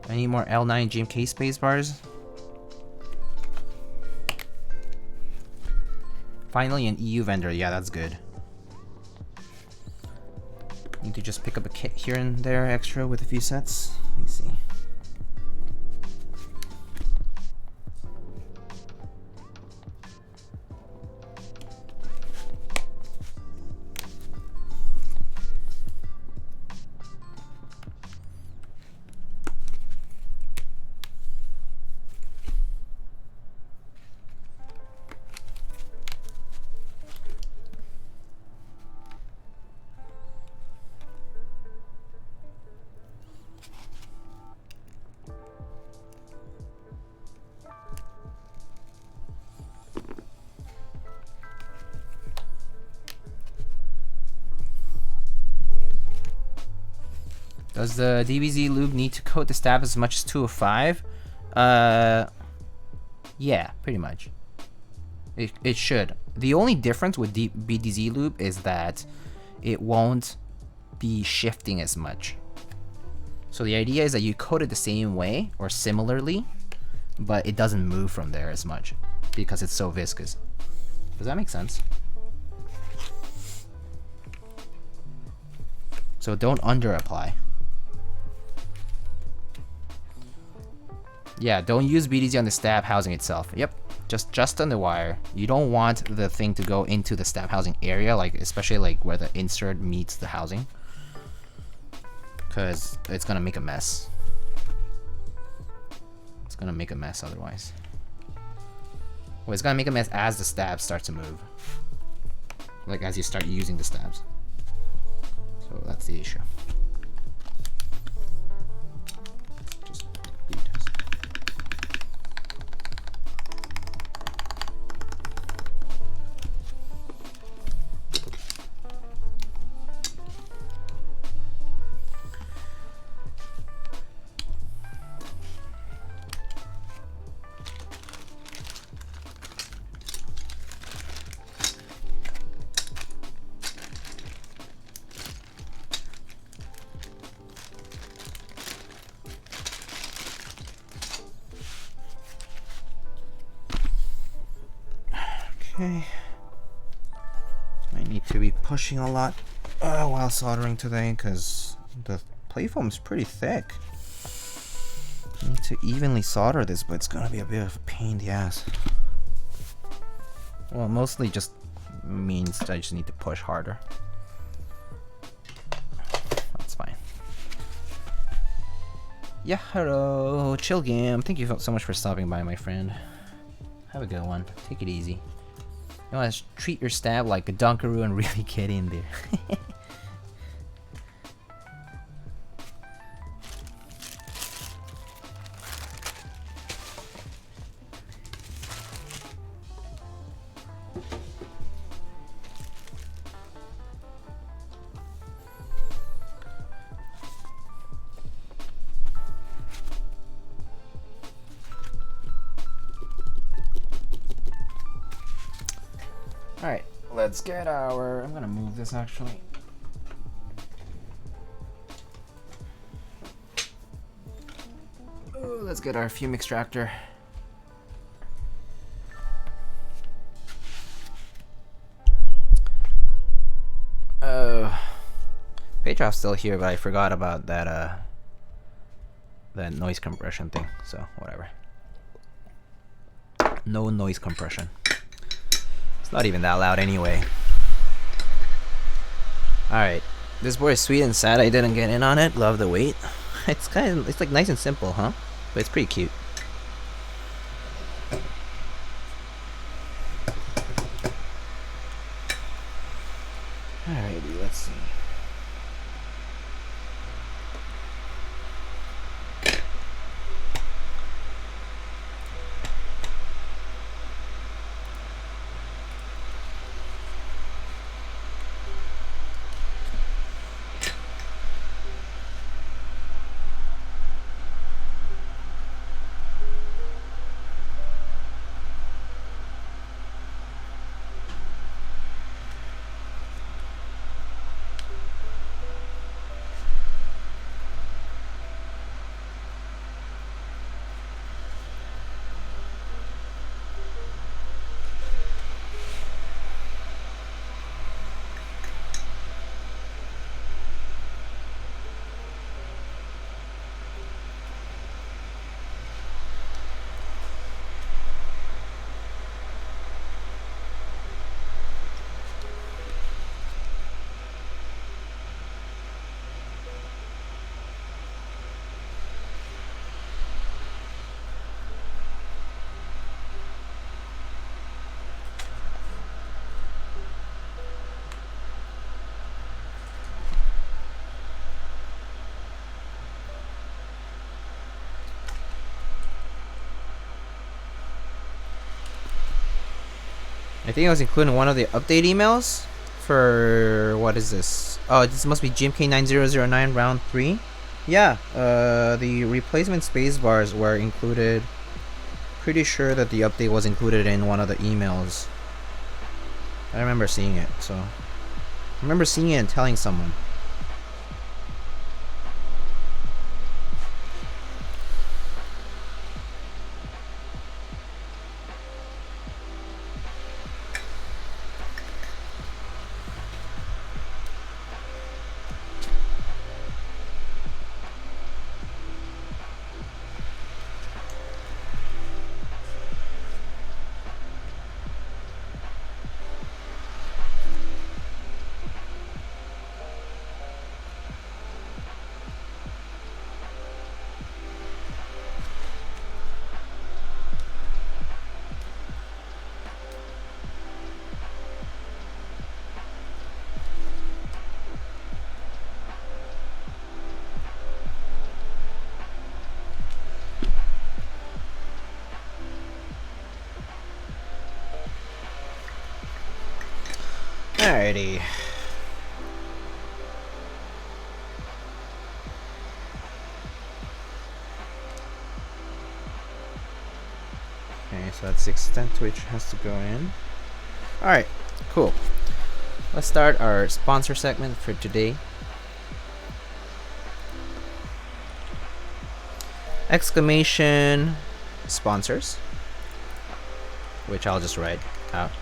I need more L9 GMK spacebars. Finally an EU vendor, yeah, that's good. Need to just pick up a kit here and there extra with a few sets. Let me see. Does the DBZ lube need to coat the stab as much as 205? Yeah, pretty much. It should. The only difference with BDZ lube is that it won't be shifting as much. So the idea is that you coat it the same way or similarly, but it doesn't move from there as much because it's so viscous. Does that make sense? So don't under apply. Yeah, don't use BDZ on the stab housing itself. Yep, just on the wire. You don't want the thing to go into the stab housing area, like especially like where the insert meets the housing, because it's gonna make a mess. It's gonna make a mess otherwise. Well, it's gonna make a mess as the stabs start to move, like as you start using the stabs. So that's the issue. Okay. I need to be pushing a lot while soldering today because the plate foam is pretty thick. I need to evenly solder this, but it's gonna be a bit of a pain in the ass. Well, mostly just means I just need to push harder. That's fine. Yeah, hello, Chill Gam. Thank you so much for stopping by, my friend. Have a good one. Take it easy. You want to treat your stab like a Dunkaroo and really get in there. Alright, let's get our... I'm gonna move this actually. Ooh, let's get our fume extractor. Petrov's still here, but I forgot about that that noise compression thing, so whatever. No noise compression. It's not even that loud anyway. Alright. This board is sweet and sad I didn't get in on it. Love the weight. It's like nice and simple, huh? But it's pretty cute. Alrighty, let's see. I think I was including one of the update emails for what is this? Oh, this must be GMK 9009 round 3. Yeah, the replacement space bars were included. Pretty sure that the update was included in one of the emails. I remember seeing it, so I remember seeing it and telling someone. Alrighty. Okay, so that's the extent to which it has to go in. Alright, cool. Let's start our sponsor segment for today. Exclamation sponsors, which I'll just write out.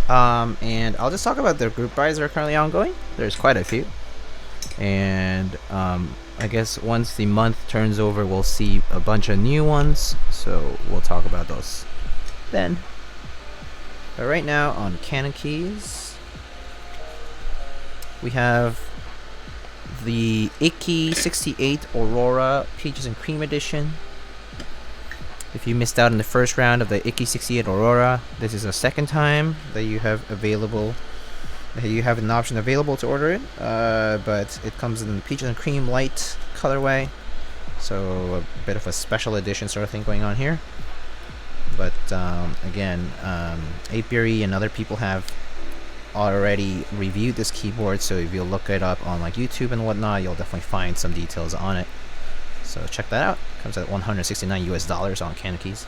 And I'll just talk about the group buys that are currently ongoing. There's quite a few. And I guess once the month turns over, we'll see a bunch of new ones. So we'll talk about those then. But right now on Canon Keys, we have the Icky 68 Aurora Peaches and Cream Edition. If you missed out in the first round of the Icky 68 Aurora, this is the second time that you have available. You have an option available to order it, but it comes in the Peaches and Cream Light colorway, so a bit of a special edition sort of thing going on here. But again, Apiary and other people have already reviewed this keyboard, so if you look it up on like YouTube and whatnot, you'll definitely find some details on it. So check that out. Comes at $169 US on Canon Keys.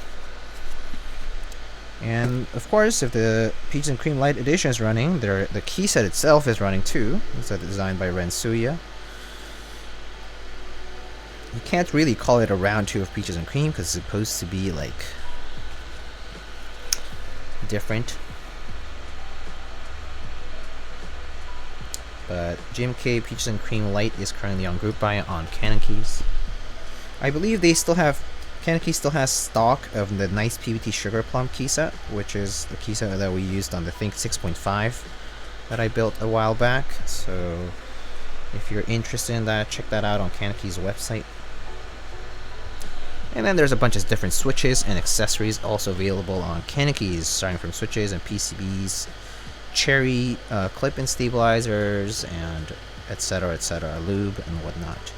And of course, if the Peaches and Cream Light Edition is running, the key set itself is running too. It's designed by Rensuya. You can't really call it a round 2 of Peaches and Cream because it's supposed to be like different. But GMK Peaches and Cream Light is currently on group buy on Canon Keys. I believe they still have, Canon Keys still has stock of the nice PBT Sugar Plum key set, which is the key set that we used on the Think 6.5 that I built a while back. So if you're interested in that, check that out on Canon Keys website. And then there's a bunch of different switches and accessories also available on Canon Keys, starting from switches and PCBs, cherry clip-in stabilizers, and etc., lube and whatnot.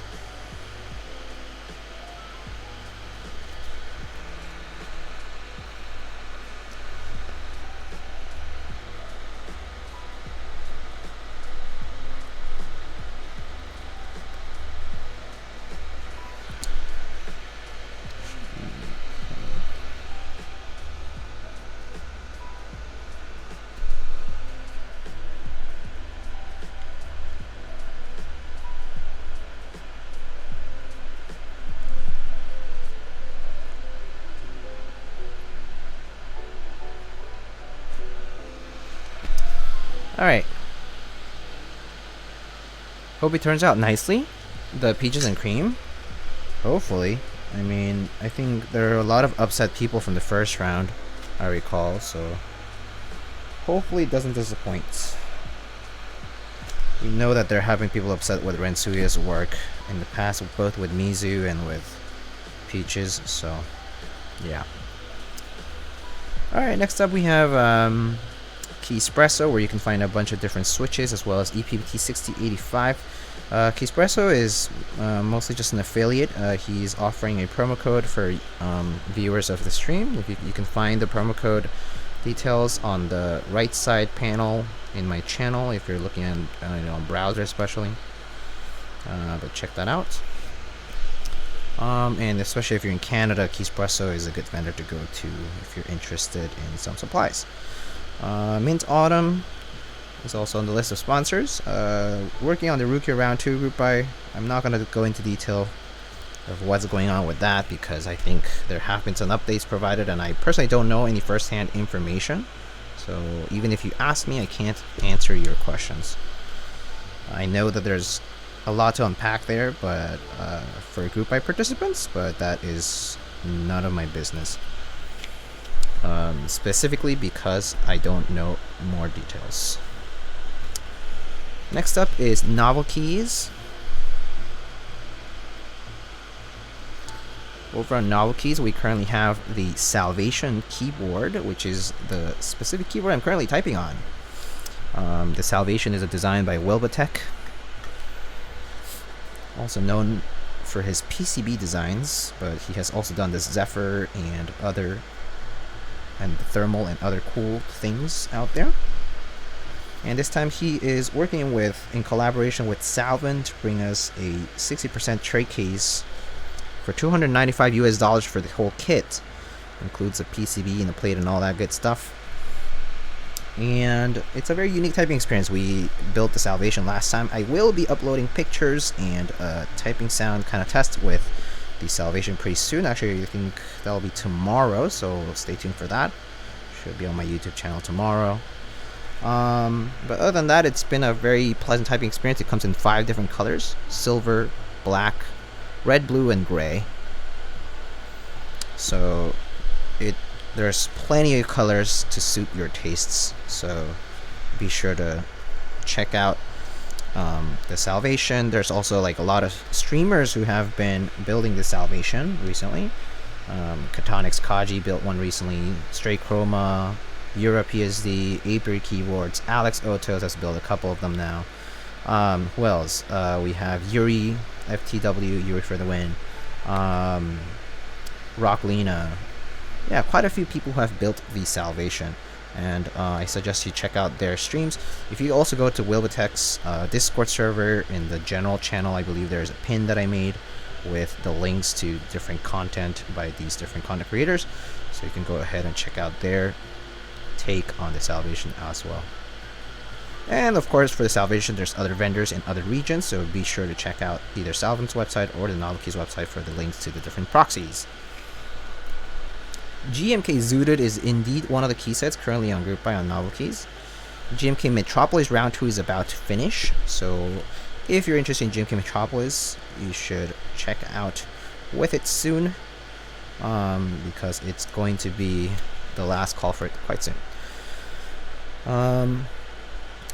Alright. Hope it turns out nicely. The Peaches and Cream. Hopefully. I mean, I think there are a lot of upset people from the first round, I recall, so hopefully it doesn't disappoint. We know that they're having people upset with Rensuya's work in the past, both with Mizu and with Peaches, so yeah. Alright, next up we have Keyspresso, where you can find a bunch of different switches, as well as EPBT 6085. Keyspresso is mostly just an affiliate. He's offering a promo code for viewers of the stream. You can find the promo code details on the right side panel in my channel if you're looking at on browser especially. But check that out. And especially if you're in Canada, Keyspresso is a good vendor to go to if you're interested in some supplies. Mint Autumn is also on the list of sponsors. Working on the Rookie Round 2 group buy. I'm not going to go into detail of what's going on with that because I think there have been some updates provided and I personally don't know any first-hand information. So even if you ask me, I can't answer your questions. I know that there's a lot to unpack there, but for group buy participants, but that is none of my business. Specifically because I don't know more details. Next up is Novel Keys. Over on Novel Keys, we currently have the Salvation keyboard, which is the specific keyboard I'm currently typing on. The Salvation is a design by Wilbatech, also known for his PCB designs, but he has also done the Zephyr and other thermal and other cool things out there. And this time he is working in collaboration with Salvin to bring us a 60% tray case for $295 US for the whole kit. Includes a PCB and a plate and all that good stuff. And it's a very unique typing experience. We built the Salvation last time. I will be uploading pictures and a typing sound kind of test with the Salvation pretty soon. Actually, I think that'll be tomorrow, so stay tuned for that. Should be on my YouTube channel tomorrow. But other than that, it's been a very pleasant typing experience. It comes in 5 different colors: silver, black, red, blue, and gray. So there's plenty of colors to suit your tastes. So be sure to check out the Salvation. There's also like a lot of streamers who have been building the Salvation recently. Katonix Kaji built one recently. Stray Chroma, Euro PSD, Apiary Keyboards, Alex Otos has built a couple of them now. Who else? We have Yuri, FTW, Yuri for the win. Rocklina. Yeah, quite a few people who have built the Salvation. And I suggest you check out their streams. If you also go to Wilbitech's Discord server, in the general channel, I believe there's a pin that I made with the links to different content by these different content creators. So you can go ahead and check out their take on the Salvation as well. And of course, for the Salvation, there's other vendors in other regions, so be sure to check out either Salvin's website or the Novelkeys website for the links to the different proxies. GMK Zooted is indeed one of the key sets currently on group buy on Novelkeys. GMK Metropolis Round 2 is about to finish, so if you're interested in GMK Metropolis, you should check out with it soon, because it's going to be the last call for it quite soon.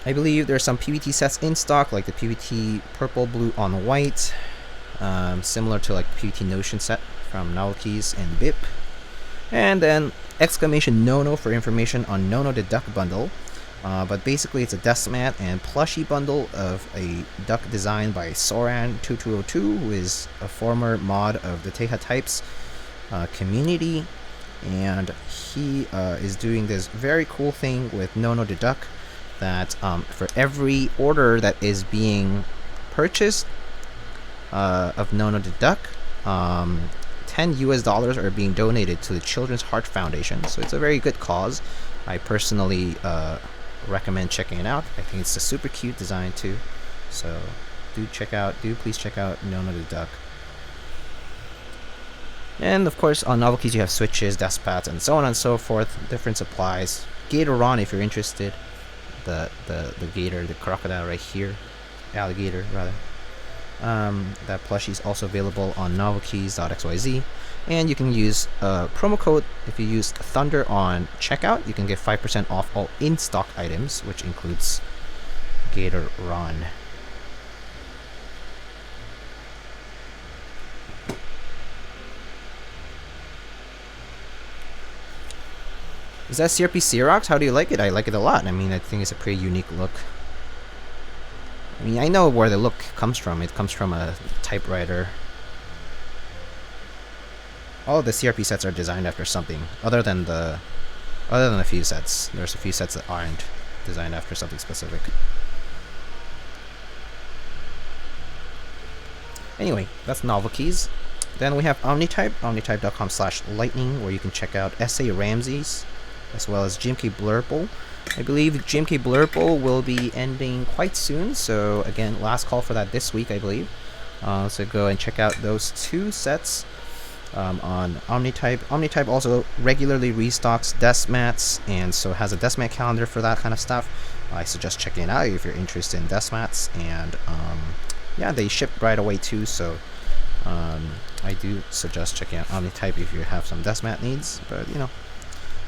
I believe there are some PVT sets in stock, like the PVT Purple, Blue on White, similar to like the PVT Notion set from Novelkeys and BIP. And then exclamation Nono for information on Nono the Duck bundle. But basically it's a desk mat and plushie bundle of a duck designed by Soran2202, who is a former mod of the Teja Types community. And he is doing this very cool thing with Nono the Duck, that for every order that is being purchased of Nono the Duck, $10 are being donated to the Children's Heart Foundation. So it's a very good cause. I personally recommend checking it out. I think it's a super cute design too. So please check out Nono the Duck. And of course, on Novelkeys you have switches, desk pads, and so on and so forth. Different supplies. Gatoron, if you're interested. The gator, the crocodile right here. Alligator, rather. That plushie is also available on novelkeys.xyz, and you can use promo code. If you use Thunder on checkout, you can get 5% off all in-stock items, which includes Gatoron. Is that CRP Xerox? How do you like it? I like it a lot. I mean, I think it's a pretty unique look. I mean, I know where the look comes from. It comes from a typewriter. All of the CRP sets are designed after something other than a few sets. There's a few sets that aren't designed after something specific. Anyway, that's Novelkeys. Then we have Omnitype, omnitype.com/lightning, where you can check out S.A. Ramsey's, as well as GMK Blurple. I believe GMK Blurple will be ending quite soon, so again, last call for that this week, I believe. So go and check out those 2 sets on Omnitype. Omnitype also regularly restocks desk mats, and so has a desk mat calendar for that kind of stuff. I suggest checking it out if you're interested in desk mats, and yeah, they ship right away too, so I do suggest checking out Omnitype if you have some desk mat needs. But you know,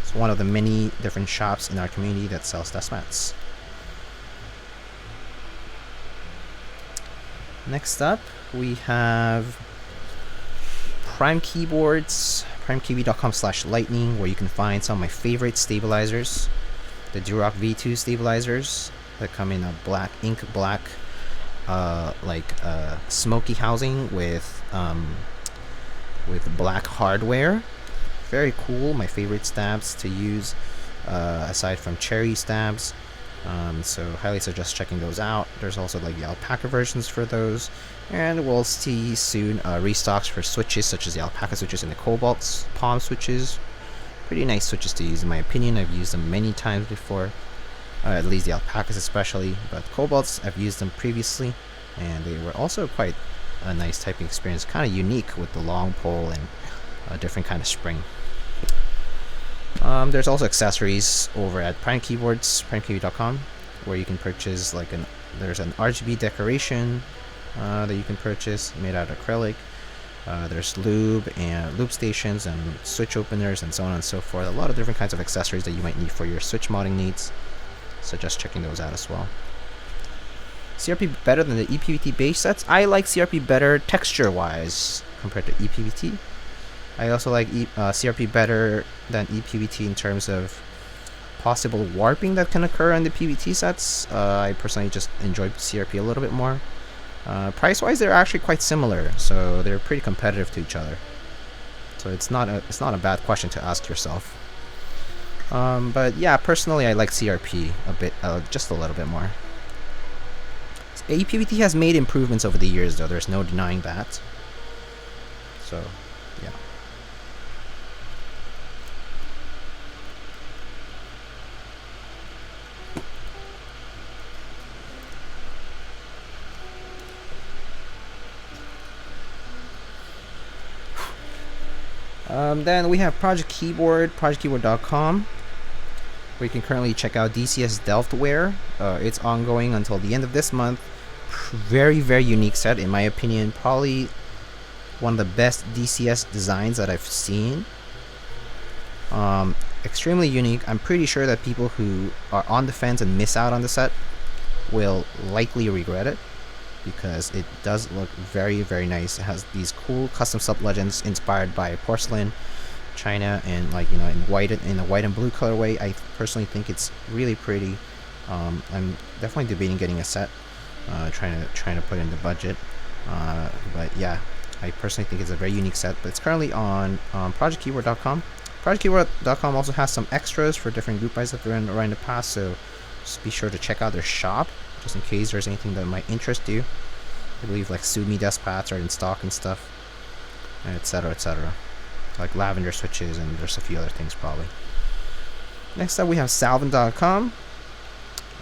it's one of the many different shops in our community that sells desk mats. Next up, we have Prime Keyboards, primekeyboard.com/lightning, where you can find some of my favorite stabilizers. The Durock V2 stabilizers that come in a black, ink black, smoky housing with black hardware. Very cool. My favorite stabs to use, aside from cherry stabs. So highly suggest checking those out. There's also like the alpaca versions for those, and we'll see soon restocks for switches such as the alpaca switches and the cobalt palm switches. Pretty nice switches to use in my opinion. I've used them many times before, at least the alpacas especially, but cobalts I've used them previously, and they were also quite a nice typing experience, kind of unique with the long pole and a different kind of spring. There's also accessories over at Prime Keyboards, primekeyboard.com, where you can purchase there's an RGB decoration that you can purchase made out of acrylic. There's lube and lube stations and switch openers and so on and so forth. A lot of different kinds of accessories that you might need for your switch modding needs. Suggest checking those out as well. CRP better than the ePVT base sets. I like CRP better texture-wise compared to ePVT. I also like CRP better than ePVT in terms of possible warping that can occur on the PVT sets. I personally just enjoy CRP a little bit more. Price-wise, they're actually quite similar, so they're pretty competitive to each other. So it's not a bad question to ask yourself. But yeah, personally, I like CRP a bit, just a little bit more. ePVT has made improvements over the years, though. There's no denying that. So, yeah. Then we have Project Keyboard, projectkeyboard.com, where you can currently check out DCS Delftware. It's ongoing until the end of this month. Very, very unique set, in my opinion. Probably one of the best DCS designs that I've seen. Extremely unique. I'm pretty sure that people who are on the fence and miss out on the set will likely regret it, because it does look very, very nice. It has these cool custom sub-legends inspired by porcelain, China, and in the white and blue colorway. I personally think it's really pretty. I'm definitely debating getting a set, trying to put in the budget. But yeah, I personally think it's a very unique set. But it's currently on projectkeyboard.com. Projectkeyboard.com also has some extras for different group buys that they're in the past, so just be sure to check out their shop, just in case there's anything that might interest you. I believe Sumi desk pads are in stock and stuff, etc., etc. Like lavender switches, and there's a few other things probably. Next up, we have Salvin.com,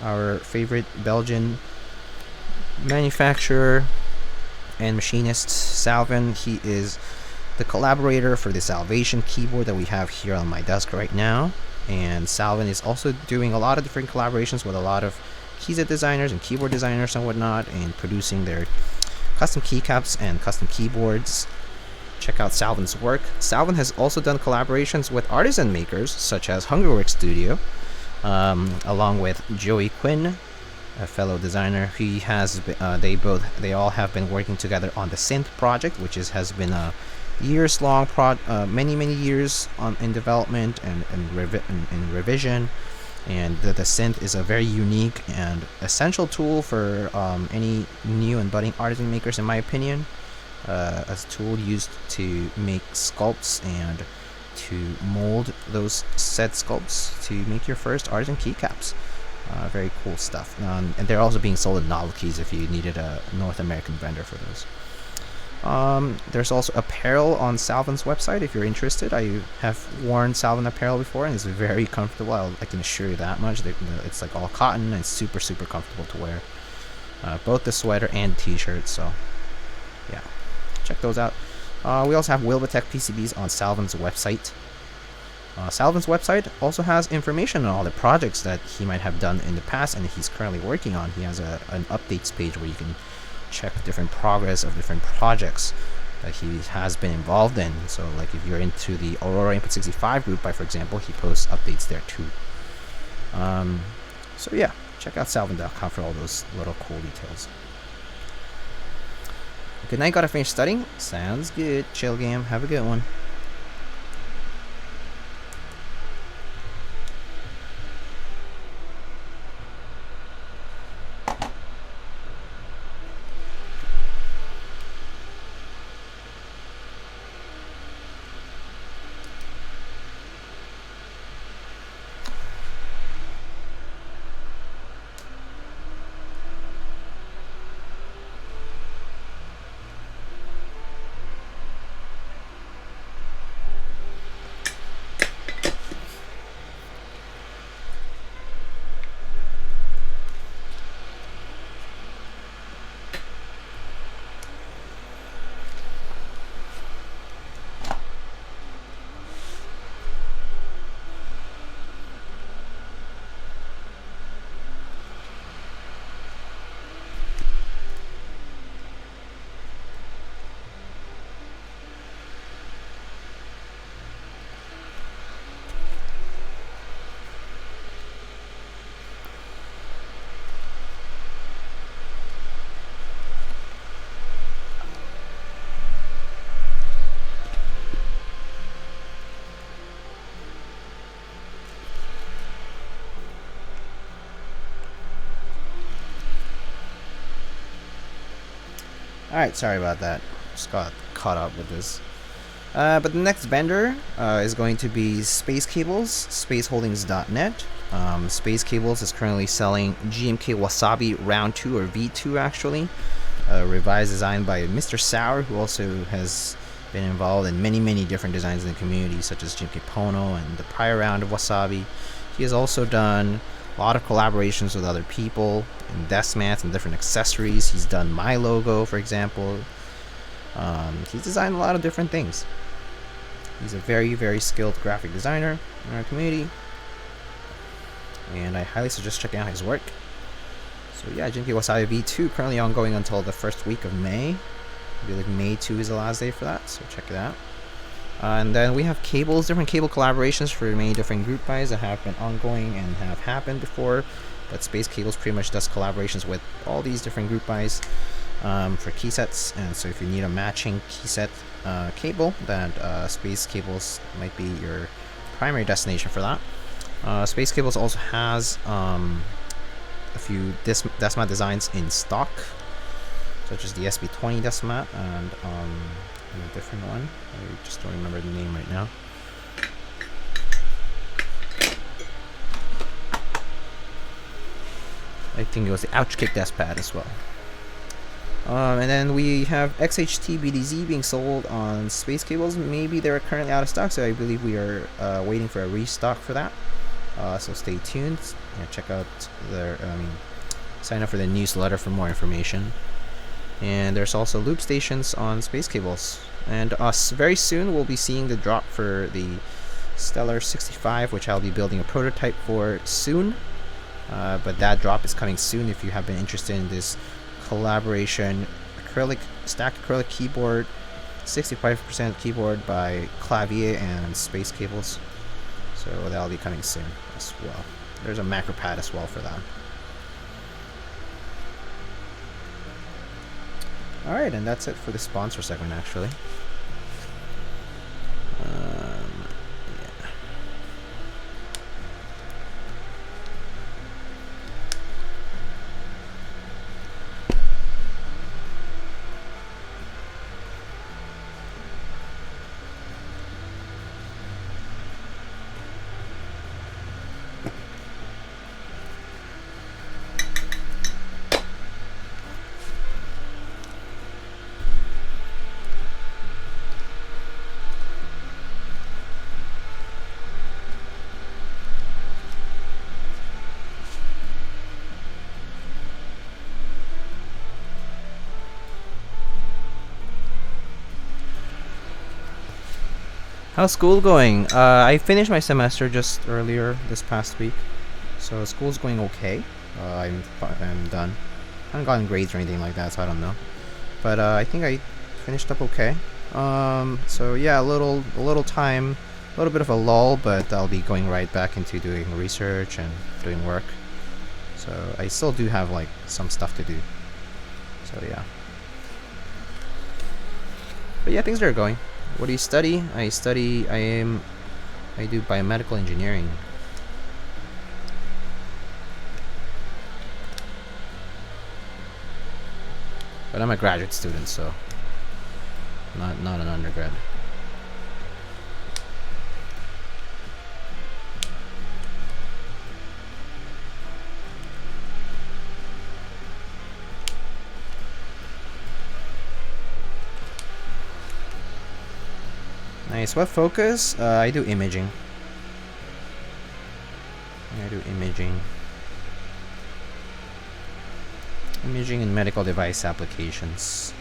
our favorite Belgian manufacturer and machinist. Salvin, he is the collaborator for the Salvation keyboard that we have here on my desk right now. And Salvin is also doing a lot of different collaborations with a lot of keyset designers and keyboard designers and whatnot, and producing their custom keycaps and custom keyboards. Check out Salvin's work. Salvin has also done collaborations with artisan makers such as Hungerworks Studio, along with Joey Quinn, a fellow designer. He has they all have been working together on the Synth project, which has been a years-long many years in development and revision. And the Synth is a very unique and essential tool for any new and budding artisan makers, in my opinion. As a tool used to make sculpts and to mold those said sculpts to make your first artisan keycaps. Very cool stuff. And they're also being sold in novelties if you needed a North American vendor for those. There's also apparel on Salvin's website if you're interested. I have worn Salvin apparel before, and it's very comfortable. I can assure you that much. It's all cotton and super comfortable to wear. Both the sweater and t-shirt, so yeah, check those out. We also have Wilbatech PCBs on Salvin's website. Salvin's website also has information on all the projects that he might have done in the past and he's currently working on. He has an updates page where you can check different progress of different projects that he has been involved in. So if you're into the Aurora Input 65 group, for example, he posts updates there too. So yeah, check out salvin.com for all those little cool details. Good night, gotta finish studying. Sounds good. Chill game, have a good one. Alright, sorry about that. Just got caught up with this. But the next vendor is going to be Space Cables, spaceholdings.net. Space Cables is currently selling GMK Wasabi Round 2 or V2 actually. Revised design by Mr. Sour, who also has been involved in many different designs in the community, such as GMK Pono and the prior round of Wasabi. He has also done a lot of collaborations with other people in desk mats and different accessories. He's done my logo, for example. He's designed a lot of different things. He's a very skilled graphic designer in our community, and I highly suggest checking out his work. So yeah, GMK Wasabi V2 currently ongoing until the first week of May. I believe May 2 is the last day for that, so check it out. And then we have cables, different cable collaborations for many different group buys that have been ongoing and have happened before. But Space Cables pretty much does collaborations with all these different group buys for key sets. And so if you need a matching key set cable, then Space Cables might be your primary destination for that. Space Cables also has a few desk mat designs in stock, such as the SB20 desk mat and a different one. I just don't remember the name right now. I think it was the Ouch Kick desk pad as well. And then we have XHT BDZ being sold on Space Cables. Maybe they're currently out of stock, so I believe we are waiting for a restock for that. So stay tuned. Check out their, sign up for the newsletter for more information. And there's also loop stations on Space Cables. And very soon we'll be seeing the drop for the Stellar 65, which I'll be building a prototype for soon. But that drop is coming soon if you have been interested in this collaboration stacked acrylic keyboard, 65% keyboard by Clavier and Space Cables. So that'll be coming soon as well. There's a macro pad as well for that. Alright, and that's it for the sponsor segment actually. Yeah. How's school going? I finished my semester just earlier this past week, so school's going okay. I'm done. I haven't gotten grades or anything like that, so I don't know. But I think I finished up okay. So yeah, a little time, a little bit of a lull, but I'll be going right back into doing research and doing work. So I still do have like some stuff to do. So yeah. But yeah, things are going. What do you study? I do biomedical engineering. But I'm a graduate student, so not an undergrad. Nice. What focus? I do imaging. Imaging and medical device applications.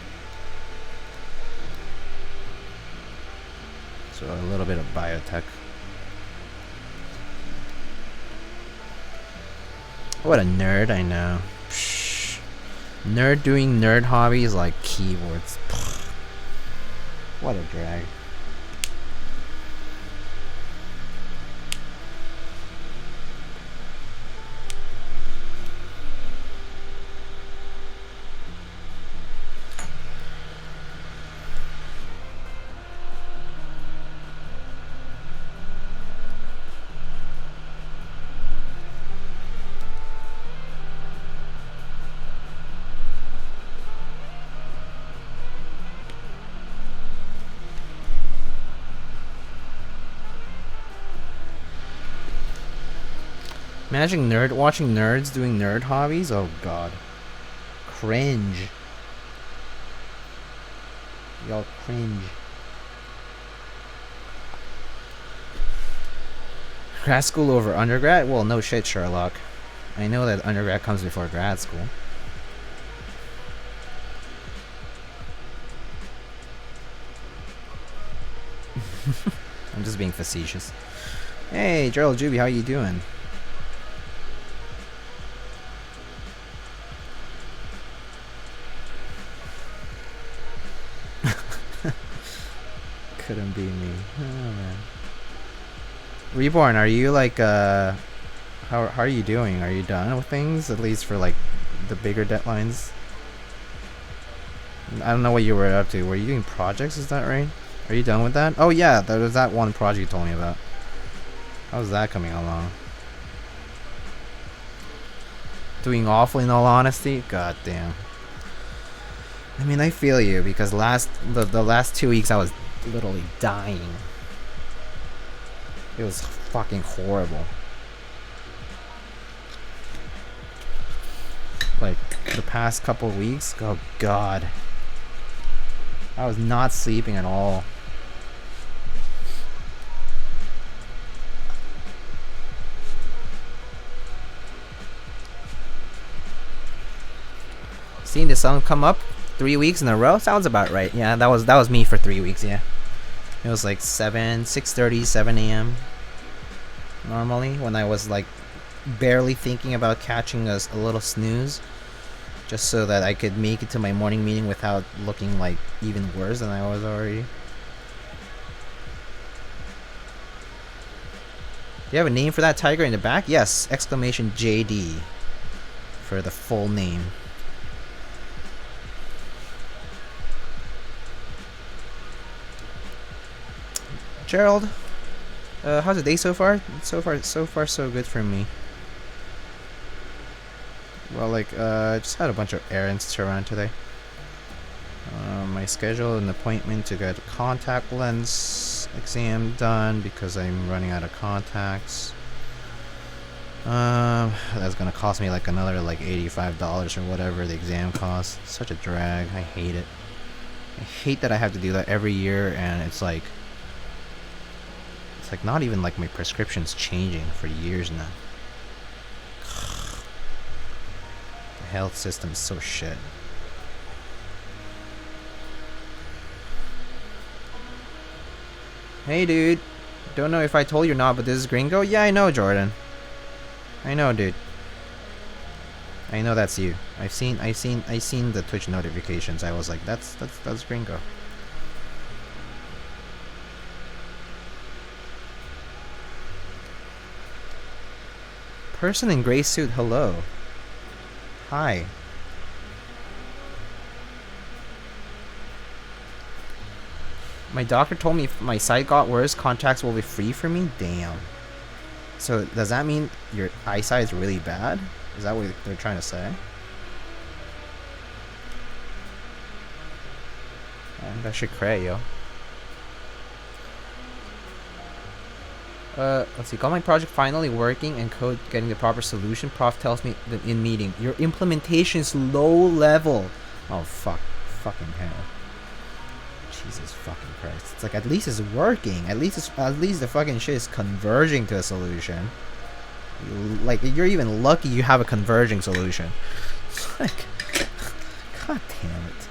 So a little bit of biotech. What a nerd, I know. Psh. Nerd doing nerd hobbies like keyboards. Pff. What a drag. Imagine watching nerds doing nerd hobbies. Oh god, cringe. Y'all cringe. Grad school over undergrad? Well, no shit, Sherlock. I know that undergrad comes before grad school. I'm just being facetious. Hey, Gerald Juby, how you doing? Couldn't be me. Oh man. Reborn, are you like how are you doing? Are you done with things, at least for like the bigger deadlines? I don't know what you were up to. Were you doing projects, is that right? Are you done with that? Oh yeah, there was that one project you told me about. How's that coming along? Doing awful, in all honesty? God damn. I mean, I feel you, because the last 2 weeks I was literally dying. It was fucking horrible. Like, the past couple of weeks, oh god. I was not sleeping at all. Seeing the sun come up 3 weeks in a row sounds about right. Yeah, that was me for 3 weeks. Yeah, it was like 6:30, 7 a.m. normally, when I was like barely thinking about catching a little snooze, just so that I could make it to my morning meeting without looking like even worse than I was already. Do you have a name for that tiger in the back? Yes! Exclamation JD for the full name. Gerald, how's the day so far? So far so good for me. Well, like, I just had a bunch of errands to run today. My schedule an appointment to get a contact lens exam done because I'm running out of contacts. That's gonna cost me like another like $85 or whatever the exam costs. Such a drag. I hate it. I hate that I have to do that every year, and it's like not even like my prescription's changing for years now. The health system is so shit. Hey dude, don't know if I told you or not, but this is Gringo. Yeah, I know, Jordan. I know, dude. I know that's you. I seen the Twitch notifications. I was like, that's Gringo. Person in gray suit, hello. Hi. My doctor told me if my sight got worse, contacts will be free for me? Damn. So does that mean your eyesight is really bad? Is that what they're trying to say? That should cray, yo. Let's see. Got my project finally working and code getting the proper solution. Prof tells me that in meeting, your implementation is low level. Oh fuck, fucking hell. Jesus fucking Christ. It's like, at least it's working. At least the fucking shit is converging to a solution. Like, you're even lucky you have a converging solution. Like, god damn it.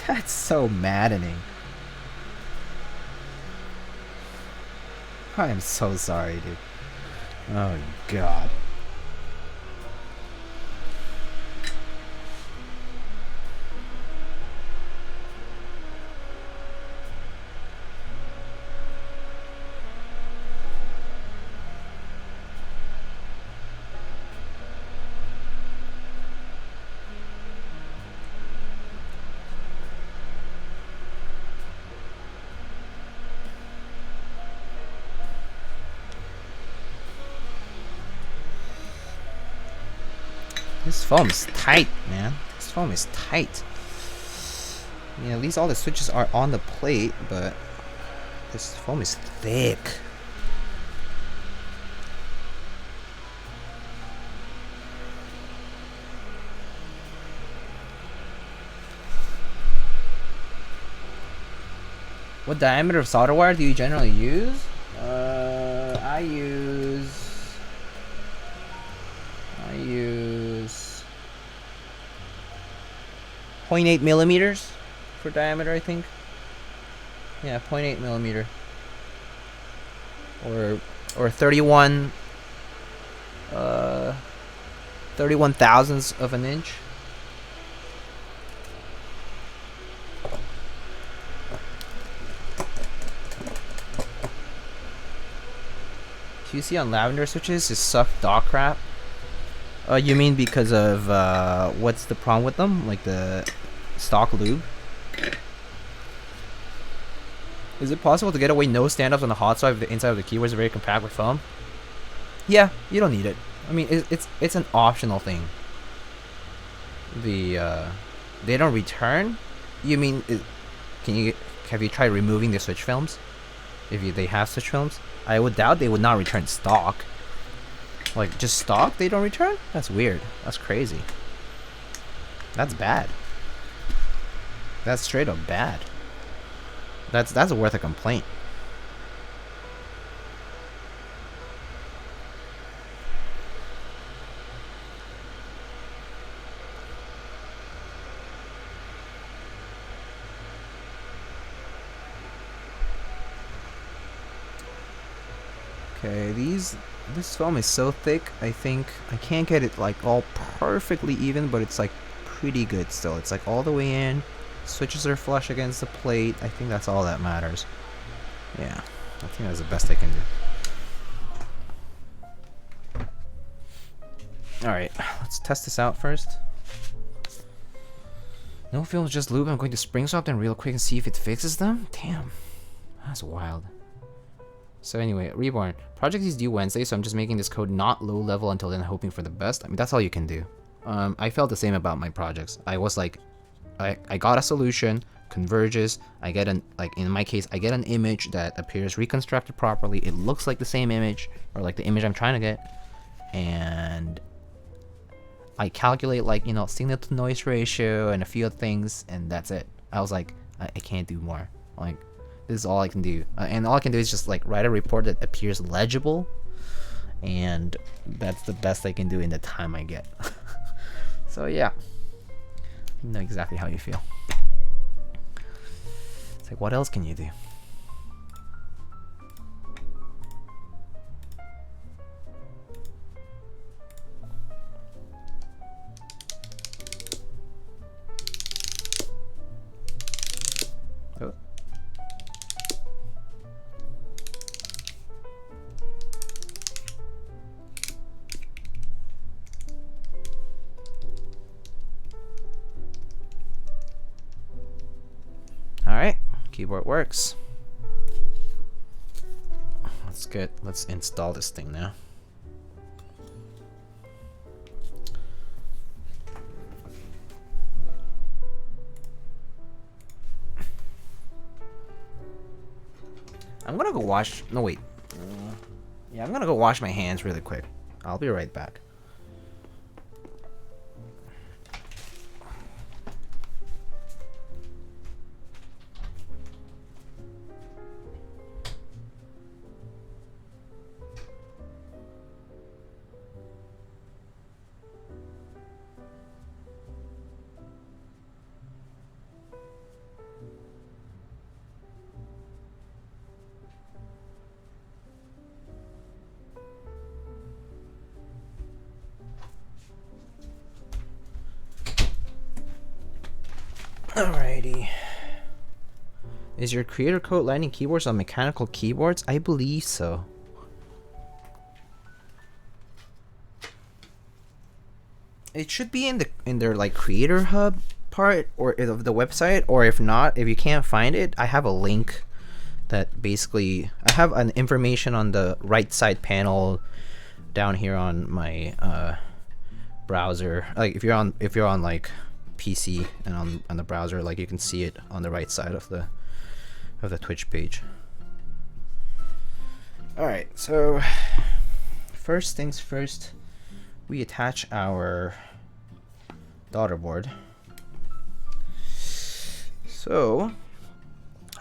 That's so maddening. I am so sorry, dude. Oh god. This foam is tight, man. This foam is tight. I mean, at least all the switches are on the plate, but this foam is thick. What diameter of solder wire do you generally use? I use 0.8 millimeters for diameter, I think. Yeah, 0.8 millimeter. Or 31 thousandths of an inch. QC on lavender switches is suck dog crap. You mean because of what's the problem with them? Like the stock lube? Is it possible to get away no standoffs on the hot side if the inside of the keyboard is very compact with foam? Yeah, you don't need it. I mean, it's an optional thing. They don't return. You mean have you tried removing the switch films? If they have switch films, I would doubt they would not return stock. Like just stock, they don't return? That's weird. That's crazy. That's bad. That's straight up bad. That's worth a complaint. Okay, this foam is so thick, I think I can't get it like all perfectly even, but it's like pretty good still. It's like all the way in. Switches are flush against the plate. I think that's all that matters. Yeah, I think that's the best I can do. Alright, let's test this out first. No films, just lube. I'm going to spring swap them real quick and see if it fixes them. Damn, that's wild. So anyway, Reborn. Project is due Wednesday, so I'm just making this code not low level until then, hoping for the best. I mean, that's all you can do. I felt the same about my projects. I was like, I got a solution, converges, I get like in my case, I get an image that appears reconstructed properly. It looks like the same image, or like the image I'm trying to get. And I calculate like, you know, signal to noise ratio and a few other things, and that's it. I was like, I can't do more. Like, this is all I can do. And all I can do is just like write a report that appears legible, and that's the best I can do in the time I get. So yeah, you know exactly how you feel. It's like, what else can you do? Oh. Alright, keyboard works. Let's install this thing now. I'm gonna go wash, no wait. Yeah, I'm gonna go wash my hands really quick. I'll be right back. Alrighty. Is your creator code Lightning keyboards on mechanical keyboards? I believe so. It should be in their like creator hub part or of the website, or if not, if you can't find it, I have a link that basically I have an information on the right side panel down here on my browser. Like if you're on like PC and on the browser, like you can see it on the right side of the Twitch page. Alright, so first things first, we attach our daughter board. So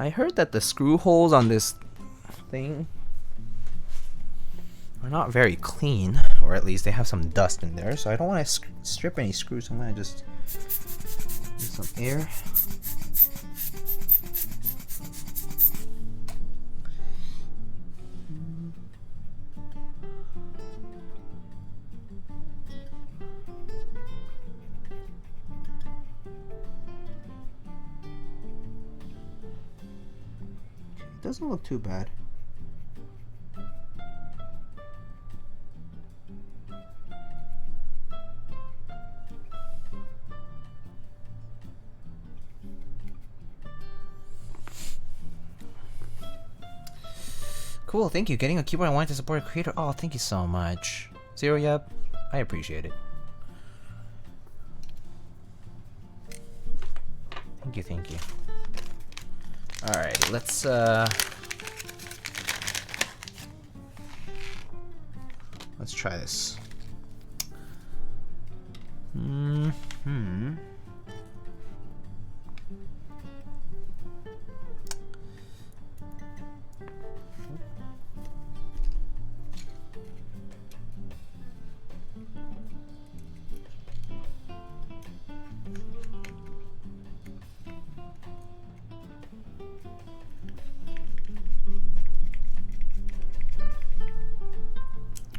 I heard that the screw holes on this thing are not very clean, or at least they have some dust in there, so I don't want to strip any screws, so I'm going to just use some air. It doesn't look too bad. Cool, thank you. Getting a keyboard I wanted to support a creator. Oh, thank you so much. Zero, yep. I appreciate it. Thank you, thank you. Alright, let's try this.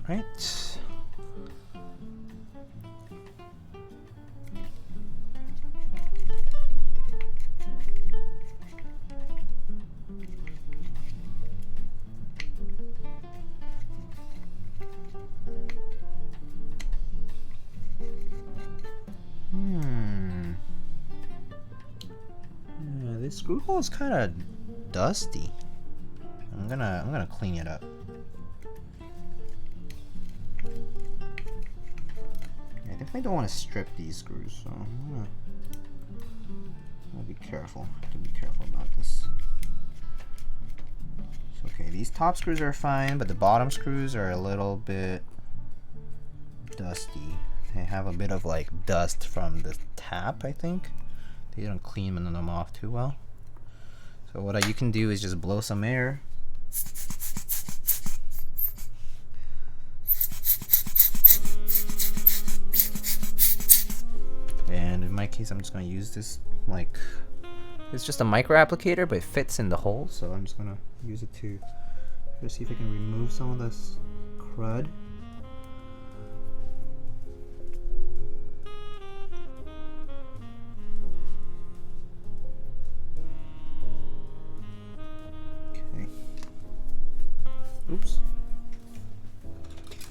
Right. This screw hole is kind of dusty. I'm gonna clean it up. I definitely don't want to strip these screws, so I'm gonna be careful. I have to be careful about this. So, okay, these top screws are fine, but the bottom screws are a little bit dusty. They have a bit of like dust from the tap, I think. They don't clean them off too well. So what you can do is just blow some air. And in my case, I'm just going to use this, like, it's just a micro applicator, but it fits in the hole. So I'm just going to use it to see if I can remove some of this crud. Okay. Oops.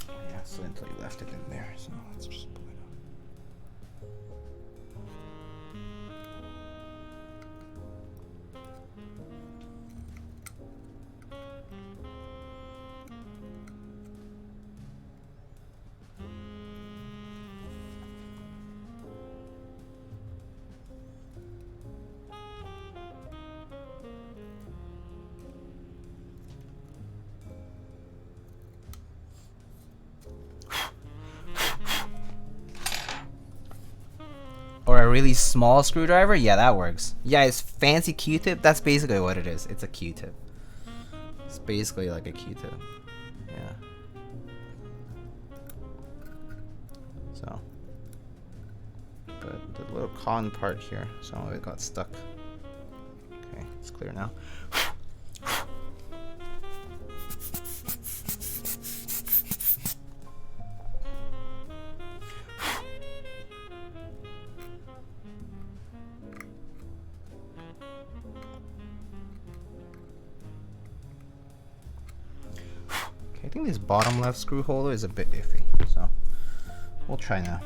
Yeah, so until you left it in there, so let's just pull it out. Or a really small screwdriver? Yeah, that works. Yeah, it's fancy Q-tip. That's basically what it is. It's a Q-tip. It's basically like a Q-tip. Yeah. So. But the little cotton part here, some of it got stuck. Okay, it's clear now. I think this bottom left screw holder is a bit iffy, so we'll try now.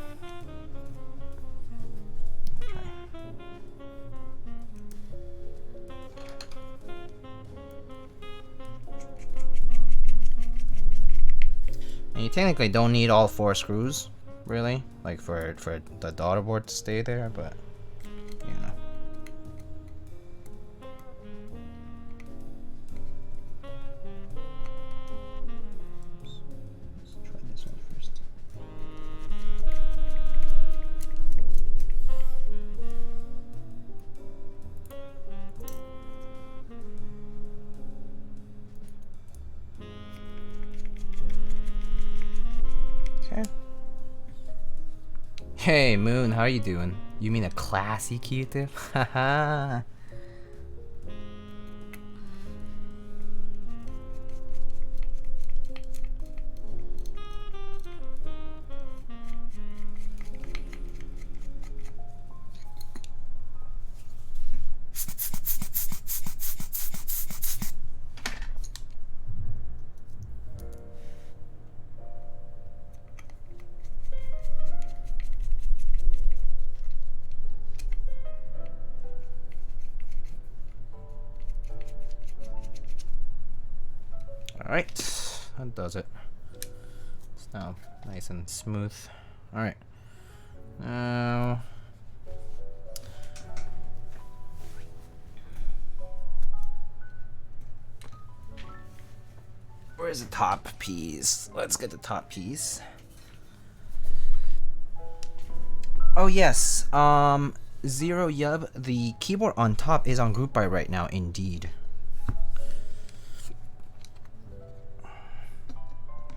And you technically don't need all 4 screws, really, like for the daughter board to stay there, but you know. Okay. Hey Moon, how are you doing? You mean a classy Q-tip? Haha. Alright, that does it. It's now nice and smooth. Alright. Now where's the top piece? Let's get the top piece. Oh yes, Zero Yub, the keyboard on top is on Group Buy right now, indeed.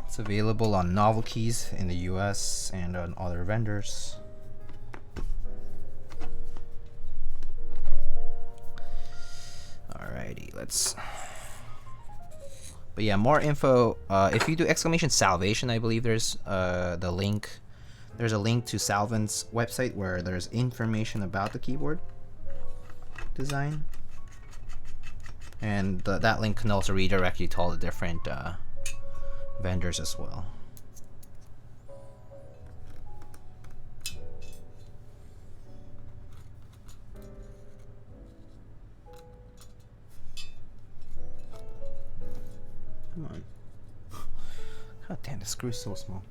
It's available on Novel Keys in the US and on other vendors. Alrighty, let's... But yeah, more info. If you do exclamation salvation, I believe there's the link. There's a link to Salvant's website where there's information about the keyboard design. And that link can also redirect you to all the different vendors as well. Come on. God damn, the screw's so small.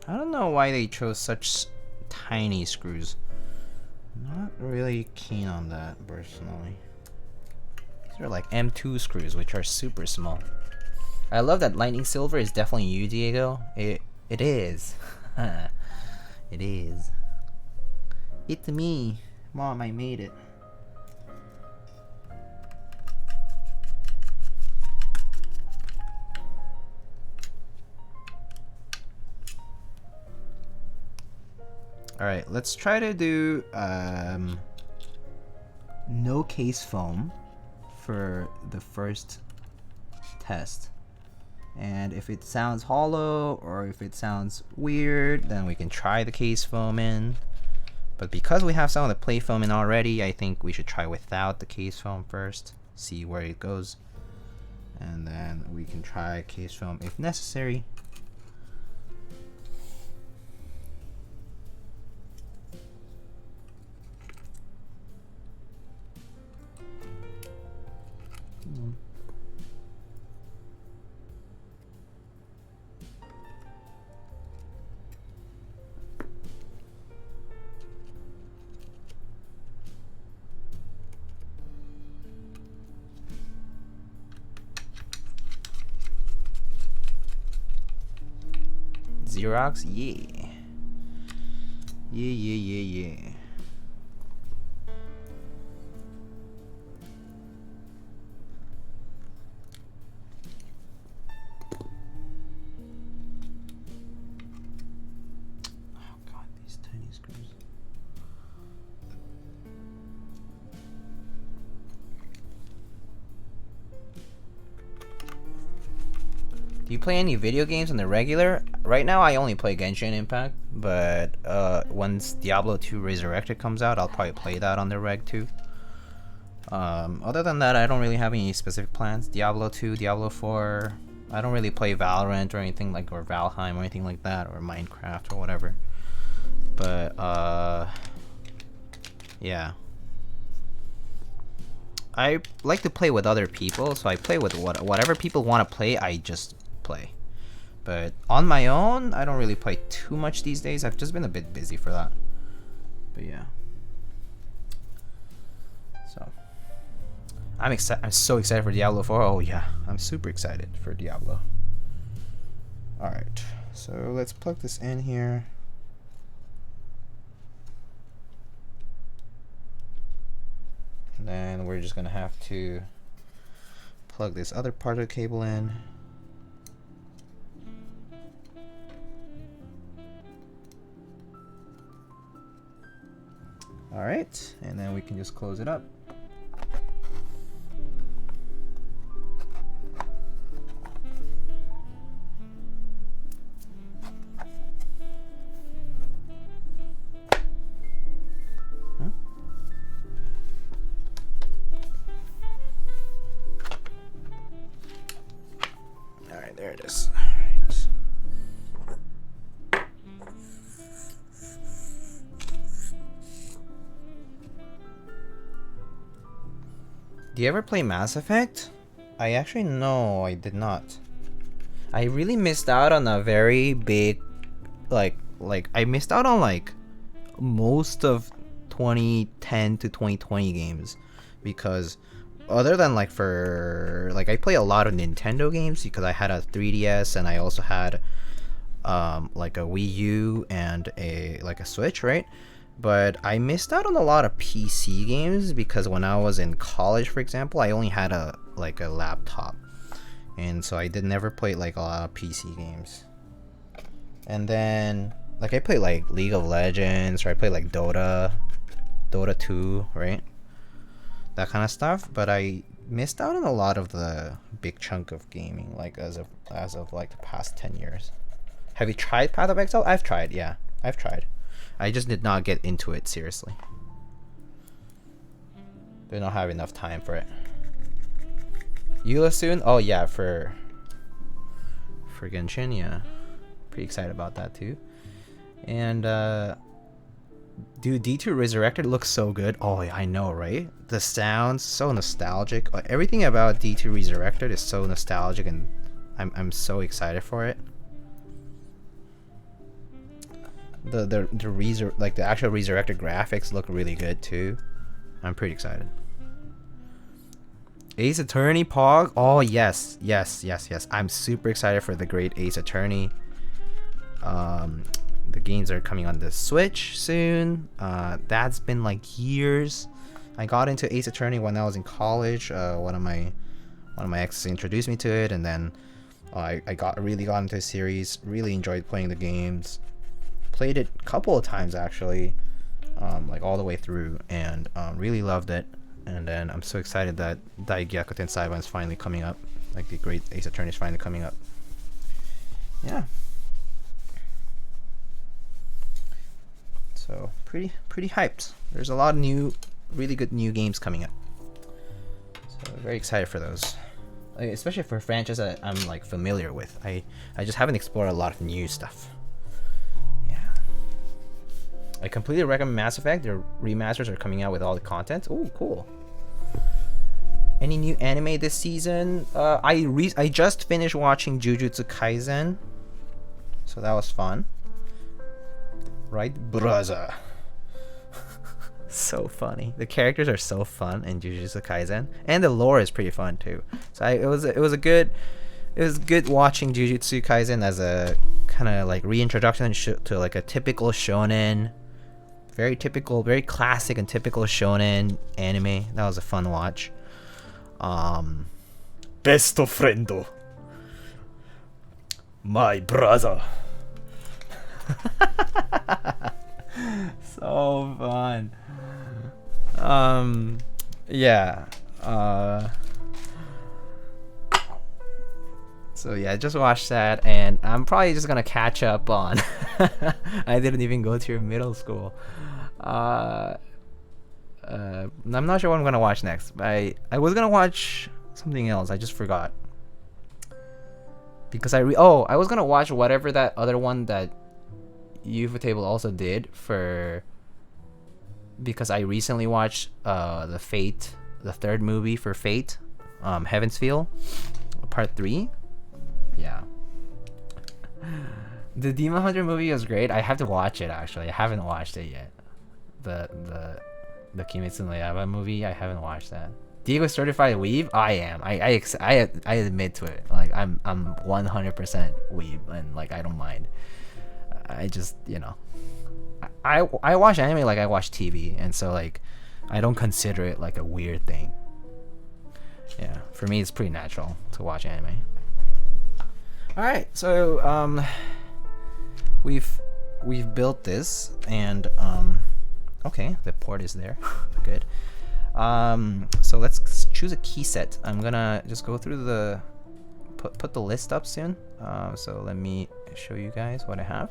I don't know why they chose such tiny screws. Not really keen on that personally. These are like M2 screws, which are super small. I love that lightning silver is definitely you, Diego. It is. It is. It's me. Mom, I made it. Alright, let's try to do no case foam for the first test. And if it sounds hollow or if it sounds weird, then we can try the case foam in. But because we have some of the play foam in already, I think we should try without the case foam first, see where it goes. And then we can try case foam if necessary. Xerox, yeah. Yeah. Oh god, these tiny screws. Do you play any video games on the regular? Right now I only play Genshin Impact, but once Diablo 2 Resurrected comes out, I'll probably play that on the reg too. Other than that, I don't really have any specific plans. Diablo 2, Diablo 4, I don't really play Valorant or anything like, or Valheim or anything like that, or Minecraft or whatever. But yeah. I like to play with other people, so I play with whatever people want to play, I just play. But on my own, I don't really play too much these days. I've just been a bit busy for that. But yeah. So I'm excited. I'm so excited for Diablo 4. Oh yeah, I'm super excited for Diablo. All right, so let's plug this in here. And then we're just gonna have to plug this other part of the cable in. All right, and then we can just close it up. All right, there it is. All right. Do you ever play Mass Effect? I actually no, I did not. I really missed out on a very big, like I missed out on like most of 2010 to 2020 games, because other than like for like I play a lot of Nintendo games because I had a 3DS and I also had like a Wii U and a Switch, right? But I missed out on a lot of PC games because when I was in college, for example, I only had a laptop, and so I did never play like a lot of PC games. And then like I play like League of Legends, or I play like Dota 2, right? That kind of stuff. But I missed out on a lot of the big chunk of gaming, like as of like the past 10 years. Have you tried Path of Exile? I've tried, yeah. I've tried. I just did not get into it seriously. Did not have enough time for it. Eula soon? Oh yeah, for Genshin, yeah. Pretty excited about that too. And dude, D2 Resurrected looks so good. Oh yeah, I know, right? The sounds so nostalgic. Everything about D2 Resurrected is so nostalgic, and I'm so excited for it. The actual resurrected graphics look really good too. I'm pretty excited. Ace Attorney Pog. Oh yes. I'm super excited for the great Ace Attorney. The games are coming on the Switch soon. That's been like years. I got into Ace Attorney when I was in college. One of my exes introduced me to it, and then I really got into the series. Really enjoyed playing the games. Played it a couple of times actually, like all the way through, and really loved it. And then I'm so excited that Daigyaku Tensaiban is finally coming up. Like the great Ace Attorney is finally coming up. Yeah. So pretty hyped. There's a lot of really good new games coming up. So very excited for those. Like, especially for franchises that I'm like familiar with. I just haven't explored a lot of new stuff. I completely recommend Mass Effect. Their remasters are coming out with all the content. Oh, cool. Any new anime this season? I just finished watching Jujutsu Kaisen, so that was fun. Right, brother? So funny. The characters are so fun in Jujutsu Kaisen, and the lore is pretty fun too. So it was good watching Jujutsu Kaisen as a kind of like reintroduction to like a typical shonen. Very typical, very classic and typical shonen anime. That was a fun watch. Best friendo, my brother. So fun. Yeah. So yeah, I just watched that, and I'm probably just gonna catch up on. I didn't even go through middle school. I'm not sure what I'm gonna watch next. I was gonna watch something else. I just forgot. because I was gonna watch whatever that other one that Ufotable also did for, because I recently watched the third movie for Fate, Heaven's Feel, Part 3. Yeah. The Demon Hunter movie was great. I have to watch it actually. I haven't watched it yet. The Kimetsu no Yaiba movie, I haven't watched that. Diego certified weeb? I am. I admit to it. Like I'm 100% weeb, and like I don't mind. I just, you know, I watch anime like I watch TV, and so like I don't consider it like a weird thing. Yeah, for me it's pretty natural to watch anime. All right, so we've built this, and okay, the port is there. Good. So let's choose a key set. I'm gonna just go through the put the list up soon. So let me show you guys what I have.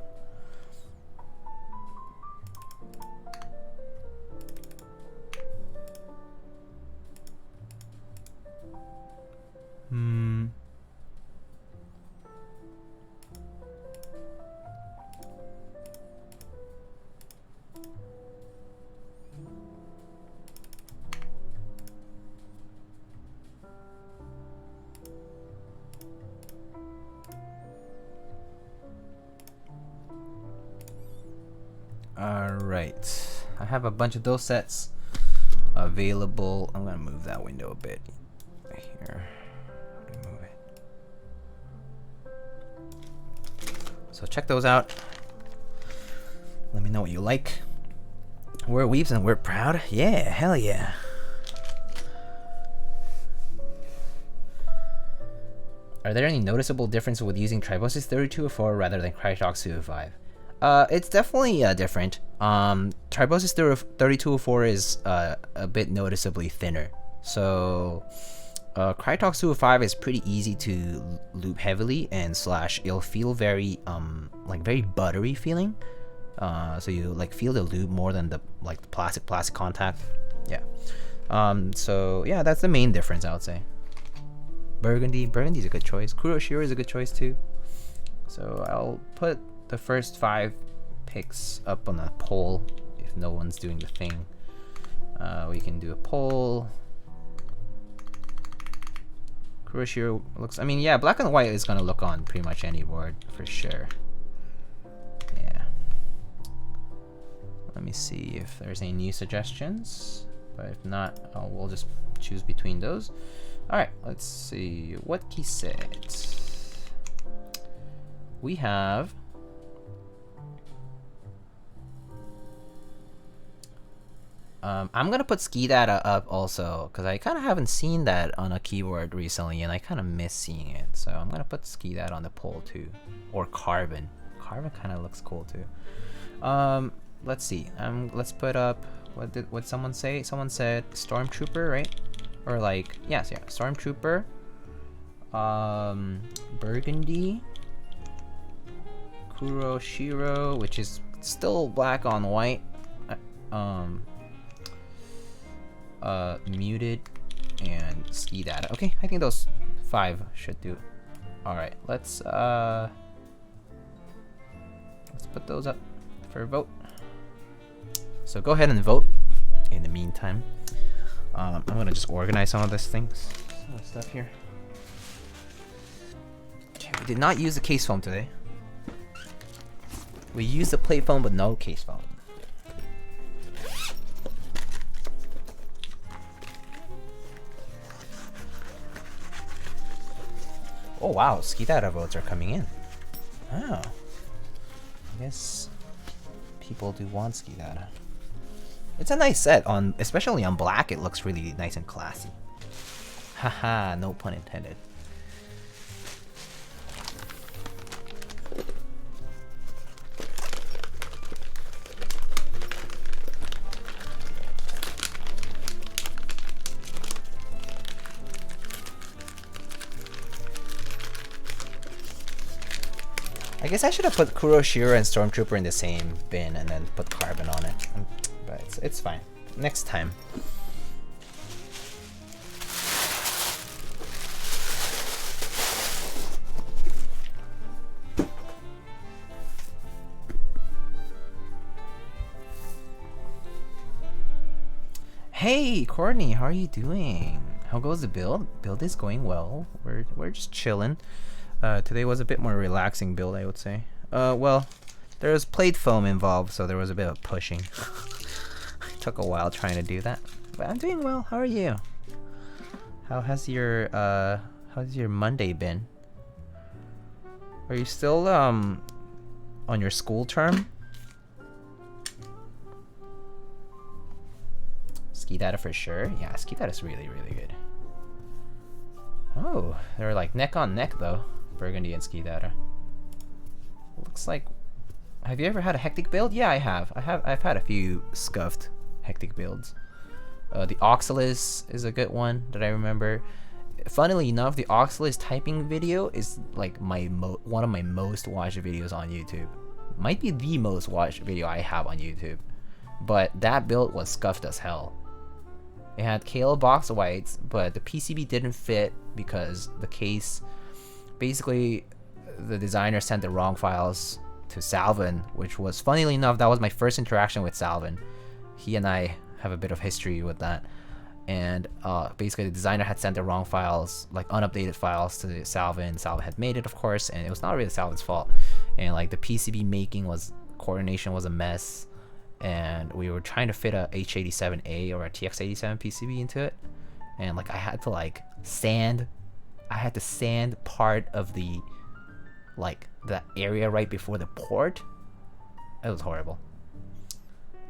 Alright, I have a bunch of those sets available. I'm gonna move that window a bit here. Move it. So check those out. Let me know what you like. We're weebs and we're proud. Yeah, hell yeah. Are there any noticeable differences with using Tribosys 3204 rather than Crytox 205? It's definitely different. Tribosys 3204 is a bit noticeably thinner. So Crytox 205 is pretty easy to lube heavily, and slash it'll feel very like very buttery feeling. So you like feel the lube more than the like the plastic contact. Yeah. So yeah, that's the main difference, I would say. Burgundy's a good choice. Kuroshiro is a good choice too. So I'll put the first 5 picks up on a poll if no one's doing the thing. We can do a poll. Kuroshiro looks, I mean, yeah, black and white is gonna look on pretty much any board for sure. Yeah. Let me see if there's any new suggestions, but if not, we'll just choose between those. All right, let's see what key set we have. I'm gonna put Skidata up also because I kind of haven't seen that on a keyboard recently, and I kind of miss seeing it. So I'm gonna put Skidata on the poll too, or Carbon. Carbon kind of looks cool too. Let's see. Let's put up. What someone say? Someone said Stormtrooper, right? Or like yes, yeah, Stormtrooper. Burgundy. Kuroshiro, which is still black on white. Muted, and Skidata. Okay, I think those 5 should do. All right, let's put those up for a vote. So go ahead and vote. In the meantime, I'm gonna just organize some of these things, some of the stuff here. We did not use the case foam today. We used the plate foam, but no case foam. Oh wow, Skidata votes are coming in. Oh. I guess people do want Skidata. It's a nice set, especially on black, it looks really nice and classy. Haha, no pun intended. I guess I should have put Kuroshiro and Stormtrooper in the same bin and then put Carbon on it. But it's fine. Next time. Hey, Courtney, how are you doing? How goes the build? Build is going well. We're just chilling. Today was a bit more relaxing build, I would say. Well, there was plate foam involved, so there was a bit of pushing. It took a while trying to do that, but I'm doing well. How are you? How's your Monday been? Are you still on your school term? Skidata for sure. Yeah, Skidata's really, really good. Oh, they're like neck on neck though, Burgundy and Skidata. Looks like. Have you ever had a hectic build? Yeah, I have. I've had a few scuffed hectic builds. The Oxalis is a good one that I remember. Funnily enough, the Oxalis typing video is like one of my most watched videos on YouTube. Might be the most watched video I have on YouTube. But that build was scuffed as hell. It had KL box whites, but the PCB didn't fit because the case, basically, the designer sent the wrong files to Salvin, which was, funnily enough, that was my first interaction with Salvin. He and I have a bit of history with that. And basically the designer had sent the wrong files, like unupdated files to Salvin. Salvin had made it, of course, and it was not really Salvin's fault. And like the PCB making coordination was a mess. And we were trying to fit a H87A or a TX87 PCB into it. And like I had to sand part of the area right before the port. It was horrible.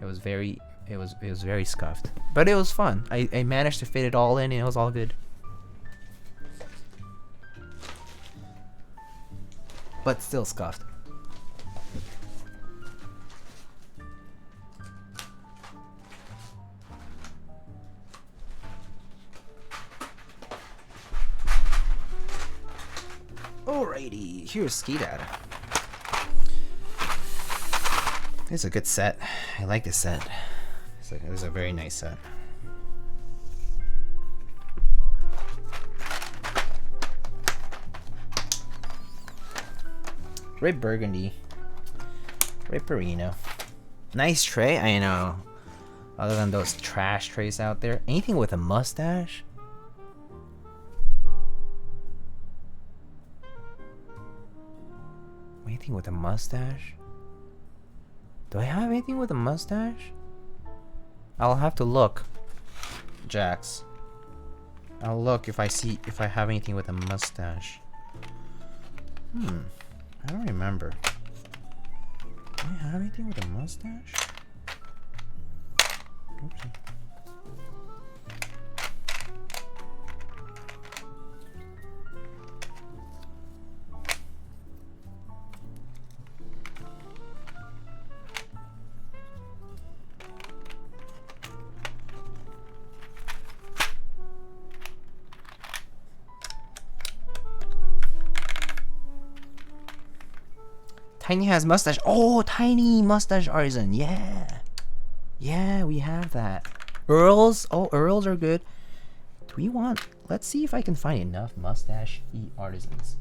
It was very scuffed, but it was fun. I managed to fit it all in and it was all good. But still scuffed. Alrighty, here's Skidata. It's a good set. I like this set. It's a very nice set. Red Burgundy. Red Perino. Nice tray, I know. Other than those trash trays out there. Anything with a mustache? Anything with a mustache? Do I have anything with a mustache? I'll have to look, Jax. I'll look if I have anything with a mustache. I don't remember. Do I have anything with a mustache? Oopsie. Tiny has mustache. Oh, Tiny mustache artisan. Yeah. Yeah, we have that. Earls. Oh, Earls are good. Do we want... Let's see if I can find enough mustache artisans.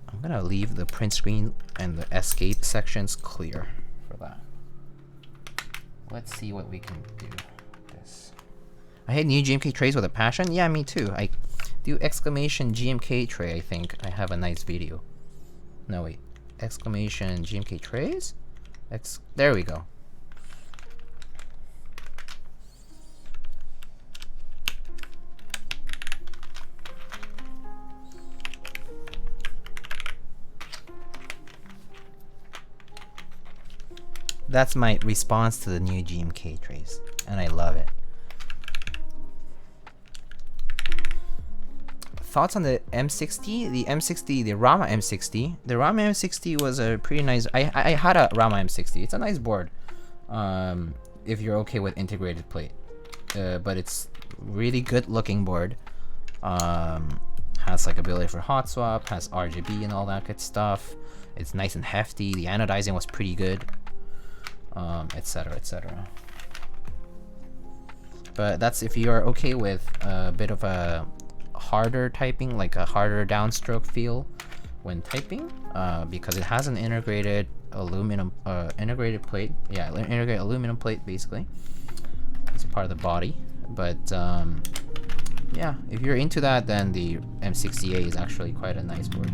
I'm going to leave the print screen and the escape sections clear for that. Let's see what we can do with this. I hate new GMK trays with a passion. Yeah, me too. I do exclamation GMK tray, I think. I have a nice video. No, wait. Exclamation GMK trays? There we go. That's my response to the new GMK trays, and I love it. Thoughts on the M60? The M60, the Rama M60. The Rama M60 was a pretty nice... I had a Rama M60. It's a nice board, if you're okay with integrated plate. But it's really good looking board. Has like ability for hot swap, has RGB and all that good stuff. It's nice and hefty. The anodizing was pretty good, etc., etc. But that's if you're okay with a bit of a harder typing, like a harder downstroke feel when typing, because it has an integrated aluminum integrated plate. Yeah, integrated aluminum plate basically. it's a part of the body. But yeah, if you're into that, then the M60A is actually quite a nice board.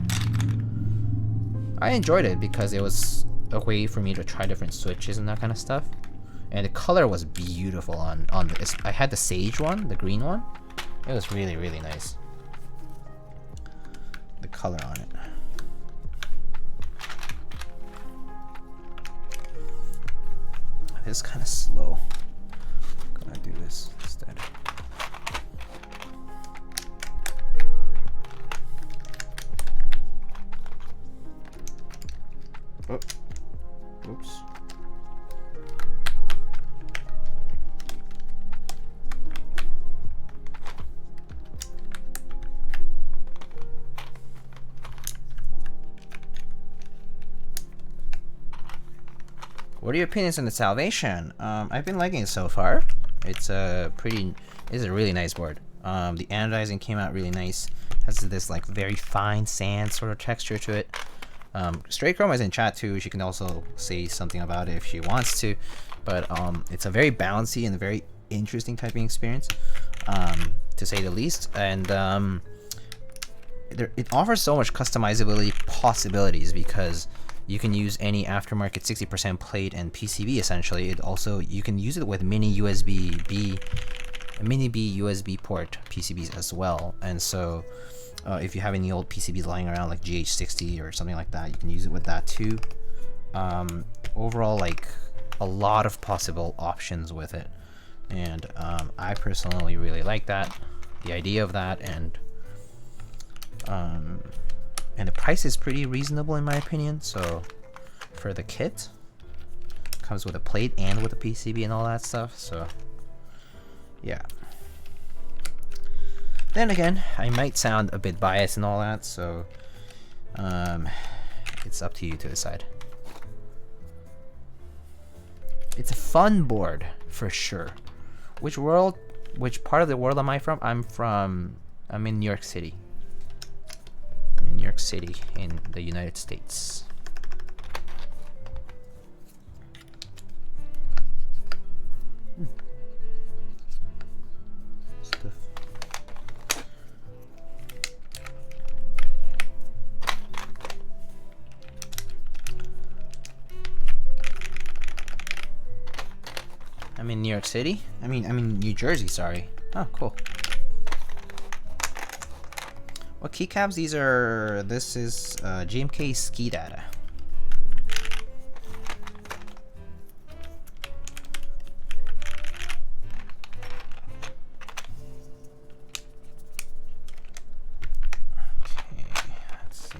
I enjoyed it because it was a way for me to try different switches and that kind of stuff. And the color was beautiful on this. I had the sage one, the green one. It was really, really nice. The color on it. This is kind of slow. I'm gonna do this instead. Oh, oops. What are your opinions on the Salvation? I've been liking it so far. It's a really nice board. The anodizing came out really nice. Has this like very fine sand sort of texture to it. Straight Chroma is in chat too. She can also say something about it if she wants to. But it's a very bouncy and a very interesting typing experience, to say the least. And it offers so much customizability possibilities because you can use any aftermarket 60% plate and PCB essentially. You can use it with mini B USB port PCBs as well. And so if you have any old PCBs lying around like GH60 or something like that, you can use it with that too. Overall, like a lot of possible options with it. And I personally really like that, the idea of that, and the price is pretty reasonable in my opinion. So for the kit, comes with a plate and with a PCB and all that stuff. So yeah. Then again, I might sound a bit biased and all that, so it's up to you to decide. It's a fun board for sure. Which part of the world am I from? I'm in New York City. I'm in New York City in the United States. Stuff. I'm in New York City. I'm in New Jersey, sorry. Oh, cool. What keycaps? This is GMK Skidata. Okay, let's see.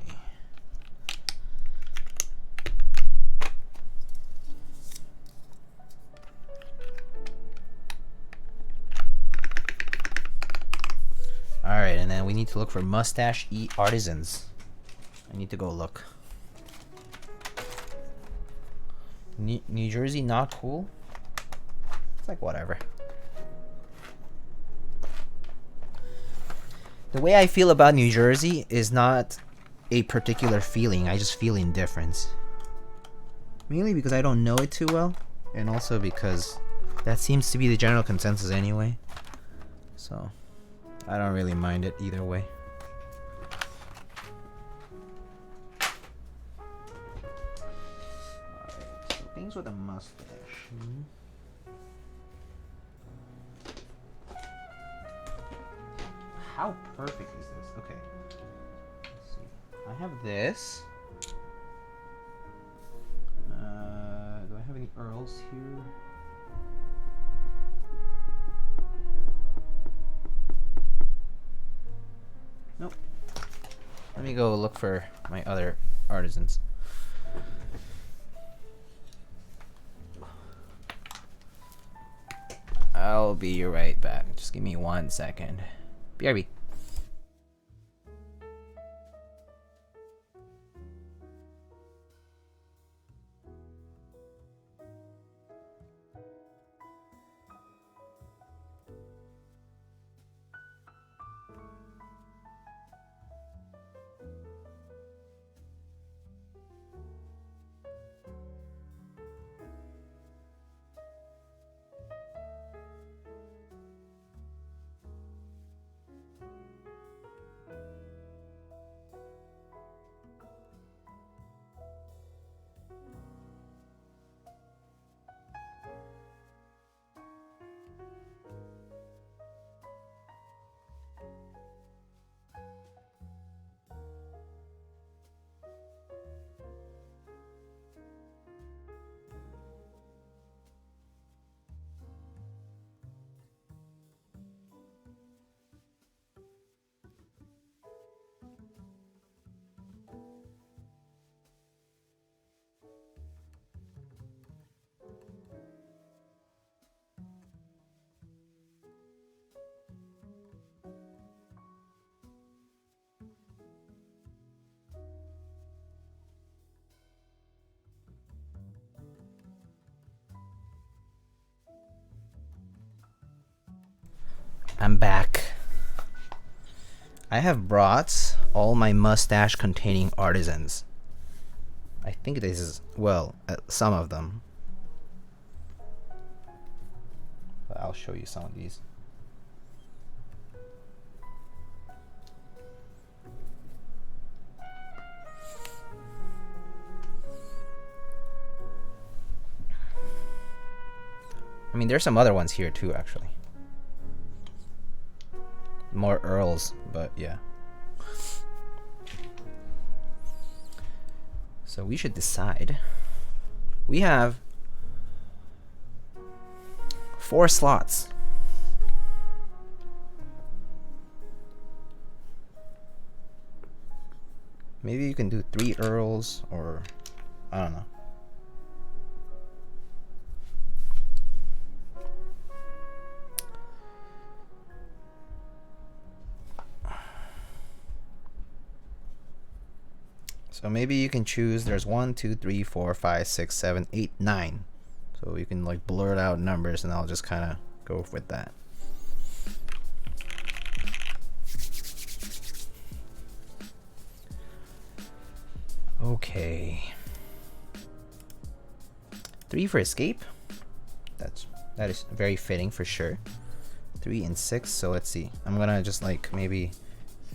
Alright, and then we need to look for Mustache E Artisans. I need to go look. New Jersey, not cool? It's like whatever. The way I feel about New Jersey is not a particular feeling, I just feel indifference. Mainly because I don't know it too well, and also because that seems to be the general consensus anyway. So I don't really mind it either way. Alright, so things with a mustache. How perfect is this? Okay. Let's see. I have this. Do I have any Earls here? Nope. Let me go look for my other artisans. I'll be right back. Just give me 1 second. BRB. I have brought all my mustache containing artisans. I think this is, well, some of them. But I'll show you some of these. I mean, there's some other ones here too, actually. More Earls, but yeah. So we should decide. We have 4 slots. Maybe you can do 3 Earls, or I don't know. So maybe you can choose, there's 1, 2, 3, 4, 5, 6, 7, 8, 9. So you can like blurt out numbers and I'll just kind of go with that. Okay. 3 for escape. That is very fitting for sure. 3 and 6. So let's see. I'm gonna just like maybe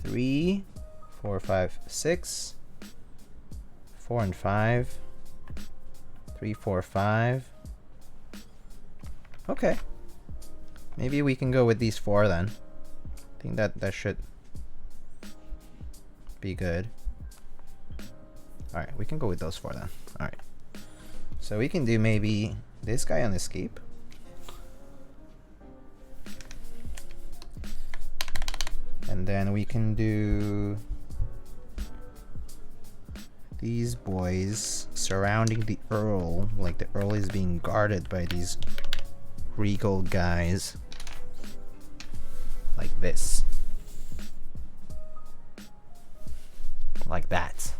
3, 4, 5, 6. 4 and 5. 3, 4, 5. Okay. Maybe we can go with these 4 then. I think that should be good. Alright, we can go with those 4 then. Alright. So we can do maybe this guy on escape. And then we can do these boys surrounding the Earl, like the Earl is being guarded by these regal guys, like this, like that.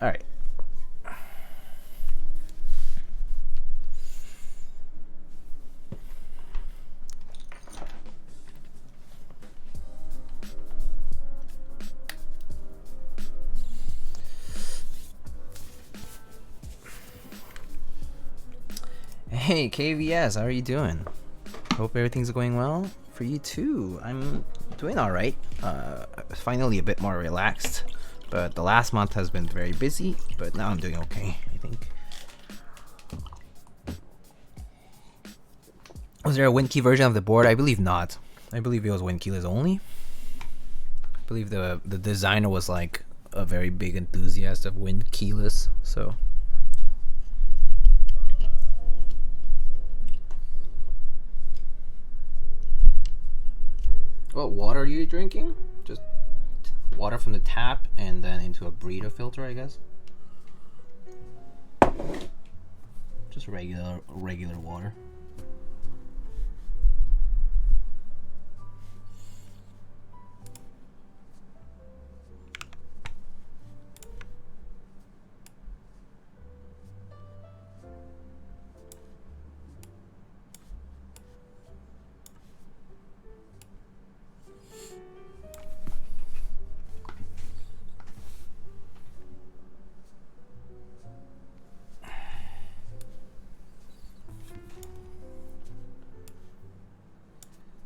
All right. Hey KVS, how are you doing? Hope everything's going well for you too. I'm doing all right. Finally a bit more relaxed, but the last month has been very busy, but now I'm doing okay, I think. Was there a WinKey version of the board? I believe not. I believe it was WinKeyless only. I believe the designer was like a very big enthusiast of WinKeyless, so. What water are you drinking? Just water from the tap and then into a Brita filter, I guess. Just regular water.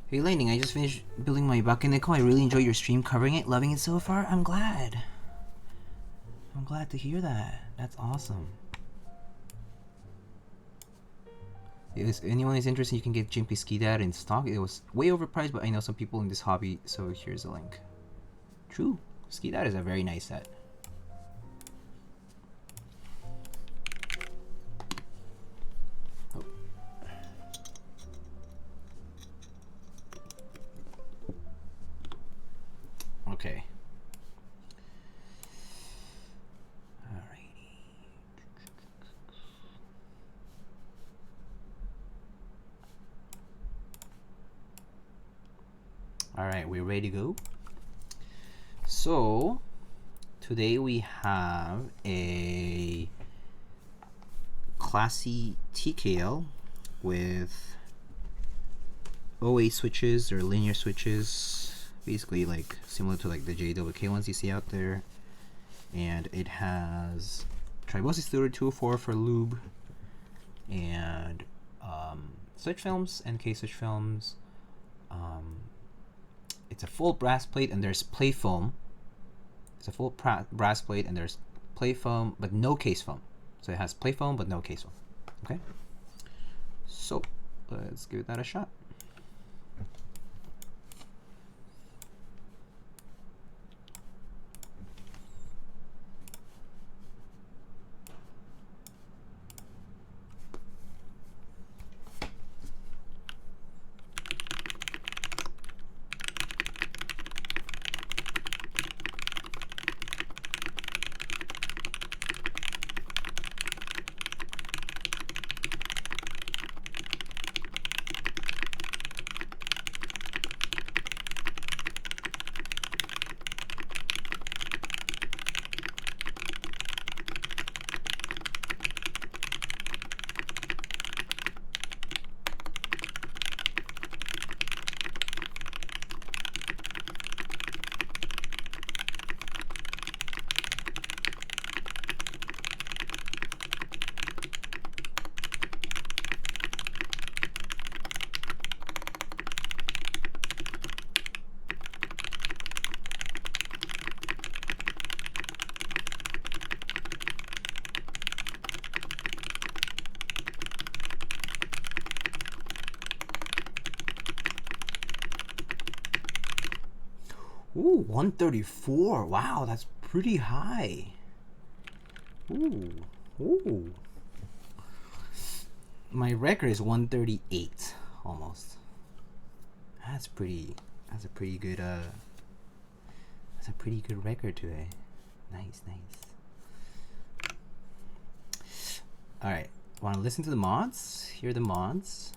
Hey Lightning, I just finished building my Bakeneko. I really enjoyed your stream covering it. Loving it so far. I'm glad. I'm glad to hear that. That's awesome. If anyone is interested, you can get GMK Skidata in stock. It was way overpriced, but I know some people in this hobby, so here's a link. True. Skidata is a very nice set. Okay. Alrighty. Alright, we're ready to go. So, today we have a classy TKL with OA switches or linear switches, basically like similar to like the JWK ones you see out there. And it has Tribosys 204 for lube, and switch films, NK switch films. It's a full brass plate, and there's play foam. It's a full brass plate, and there's play foam, but no case foam. So it has play foam, but no case foam. Okay. So let's give that a shot. Ooh, 134. Wow, that's pretty high. Ooh. My record is 138 almost. That's a pretty good record today. Nice. Alright. Wanna listen to the mods? Hear the mods?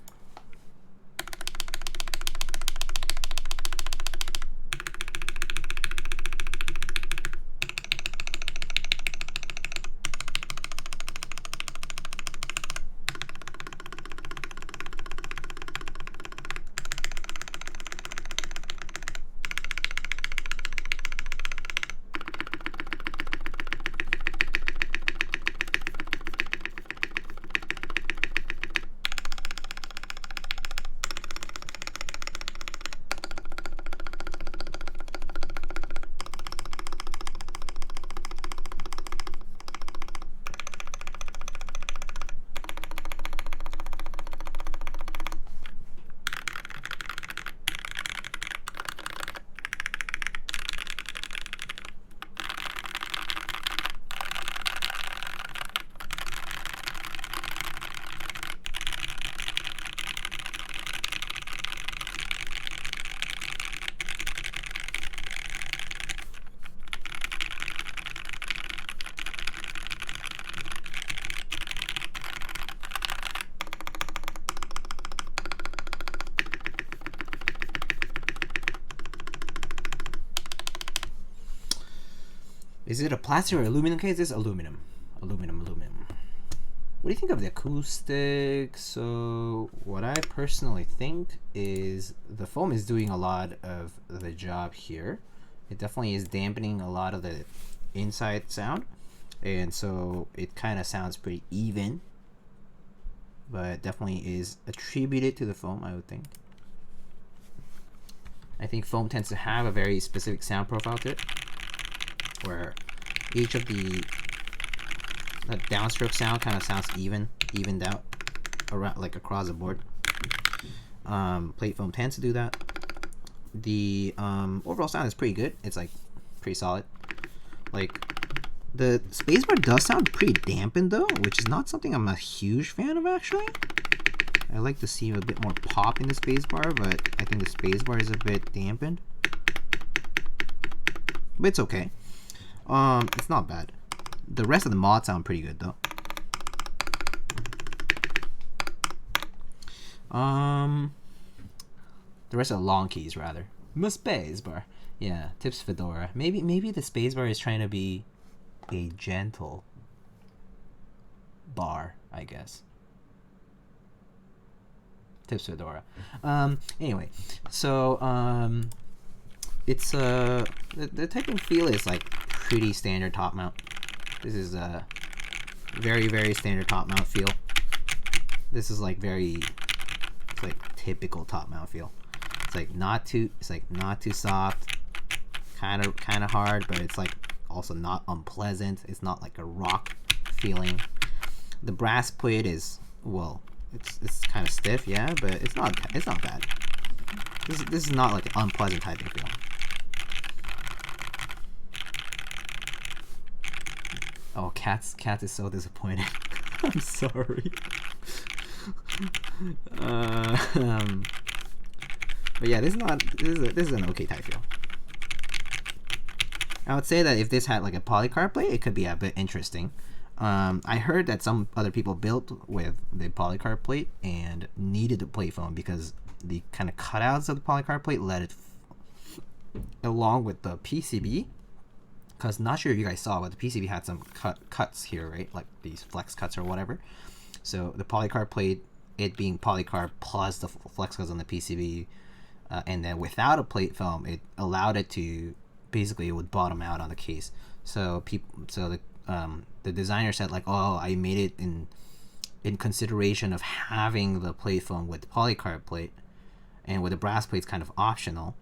Is it a plastic or aluminum case? This is aluminum. Aluminum. What do you think of the acoustics? So what I personally think is the foam is doing a lot of the job here. It definitely is dampening a lot of the inside sound, and so it kind of sounds pretty even, but definitely is attributed to the foam, I would think. I think foam tends to have a very specific sound profile to it, where each of the downstroke sound kind of sounds evened out around, like across the board. Plate foam tends to do that. The overall sound is pretty good. It's like pretty solid. Like the spacebar does sound pretty dampened though, which is not something I'm a huge fan of actually. I like to see a bit more pop in the spacebar, but I think the spacebar is a bit dampened. But it's okay. It's not bad. The rest of the mods sound pretty good though. The rest of the long keys rather. My spacebar. Yeah, tips Fedora. Maybe the spacebar is trying to be a gentle bar. I guess. Tips Fedora. Anyway, so it's the typing feel is like pretty standard top mount. This is a very standard top mount feel. This is like it's like typical top mount feel. It's like not too soft, kind of hard, but it's like also not unpleasant. It's not like a rock feeling. The brass plate is, well, it's kind of stiff, yeah, but it's not bad. This is not like an unpleasant typing feel. Oh, Cats is so disappointed. I'm sorry. But yeah, this is an okay type feel. I would say that if this had like a polycarb plate, it could be a bit interesting. I heard that some other people built with the polycarb plate and needed the plate foam because the kind of cutouts of the polycarb plate let it along with the PCB. Because not sure if you guys saw, but the PCB had some cuts here, right? Like these flex cuts or whatever. So the polycarb plate, it being polycarb plus the flex cuts on the PCB, and then without a plate film, it allowed it to basically it would bottom out on the case. So the designer said like, oh, I made it in consideration of having the plate foam with the polycarb plate, and with the brass plate's kind of optional.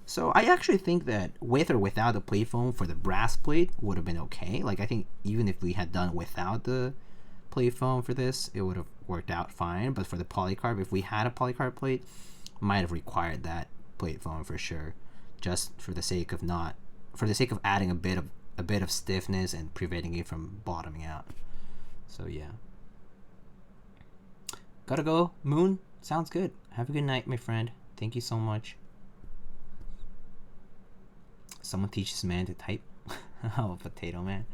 So I actually think that with or without the plate foam for the brass plate would have been okay. Like I think even if we had done without the plate foam for this, it would have worked out fine. But for the polycarb, if we had a polycarb plate, might have required that plate foam for sure, just for the sake of adding a bit of stiffness and preventing it from bottoming out. So yeah. Gotta go, Moon. Sounds good. Have a good night, my friend. Thank you so much. Someone teaches man to type. Oh, potato man.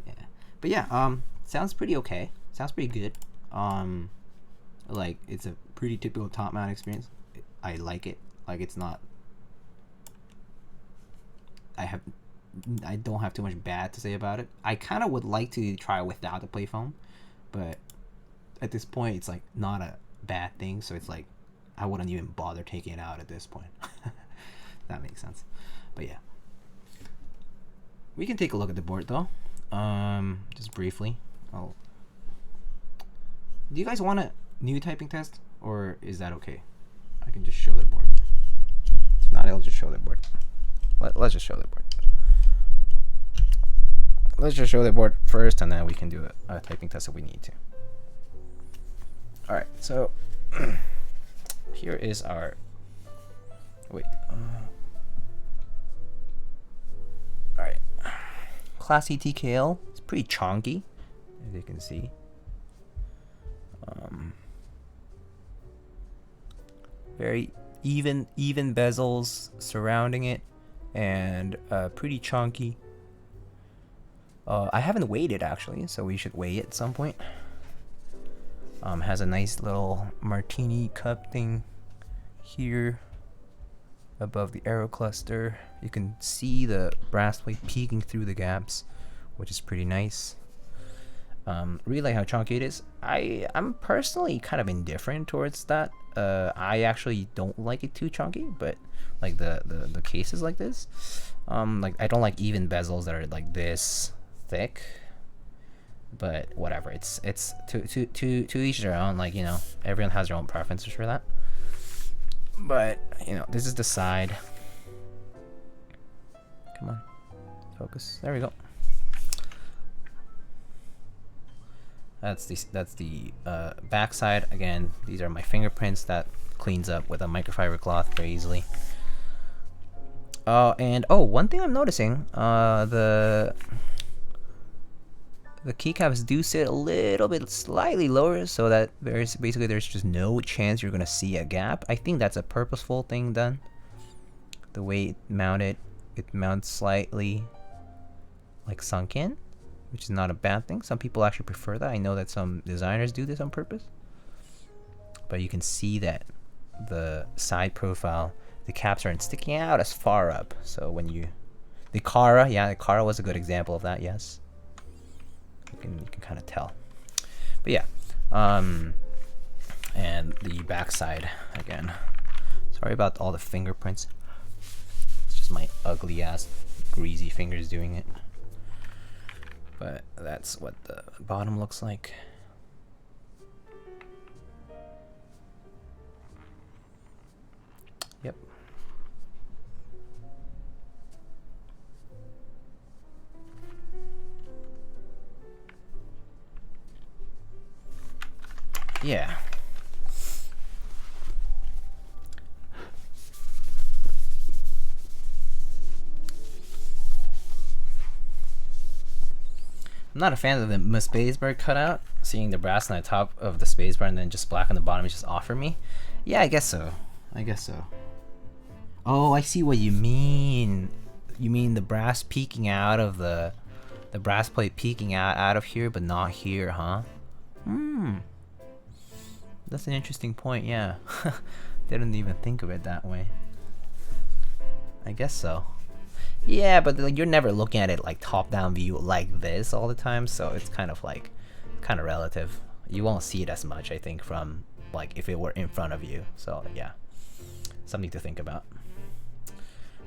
Yeah. But yeah, sounds pretty okay. Sounds pretty good. Like it's a pretty typical top mount experience. I like it. Like it's not. I don't have too much bad to say about it. I kind of would like to try without the plate foam, but at this point it's like not a bad thing. So it's like I wouldn't even bother taking it out at this point. That makes sense. But yeah. We can take a look at the board though, just briefly. Oh, do you guys want a new typing test, or is that okay? I can just show the board. If not, I'll just show the board. Let's just show the board. Let's just show the board first, and then we can do a typing test if we need to. All right, so here is our. Wait. All right. Classy TKL. It's pretty chunky, as you can see. Very even bezels surrounding it, and pretty chunky. I haven't weighed it actually, so we should weigh it at some point. Has a nice little martini cup thing here above the arrow cluster. You can see the brass plate peeking through the gaps, which is pretty nice. Really like how chunky it is. I'm personally kind of indifferent towards that. I actually don't like it too chunky, but like the cases like this, like I don't like even bezels that are like this thick. But whatever, it's to each their own. Like, you know, everyone has their own preferences for that. But you know, this is the side. Come on, focus. There we go. That's the back side. Again, these are my fingerprints. That cleans up with a microfiber cloth very easily. And one thing I'm noticing, the keycaps do sit a little bit slightly lower, so that there's just no chance you're gonna see a gap. I think that's a purposeful thing done. The way it mounts slightly like sunk in, which is not a bad thing. Some people actually prefer that. I know that some designers do this on purpose. But you can see that the side profile, the caps aren't sticking out as far up. So when the Cara was a good example of that, yes. You can kind of tell. But yeah, and the backside again. Sorry about all the fingerprints. It's just my ugly ass greasy fingers doing it. But that's what the bottom looks like. Yep. Yeah. I'm not a fan of the spacebar cutout. Seeing the brass on the top of the spacebar and then just black on the bottom is just off for me. Yeah, I guess so. I guess so. Oh, I see what you mean. You mean the brass peeking out of the brass plate peeking out of here, but not here, huh? Hmm. That's an interesting point. Yeah. Didn't even think of it that way. I guess so. Yeah, but like, you're never looking at it like top-down view like this all the time, so it's kind of like kind of relative. You won't see it as much, I think, from like if it were in front of you. So yeah, something to think about.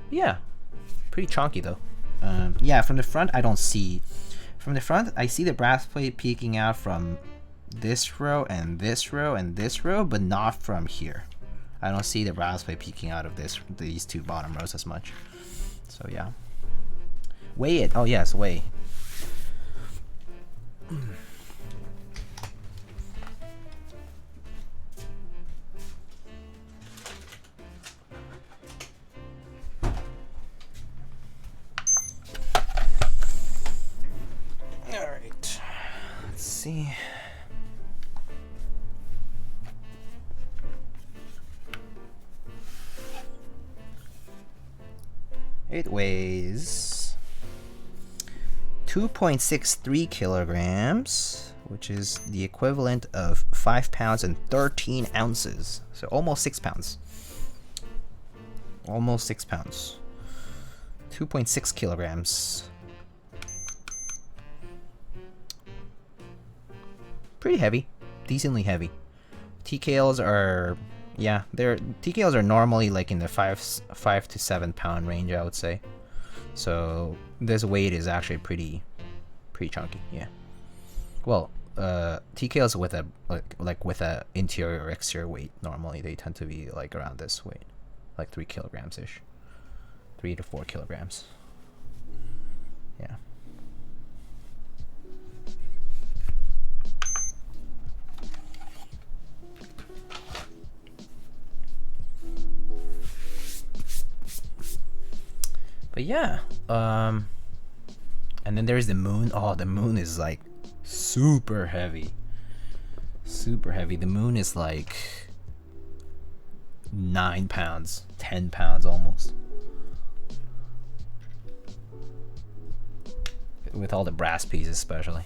Yeah, pretty chunky though. Yeah, from the front I don't see. From the front I see the brass plate peeking out from this row and this row and this row, but not from here. I don't see the brass plate peeking out of these two bottom rows as much. So yeah. Weigh it. Oh yes, weigh. All right. Let's see. It weighs 2.63 kilograms, which is the equivalent of 5 pounds and 13 ounces. So almost 6 pounds. Almost 6 pounds. 2.6 kilograms. Pretty heavy. Decently heavy. TKLs are... yeah, TKLs are normally like in the 5 to 7 pound range, I would say. So this weight is actually pretty chunky. Yeah. Well, TKLs with a like with a interior or exterior weight, normally they tend to be like around this weight, like 3 kilograms ish, 3 to 4 kilograms. Yeah. But yeah, and then there's the moon. Oh, the moon is like super heavy. Super heavy. The moon is like 9 pounds, 10 pounds almost. With all the brass pieces especially.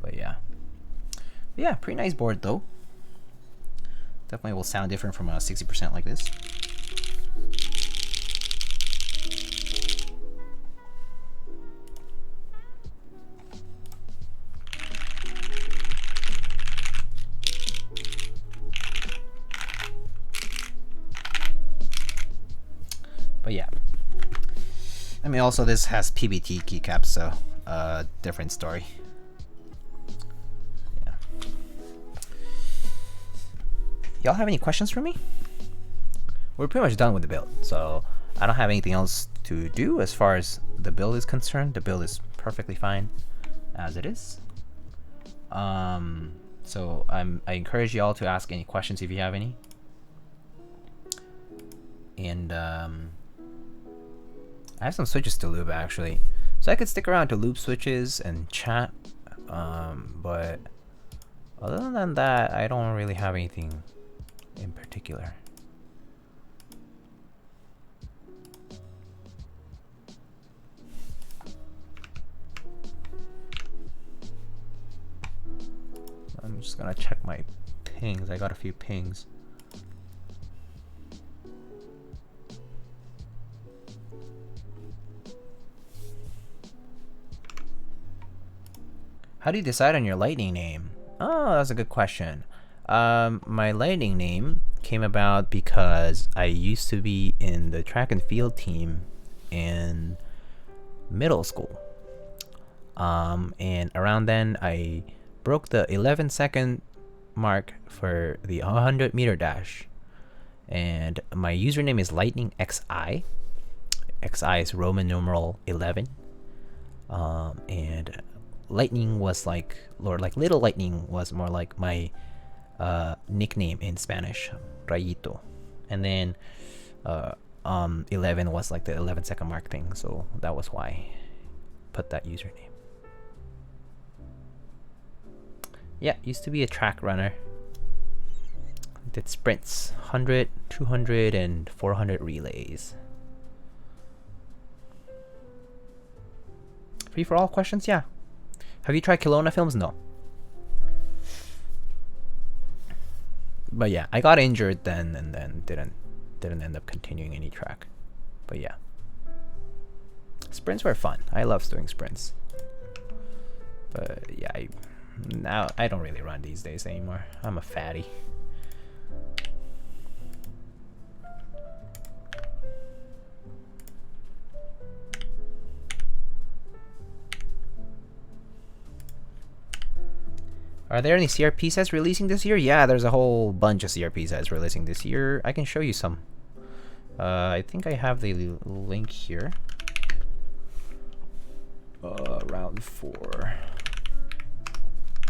But yeah. Yeah, pretty nice board though. Definitely will sound different from a 60% like this. But yeah, I mean, also this has PBT keycaps, so different story. Yeah. Y'all have any questions for me? We're pretty much done with the build, so I don't have anything else to do as far as the build is concerned. The build is perfectly fine as it is. So I encourage y'all to ask any questions if you have any. And I have some switches to lube actually, so I could stick around to lube switches and chat, but other than that I don't really have anything in particular. I'm just gonna check my pings. I got a few pings. How do you decide on your lightning name? Oh, that's a good question. My lightning name came about because I used to be in the track and field team in middle school. And around then I broke the 11-second mark for the 100-meter dash. And my username is Lightning XI. XI is Roman numeral 11. And Lightning was like, or like Little Lightning was more like my nickname in Spanish, Rayito. And then 11 was like the 11-second mark thing, so that was why I put that username. Yeah, used to be a track runner. Did sprints, 100, 200, and 400 relays. Free for all questions? Yeah. Have you tried Kelowna films? No. But yeah, I got injured then and then didn't end up continuing any track. But yeah. Sprints were fun. I love doing sprints. But yeah, now I don't really run these days anymore. I'm a fatty. Are there any CRP sets releasing this year? Yeah, there's a whole bunch of CRP sets releasing this year. I can show you some. I think I have the link here. Round 4.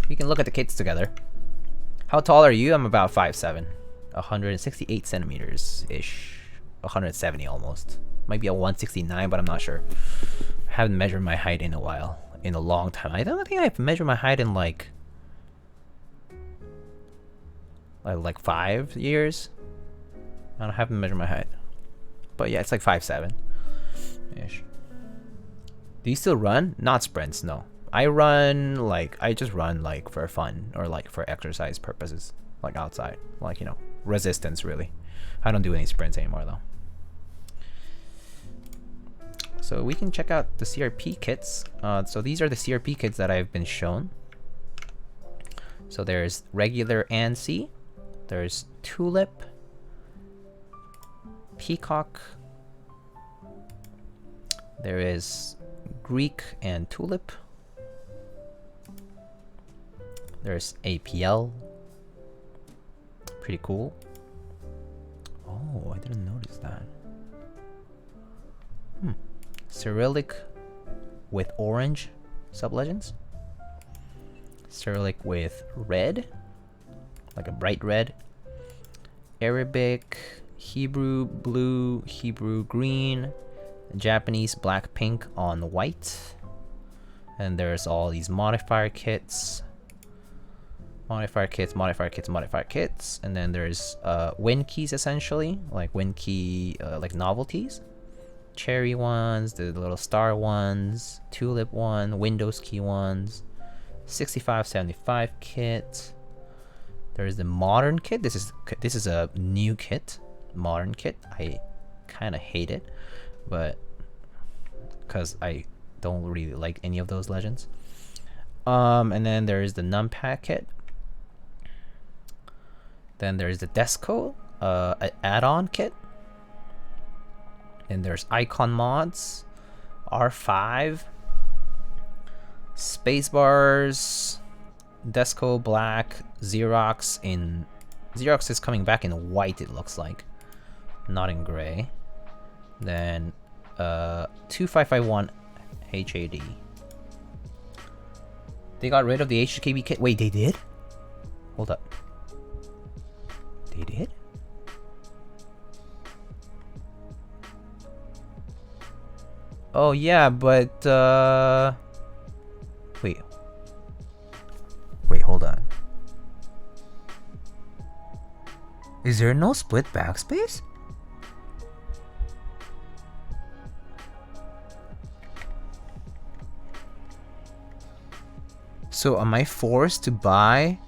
We can look at the kits together. How tall are you? I'm about 5'7", 168 centimeters-ish. 170 almost. Might be a 169, but I'm not sure. I haven't measured my height in a while. In a long time. I don't think I've measured my height in like 5 years. I haven't measured my height. But yeah, it's like 5'7"-ish. Do you still run? Not sprints, no. I just run like for fun or like for exercise purposes. Like outside. Like, you know, resistance really. I don't do any sprints anymore though. So we can check out the CRP kits. So these are the CRP kits that I've been shown. So there's regular ANSI. There's Tulip, Peacock. There is Greek and Tulip. There's APL. Pretty cool. Oh, I didn't notice that. Cyrillic with orange sublegends. Cyrillic with red, like a bright red. Arabic, Hebrew blue, Hebrew green, Japanese black pink on white. And there's all these modifier kits. Modifier kits, modifier kits, modifier kits. And then there's win keys essentially, like win key, like novelties. Cherry ones, the little star ones, tulip one, Windows key ones. 6575 kit. There's the modern kit. This is a new kit, modern kit. I kind of hate it, but because I don't really like any of those legends. And then there's the numpad kit. Then there's the Desco add-on kit. And there's icon mods, R5. Spacebars, Desco black, Xerox is coming back in white, it looks like, not in gray. Then 2551 HAD. They got rid of the HKB kit. Wait, they did? Hold up. They did? Oh yeah, but Wait, hold on. Is there no split backspace? So am I forced to buy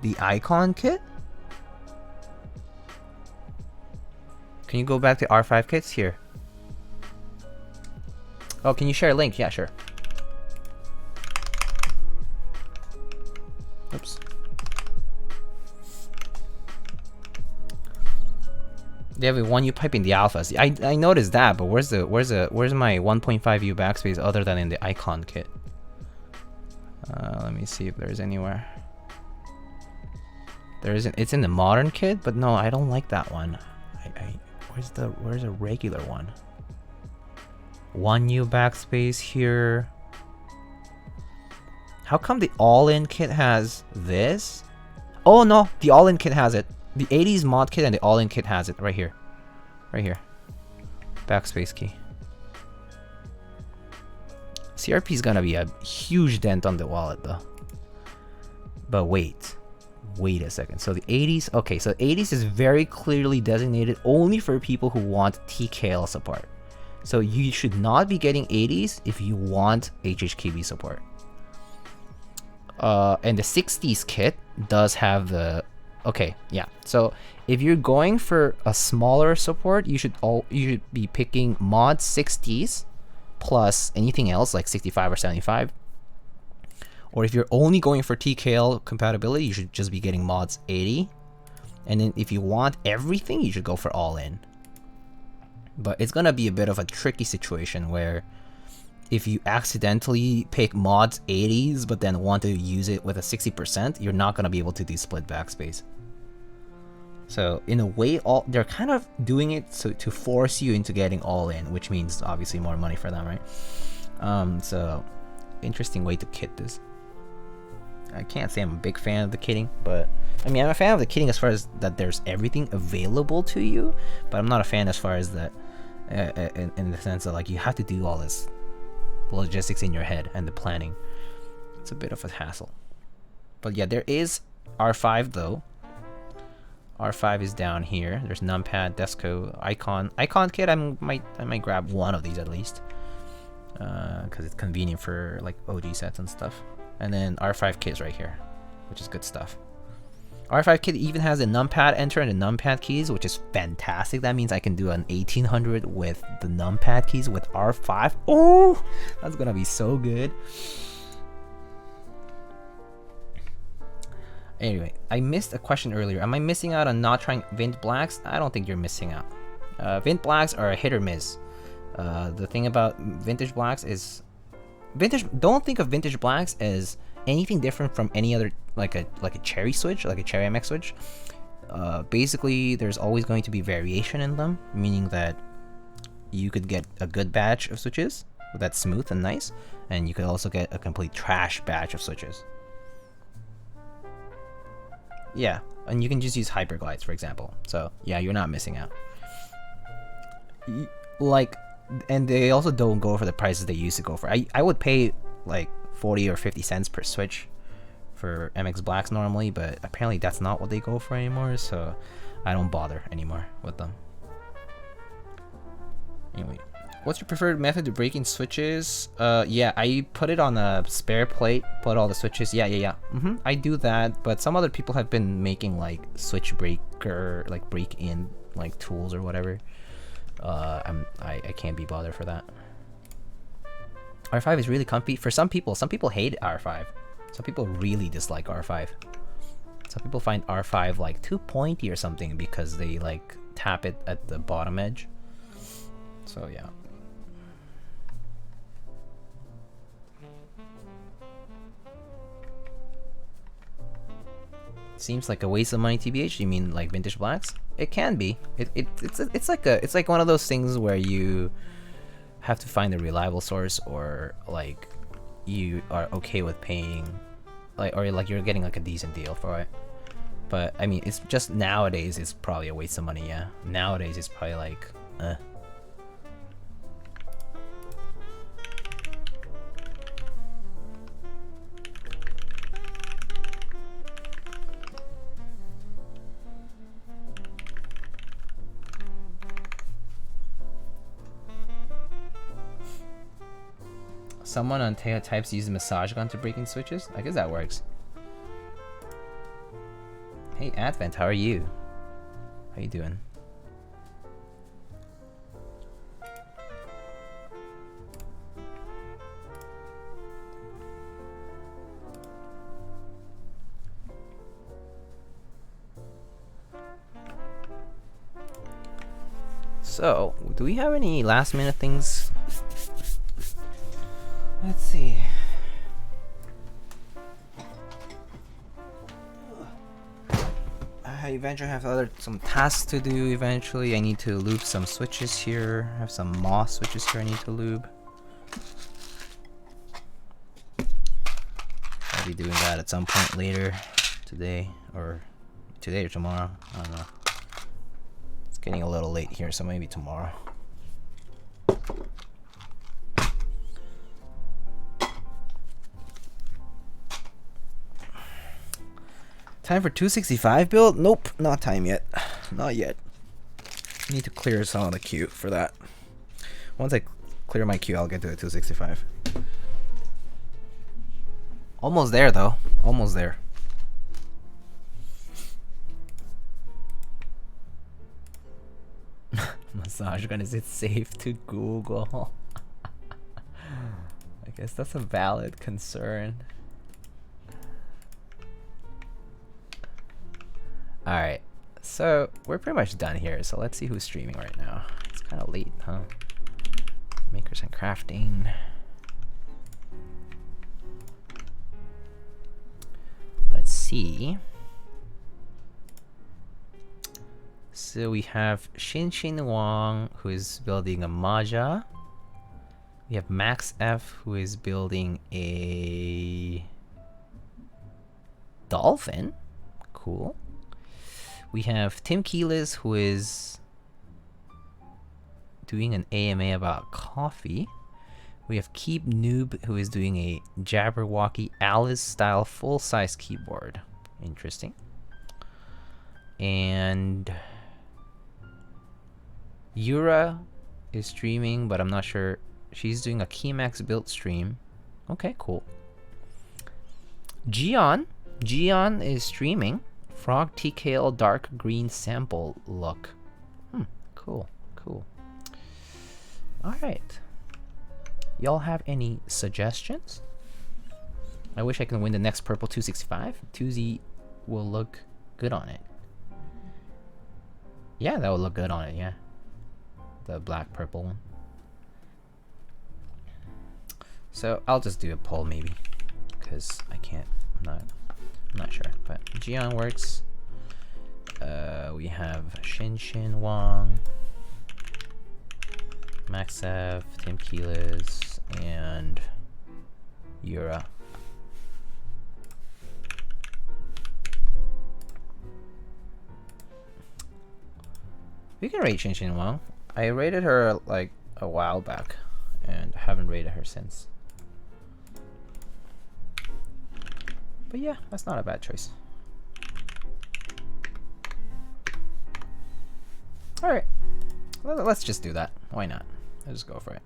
the icon kit? Can you go back to R5 kits here? Oh, can you share a link? Yeah, sure. They have a 1U pipe in the alphas. I noticed that, but where's my 1.5U backspace other than in the icon kit? Let me see if there's anywhere. There isn't. It's in the modern kit, but no, I don't like that one. Where's a regular one? 1U backspace here. How come the all-in kit has this? Oh no, the all-in kit has it. The 80s mod kit and the all-in kit has it right here. Right here. Backspace key. CRP is gonna be a huge dent on the wallet though. But wait a second. So the 80s, okay, so 80s is very clearly designated only for people who want TKL support. So you should not be getting 80s if you want HHKB support. And the 60s kit does have the, okay, yeah. So if you're going for a smaller support, you should be picking mod 60s plus anything else like 65 or 75. Or if you're only going for TKL compatibility, you should just be getting mods 80. And then if you want everything, you should go for all in. But it's gonna be a bit of a tricky situation where if you accidentally pick mods 80s but then want to use it with a 60%, you're not gonna be able to do split backspace. So in a way, they're kind of doing it to force you into getting all in, which means obviously more money for them, right? So interesting way to kit this. I can't say I'm a big fan of the kitting, but I mean, I'm a fan of the kitting as far as that there's everything available to you, but I'm not a fan as far as that in the sense that like you have to do all this logistics in your head and the planning. It's a bit of a hassle. But yeah, there is R5 though. R5 is down here. There's numpad, Desco, icon kit. I might grab one of these at least, because it's convenient for like OG sets and stuff. And then R5 kit is right here, which is good stuff. R5 kit even has a numpad enter and the numpad keys, which is fantastic. That means I can do an 1800 with the numpad keys with R5. Oh, that's gonna be so good. Anyway, I missed a question earlier. Am I missing out on not trying Vint Blacks? I don't think you're missing out. Vint Blacks are a hit or miss. The thing about Vintage Blacks is don't think of Vintage Blacks as anything different from any other like a cherry switch, like a cherry MX switch. Basically, there's always going to be variation in them, meaning that you could get a good batch of switches that's smooth and nice, and you could also get a complete trash batch of switches. Yeah, and you can just use Hyperglides, for example. So yeah, you're not missing out. Like, and they also don't go for the prices they used to go for. I would pay like 40 or 50 cents per switch for MX Blacks normally, but apparently that's not what they go for anymore, so I don't bother anymore with them. Anyway, what's your preferred method to breaking switches? Yeah, I put it on a spare plate, put all the switches. Yeah. I do that, but some other people have been making like switch breaker, like break-in like tools or whatever. I can't be bothered for that. R5 is really comfy for some people. Some people hate R5. Some people really dislike R5. Some people find R5 like too pointy or something because they like tap it at the bottom edge. So yeah. Seems like a waste of money, TBH. You mean like Vintage Blacks? It can be. It's like one of those things where you have to find a reliable source, or like you are okay with paying, like, or like you're getting like a decent deal for it. But I mean, it's just nowadays it's probably a waste of money. Yeah, nowadays it's probably like, Someone on Teo Types uses massage gun to break in switches? I guess that works. Hey Advent, how are you? How you doing? So, do we have any last minute things? Let's see. I eventually have some tasks to do. Eventually, I need to lube some switches here. I have some moss switches here I need to lube. I'll be doing that at some point later today or tomorrow. I don't know. It's getting a little late here, so maybe tomorrow. Time for 265 build? Nope, not time yet. Not yet. Need to clear some of the queue for that. Once I clear my queue, I'll get to the 265. Almost there though. Almost there. Massage gun, is it safe to Google? I guess that's a valid concern. Alright, so we're pretty much done here, so let's see who's streaming right now. It's kind of late, huh? Makers and crafting. Let's see. So we have Xin Wang, who is building a Maja. We have Max F, who is building a Dolphin. Cool. We have Tim Keelis, who is doing an AMA about coffee. We have Keep Noob, who is doing a Jabberwocky Alice style full-size keyboard. Interesting. And Yura is streaming, but I'm not sure. She's doing a Keymax build stream. Okay, cool. Gion is streaming. Frog TKL dark green sample look. Cool. Alright. Y'all have any suggestions? I wish I could win the next purple 265. 2Z will look good on it. Yeah, that would look good on it, yeah. The black purple one. So I'll just do a poll maybe. Because I can't. I'm not sure. But Gion works. We have Xin Wang, Maxev, Tim Keelis, and Yura. We can rate Xin Wang. I rated her like a while back and haven't rated her since. But yeah, that's not a bad choice. Alright, let's just do that. Why not? Let's just go for it.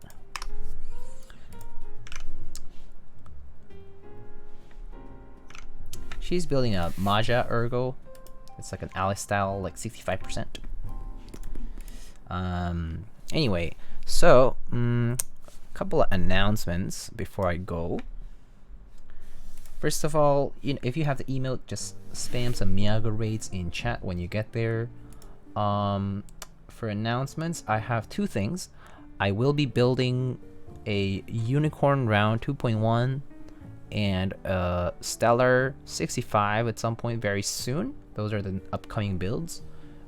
She's building a Maja Ergo. It's like an Alice style, like 65%. Anyway, so couple of announcements before I go. First of all, if you have the email, just spam some Miyaga raids in chat when you get there. For announcements, I have two things. I will be building a Unicorn Round 2.1 and a Stellar 65 at some point very soon. Those are the upcoming builds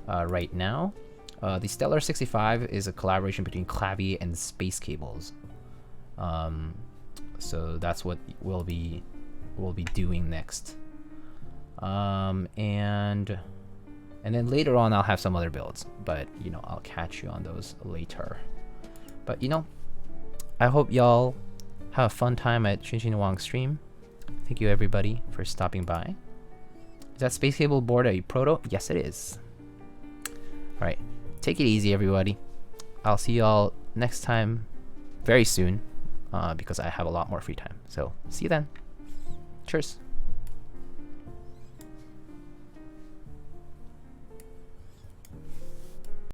right now. The Stellar 65 is a collaboration between Clavier and Space Cables. So that's what we'll be doing next. And then later on I'll have some other builds, but I'll catch you on those later. But I hope y'all have a fun time at Xin Wang's stream. Thank you everybody for stopping by. Is that Space Cable board a proto? Yes it is. Alright, take it easy everybody. I'll see y'all next time very soon, because I have a lot more free time. So see you then. Cheers.